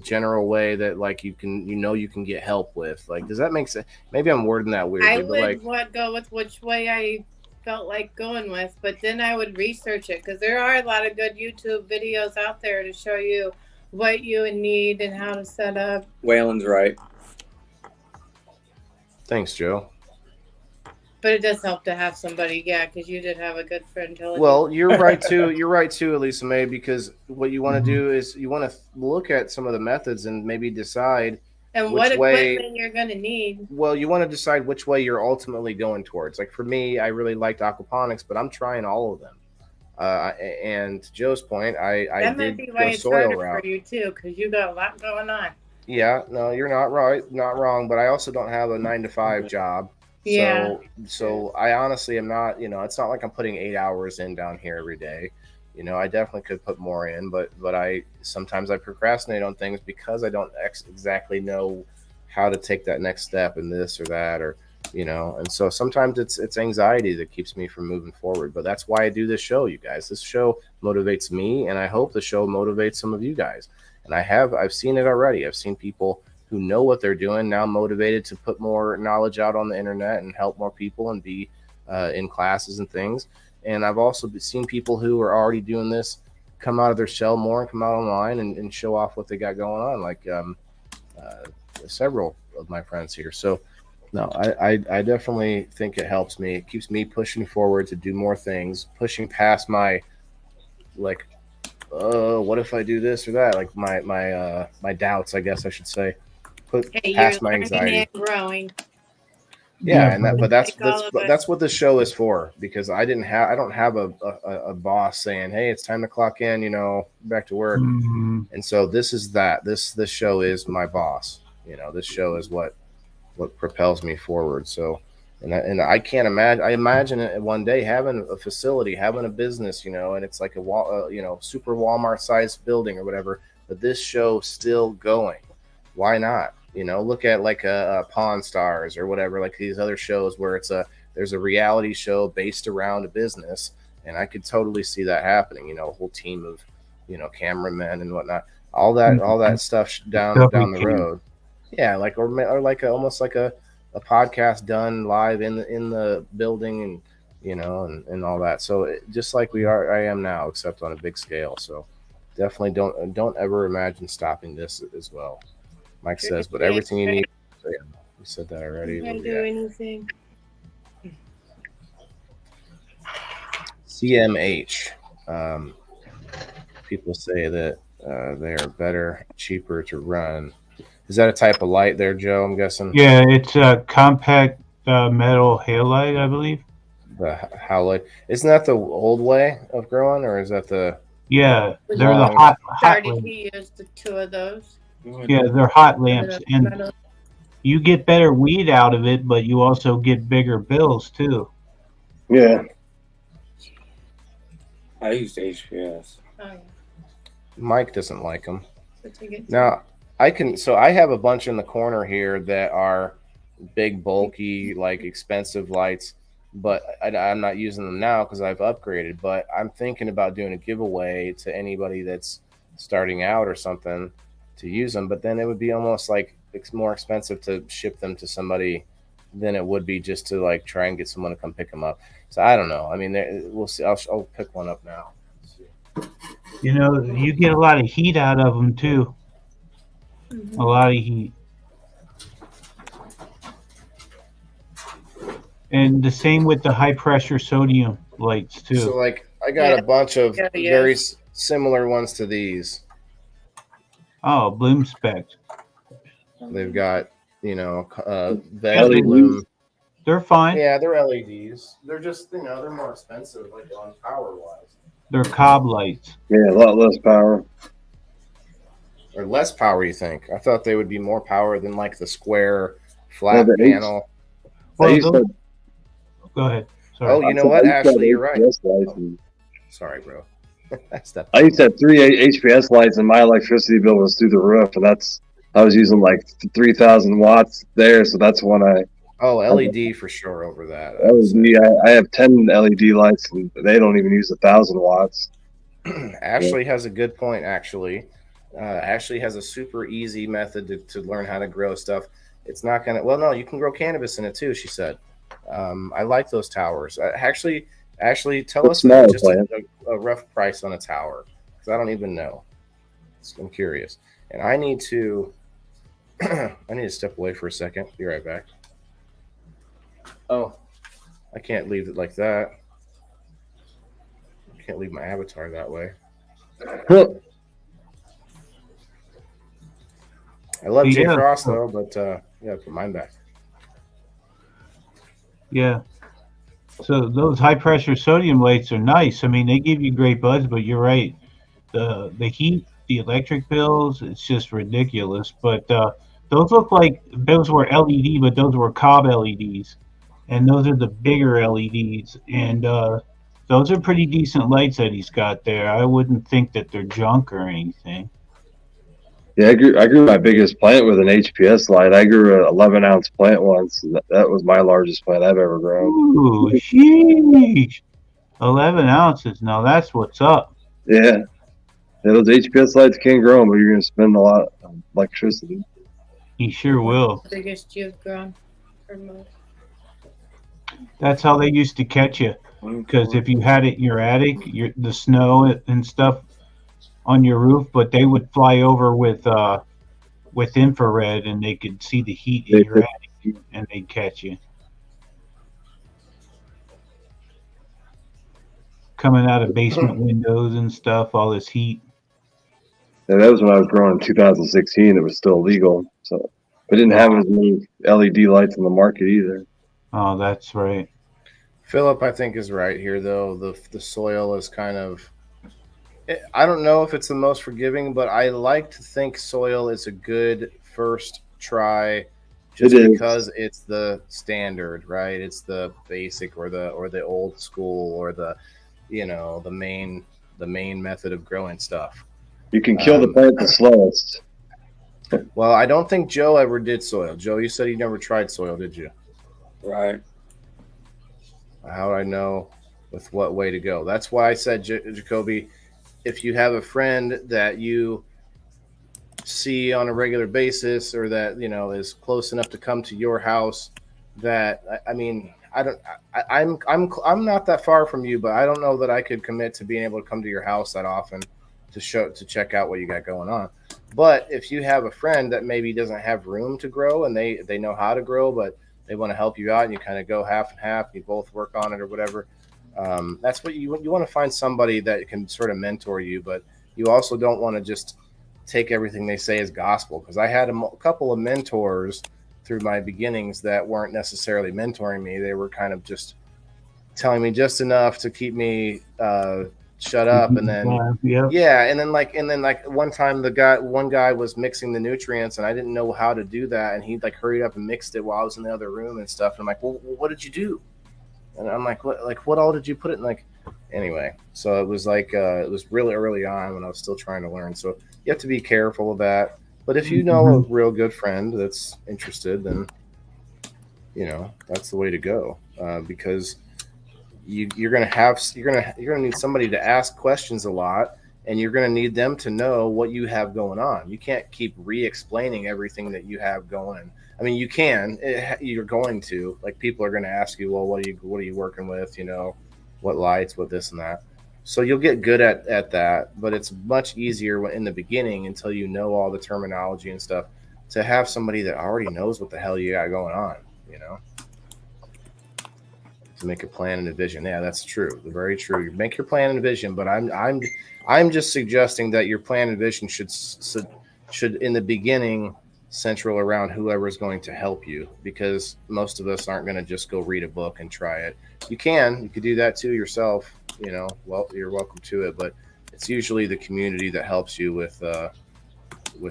general way that, like, you can get help with. Like, does that make sense? Maybe I'm wording that weirdly. I would go with which way I felt like going with, but then I would research it, because there are a lot of good YouTube videos out there to show you what you would need and how to set up. Waylon's right. Thanks, Joe. But it does help to have somebody, yeah, because you did have a good friend. Well, you're right too. You're right too, Elisa May, because what you want to do is you want to look at some of the methods and maybe decide and what equipment you're going to need. Well, you want to decide which way you're ultimately going towards. Like, for me, I really liked aquaponics, but I'm trying all of them. And to Joe's point, I that might did be why go it's soil harder route for you too, because you got a lot going on. Yeah, no, you're not wrong, but I also don't have a 9-to-5 job. Yeah. So I honestly am not, it's not like I'm putting 8 hours in down here every day. I definitely could put more in, but sometimes I procrastinate on things because I don't exactly know how to take that next step in this or that, or, and so sometimes it's anxiety that keeps me from moving forward. But that's why I do this show, you guys. This show motivates me, and I hope the show motivates some of you guys. And I've seen it already. I've seen people who know what they're doing now motivated to put more knowledge out on the internet and help more people and be in classes and things. And I've also seen people who are already doing this come out of their shell more and come out online and show off what they got going on, like several of my friends here. So, no, I definitely think it helps me. It keeps me pushing forward to do more things, pushing past my, like, what if I do this or that? Like my doubts, I guess I should say. Put past my anxiety. And growing. Yeah, but that's what the show is for, because I don't have a boss saying, hey, it's time to clock in, back to work. Mm-hmm. And so this show is my boss. This show is what propels me forward. So, and I can't imagine. I imagine it one day having a facility, having a business, and it's like a super Walmart sized building or whatever. But this show still going. Why not? Look at like a Pawn Stars or whatever, like these other shows where there's a reality show based around a business, and I could totally see that happening. A whole team of cameramen and whatnot. All that stuff down the road. Yeah, like or like almost like a podcast done live in the building, and and all that. So just like I am now, except on a big scale. So definitely don't ever imagine stopping this as well. Mike says, but everything you need. So yeah, we said that already. You can do anything. CMH. People say that they are better, cheaper to run. Is that a type of light there, Joe? I'm guessing. Yeah, it's a compact metal halide, I believe. The howlite. Isn't that the old way of growing, or is that the Yeah, they're the long? hot Started, lamps. he used the 2 of those. Yeah, they're hot lamps, and Metal. you get better weed out of it, but you also get bigger bills too. Yeah. I used HPS. Oh, yeah. Mike doesn't like them. So to get Now I can. So I have a bunch in the corner here that are big, bulky, like expensive lights, but I'm not using them now because I've upgraded. But I'm thinking about doing a giveaway to anybody that's starting out or something to use them. But then it would be almost like it's more expensive to ship them to somebody than it would be just to like try and get someone to come pick them up. So I don't know. I mean, we'll see. I'll pick one up now. You know, you get a lot of heat out of them too. A lot of heat. And the same with the high pressure sodium lights too. So like I got a bunch of very similar ones to these. Oh, bloom spec. They've got, LEDs. bloom. They're fine. Yeah, they're LEDs. They're just, they're more expensive, like on power wise. They're cob lights. Yeah, a lot less power. Or less power, you think? I thought they would be more power than like the square flat the panel. Well, go ahead. Sorry. Oh, you know what? Ashley, you're right. Sorry, bro. I used to have 3 HPS lights, and my electricity bill was through the roof, and I was using like 3,000 watts there, so that's when Oh, LED for sure over that. I have 10 LED lights, and they don't even use 1,000 watts. Ashley has a good point, actually. Ashley has a super easy method to learn how to grow stuff. It's not going to, well, no, you can grow cannabis in it too, she said. I like those towers. Ashley, tell us just a rough price on a tower, because I don't even know. I'm curious. And I need to step away for a second. Be right back. Oh, I can't leave it like that. I can't leave my avatar that way. I love Jay Frost though, but put mine back. Yeah. So those high pressure sodium lights are nice. I mean, they give you great buzz, but you're right. The heat, the electric bills, it's just ridiculous. But those look like those were LED, but those were cob LEDs. And those are the bigger LEDs. And those are pretty decent lights that he's got there. I wouldn't think that they're junk or anything. Yeah, I grew my biggest plant with an HPS light. I grew an 11-ounce plant once. That was my largest plant I've ever grown. Ooh, sheesh. 11 ounces. Now that's what's up. Yeah. Those HPS lights can grow them, but you're going to spend a lot of electricity. He sure will. The biggest you've grown for most. That's how they used to catch you. Because if you had it in your attic, the snow and stuff on your roof, but they would fly over with infrared, and they could see the heat in your attic, and they'd catch you. Coming out of basement windows and stuff, all this heat. Yeah, that was when I was growing in 2016. It was still legal, so we didn't have as many LED lights on the market either. Oh, that's right. Philip, I think, is right here, though. The soil is kind of, I don't know if it's the most forgiving, but I like to think soil is a good first try, just because it's the standard, right? It's the basic or the old school or the main method of growing stuff. You can kill the plant the slowest. Well, I don't think Joe ever did soil. Joe, you said you never tried soil, did you? Right. How do I know with what way to go? That's why I said, Jacoby, if you have a friend that you see on a regular basis, or that is close enough to come to your house, that I'm not that far from you, but I don't know that I could commit to being able to come to your house that often to check out what you got going on. But if you have a friend that maybe doesn't have room to grow, and they know how to grow, but they want to help you out, and you kind of go half and half, you both work on it or whatever. That's what you want to find somebody that can sort of mentor you, but you also don't want to just take everything they say as gospel. Because I had a couple of mentors through my beginnings that weren't necessarily mentoring me. They were kind of just telling me just enough to keep me shut up, and then and then like one time one guy was mixing the nutrients, and I didn't know how to do that, and he like hurried up and mixed it while I was in the other room and stuff. And I'm like, well, what did you do? And I'm like, what all did you put it in? Like, anyway, so it was like it was really early on when I was still trying to learn. So you have to be careful of that. But if you know a real good friend that's interested, then that's the way to go, because you're gonna need somebody to ask questions a lot, and you're gonna need them to know what you have going on. You can't keep re-explaining everything that you have going. I mean, you can. You're going to, like, people are going to ask you, well, what are you working with? What lights, what this and that. So you'll get good at that, but it's much easier in the beginning, until you know all the terminology and stuff, to have somebody that already knows what the hell you got going on. To make a plan and a vision. Yeah, that's true. Very true. You make your plan and vision, but I'm just suggesting that your plan and vision should in the beginning central around whoever is going to help you, because most of us aren't going to just go read a book and try it. You could do that too yourself. Well, you're welcome to it, but it's usually the community that helps you with a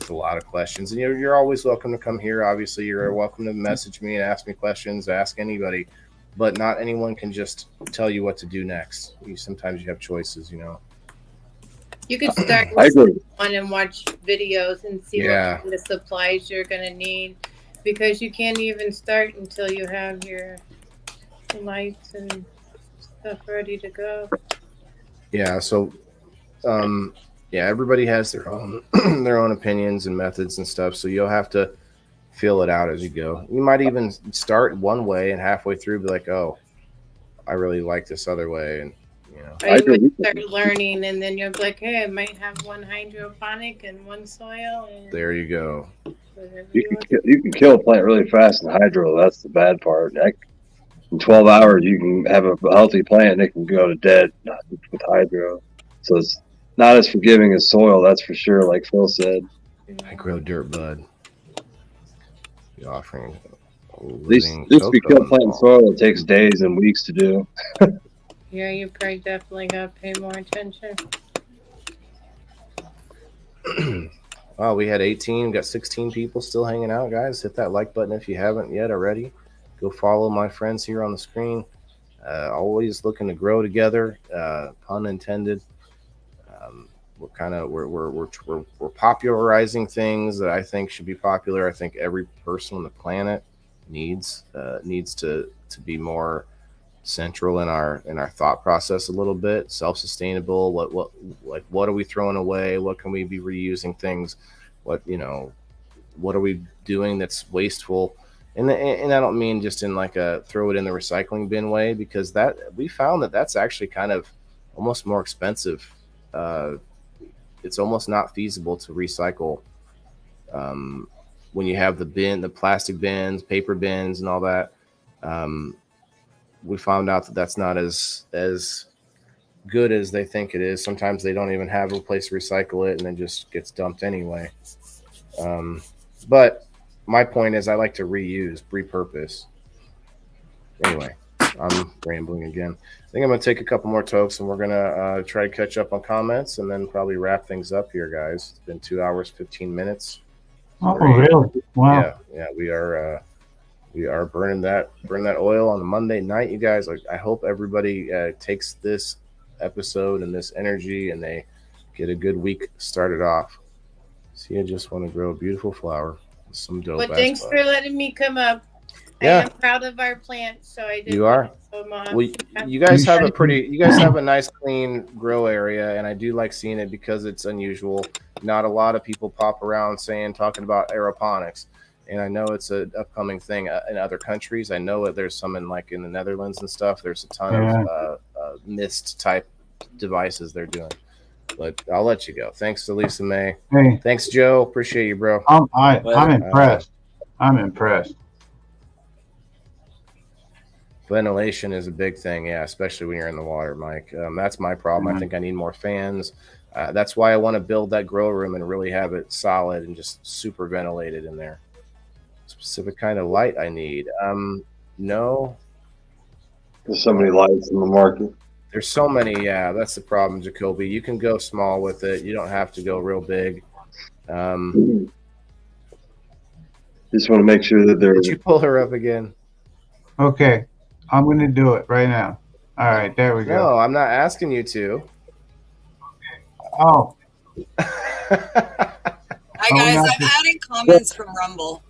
lot of questions. And you're always welcome to come here. Obviously, you're welcome to message me and ask me questions. Ask anybody, but not anyone can just tell you what to do next. Sometimes you have choices. You could start with one and watch videos and see what kind of supplies you're going to need, because you can't even start until you have your lights and stuff ready to go. Yeah. So, everybody has their own their own opinions and methods and stuff. So you'll have to feel it out as you go. You might even start one way and halfway through be like, oh, I really like this other way, and Or you would start learning, and then you'll be like, hey, I might have one hydroponic and one soil. And there you go. You can kill a plant really fast in hydro. That's the bad part. In 12 hours, you can have a healthy plant. It can go to dead with hydro. So it's not as forgiving as soil, that's for sure, like Phil said. I grow dirt, bud. You're offering at least if you kill a plant in soil, it takes days and weeks to do. Yeah, you probably definitely got to pay more attention. Wow, we had 18, got 16 people still hanging out, guys. Hit that like button if you haven't yet already. Go follow my friends here on the screen. Always looking to grow together, pun intended. We're popularizing things that I think should be popular. I think every person on the planet needs to be more central in our thought process a little bit, self-sustainable. What are we throwing away? What can we be reusing things? What are we doing that's wasteful? And I don't mean just in like a throw it in the recycling bin way, because that we found that's actually kind of almost more expensive. It's almost not feasible to recycle when you have the plastic bins, paper bins, and all that. We found out that that's not as good as they think it is. Sometimes they don't even have a place to recycle it, and it just gets dumped anyway. But my point is, I like to repurpose. Anyway, I'm rambling again. I think I'm going to take a couple more tokes, and we're going to try to catch up on comments, and then probably wrap things up here, guys. It's been 2 hours, 15 minutes. Oh, really? Wow. Yeah, we are burning that oil on the Monday night, you guys. I hope everybody takes this episode and this energy, and they get a good week started off. See, I just want to grow a beautiful flower. Some dope. But thanks for letting me come up. Yeah. I am proud of our plants, so I did. You are. Well, you guys have a nice clean grow area, and I do like seeing it because it's unusual. Not a lot of people pop around talking about aeroponics, and I know it's an upcoming thing in other countries. I know that there's some in the Netherlands and stuff. There's a ton of mist type devices they're doing. But I'll let you go. Thanks to Lisa May. Hey. Thanks, Joe. Appreciate you, bro. I'm impressed. I'm impressed. Ventilation is a big thing, especially when you're in the water, Mike. That's my problem. I think I need more fans. That's why I want to build that grow room and really have it solid and just super ventilated in there. Specific kind of light I need. No. There's so many lights in the market. There's so many. Yeah, that's the problem, Jacoby. You can go small with it. You don't have to go real big. Just want to make sure that Did you pull her up again? Okay, I'm going to do it right now. All right, there we go. No, I'm not asking you to. Oh. Hi guys, I'm adding comments from Rumble.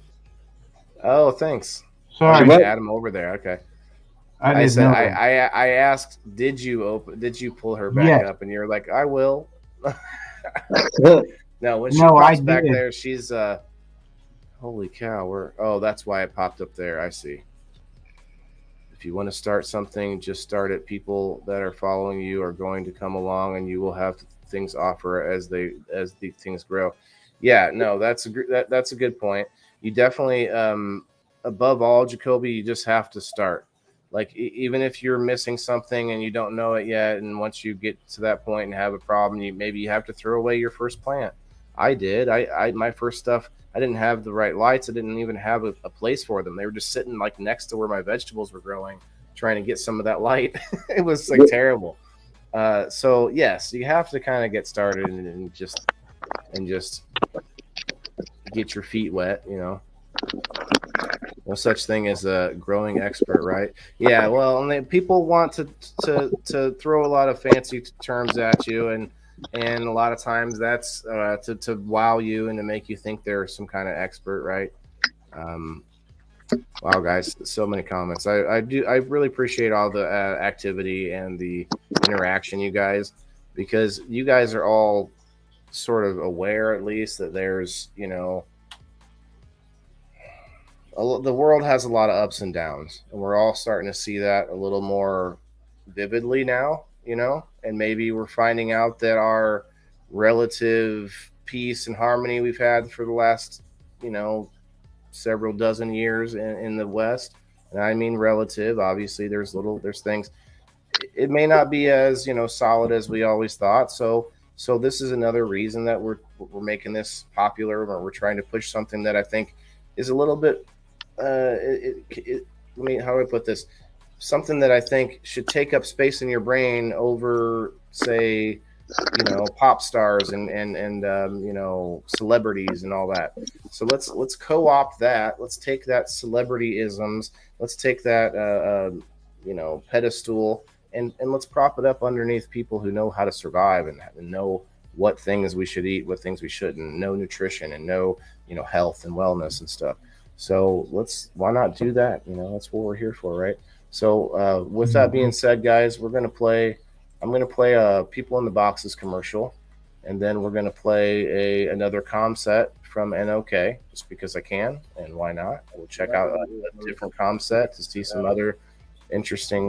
Oh, thanks. Sorry, you can add them over there. Okay. I said know. I asked, did you pull her back up? And you're like, I will. No, when she pops back there, she's holy cow, that's why it popped up there. I see. If you want to start something, just start it. People that are following you are going to come along, and you will have things offer as the things grow. Yeah, no, that's a good point. You definitely, above all, Jacoby, you just have to start. Like, even if you're missing something and you don't know it yet, and once you get to that point and have a problem, maybe you have to throw away your first plant. I did. My first stuff, I didn't have the right lights. I didn't even have a place for them. They were just sitting like next to where my vegetables were growing, trying to get some of that light. It was like terrible. So yes, you have to kind of get started and just get your feet wet, No such thing as a growing expert, right? Yeah, well, and people want to throw a lot of fancy terms at you, and a lot of times that's to wow you and to make you think they're some kind of expert, right? Wow, guys, so many comments. I really appreciate all the activity and the interaction, you guys, because you guys are all sort of aware, at least, that there's the world has a lot of ups and downs, and we're all starting to see that a little more vividly now, and maybe we're finding out that our relative peace and harmony we've had for the last, several dozen years in the West. And I mean relative, obviously there's things, it may not be as, solid as we always thought. So this is another reason that we're making this popular, or we're trying to push something that I think is a little bit, how do I put this? Something that I think should take up space in your brain over, say, pop stars and celebrities and all that. So let's co-opt that. Let's take that celebrity-isms. Let's take that pedestal and let's prop it up underneath people who know how to survive and know what things we should eat, what things we shouldn't, know nutrition and know health and wellness and stuff. So why not do that? That's what we're here for, right? So with that being said, guys, I'm going to play a People in the Boxes commercial, and then we're going to play another comm set from NOK, just because I can, and why not? We'll check out a different comm set to see some other interesting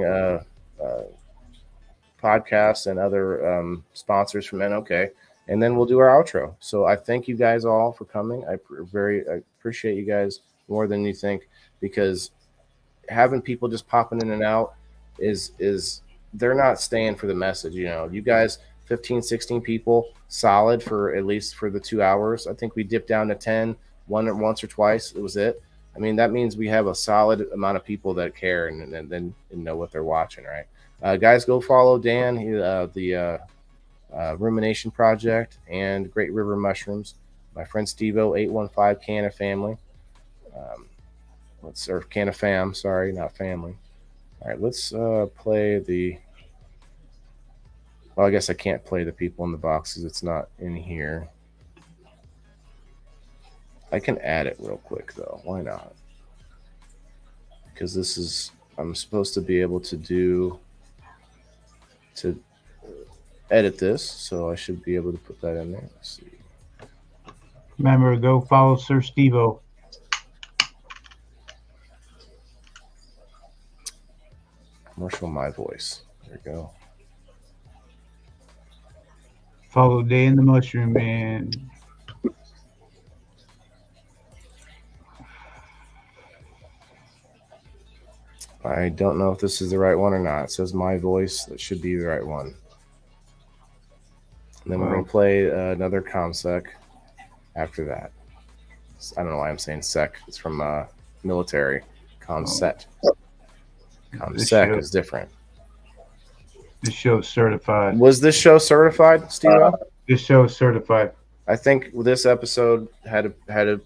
podcasts and other sponsors from NOK, and then we'll do our outro. So I thank you guys all for coming. I appreciate you guys more than you think, because having people just popping in and out is they're not staying for the message. You guys, 15, 16 people solid for at least for the 2 hours. I think we dipped down to 10 once or twice. It was it. I mean, that means we have a solid amount of people that care and know what they're watching, right? Guys, go follow Dan, the Rumination Project, and Great River Mushrooms. My friend Steveo, 815 Canna Family. Or Canna Fam, sorry, not family. All right, let's play the. Well, I guess I can't play the People in the Boxes. It's not in here. I can add it real quick, though. Why not? Because I'm supposed to be able to edit this, so I should be able to put that in there. Let's see. Remember, go follow Siir Steveo. Commercial My Voice. There we go. Follow Dan the Mushroom Man. I don't know if this is the right one or not. It says My Voice. That should be the right one. And then we're going to play another ComSec after that. I don't know why I'm saying sec. It's from military. ComSet. ComSec is different. This show's certified. Was this show certified, Steve? This show is certified. I think this episode had a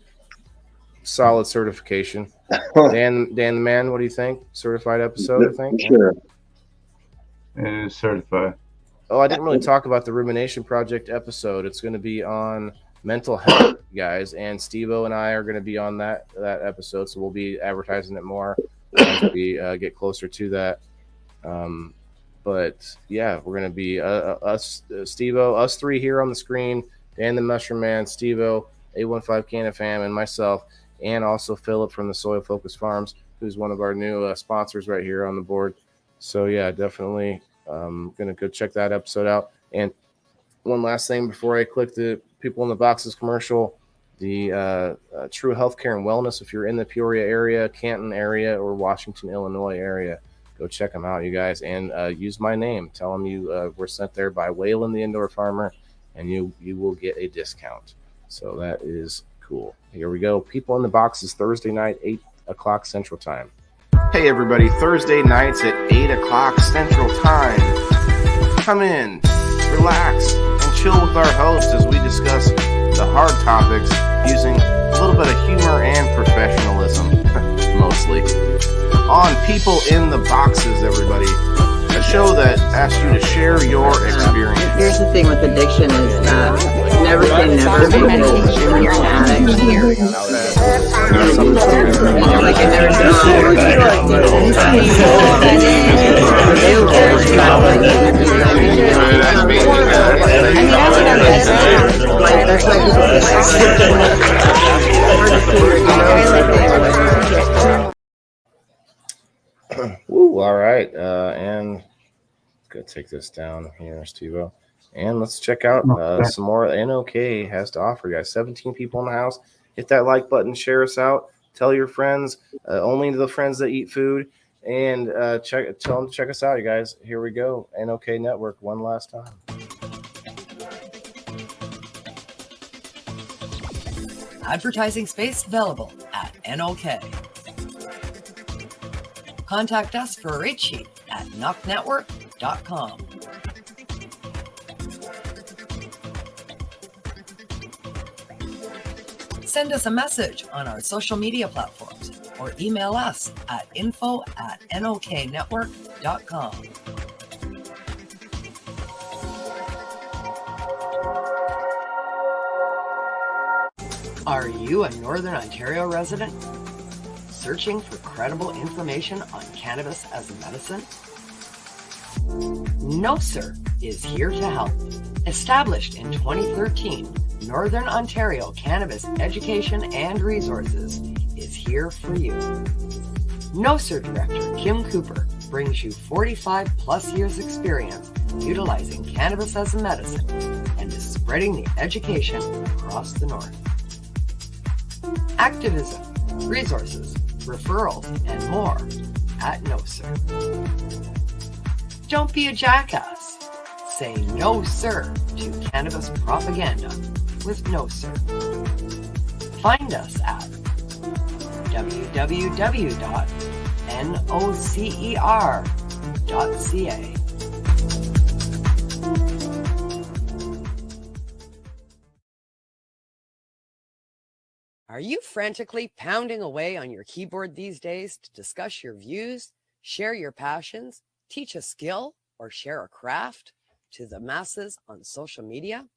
solid certification. Dan the man, what do you think? Certified episode, I think. Sure. It is certified. Oh, I didn't really talk about the Rumination Project episode. It's going to be on mental health, guys, and Steveo and I are going to be on that episode, so we'll be advertising it more as we get closer to that. But yeah, we're going to be us, Steveo, us three here on the screen, Dan the Mushroom Man, Steveo, A15 Can Fam, and myself, and also Philip from the Soil Focus Farms, who's one of our new sponsors right here on the board. So yeah, definitely gonna go check that episode out. And one last thing before I click the People in the Boxes commercial, the True Healthcare and Wellness, if you're in the Peoria area, Canton area, or Washington, Illinois area, go check them out, you guys, and use my name. Tell them you were sent there by Waylon the Indoor Farmer, and you will get a discount. So that is cool. Here we go. People in the Boxes, Thursday night, 8 o'clock Central Time. Hey everybody, Thursday nights at 8 o'clock Central Time. Come in, relax, and chill with our host as we discuss the hard topics using a little bit of humor and professionalism, mostly. On People in the Boxes, everybody. A show that asks you to share your experience. Here's the thing with addiction is never say never because when you're an addict, like I never Woo, all right. And go take this down here, Steveo. And let's check out some more NOK has to offer, guys. 17 people in the house. Hit that like button, share us out. Tell your friends, only the friends that eat food. And tell them to check us out, you guys. Here we go. NOK Network one last time. Advertising space available at NOK. Contact us for a rate sheet at knocknetwork.com. Send us a message on our social media platforms or email us at info@noknetwork.com. Are you a Northern Ontario resident? Searching for credible information on cannabis as a medicine? No Sir is here to help. Established in 2013, Northern Ontario Cannabis Education and Resources is here for you. No Sir Director Kim Cooper brings you 45 plus years experience utilizing cannabis as a medicine and is spreading the education across the North. Activism, resources, referrals, and more at No Sir. Don't be a jackass. Say no sir to cannabis propaganda with No Sir. Find us at www.nocer.ca. Are you frantically pounding away on your keyboard these days to discuss your views, share your passions, teach a skill, or share a craft to the masses on social media?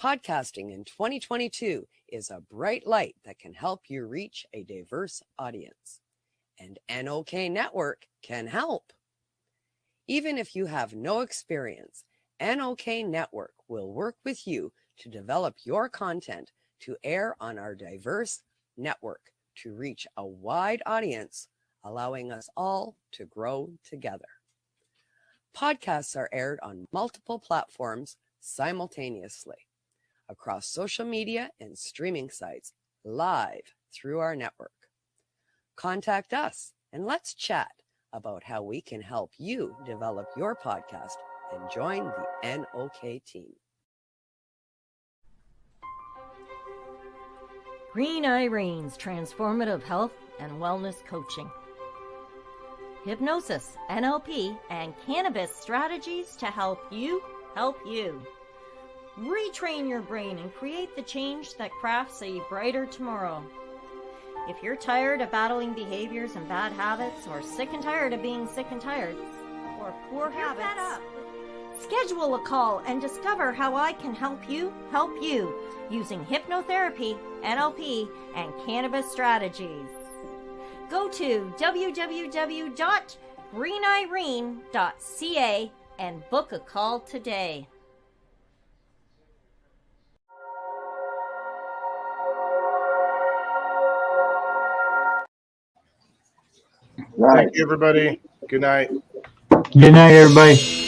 Podcasting in 2022 is a bright light that can help you reach a diverse audience. And NOK Network can help. Even if you have no experience, NOK Network will work with you to develop your content to air on our diverse network to reach a wide audience, allowing us all to grow together. Podcasts are aired on multiple platforms simultaneously across social media and streaming sites live through our network. Contact us and let's chat about how we can help you develop your podcast and join the NOK team. Green Irene's transformative health and wellness coaching. hypnosis, NLP, and cannabis strategies to help you help you. Retrain your brain and create the change that crafts a brighter tomorrow. If you're tired of battling behaviors and bad habits, or sick and tired of being sick and tired, or poor habits, schedule a call and discover how I can help you using hypnotherapy, NLP, and cannabis strategies. Go to www.greenirene.ca and book a call today. Thank you, everybody. Good night. Good night, everybody.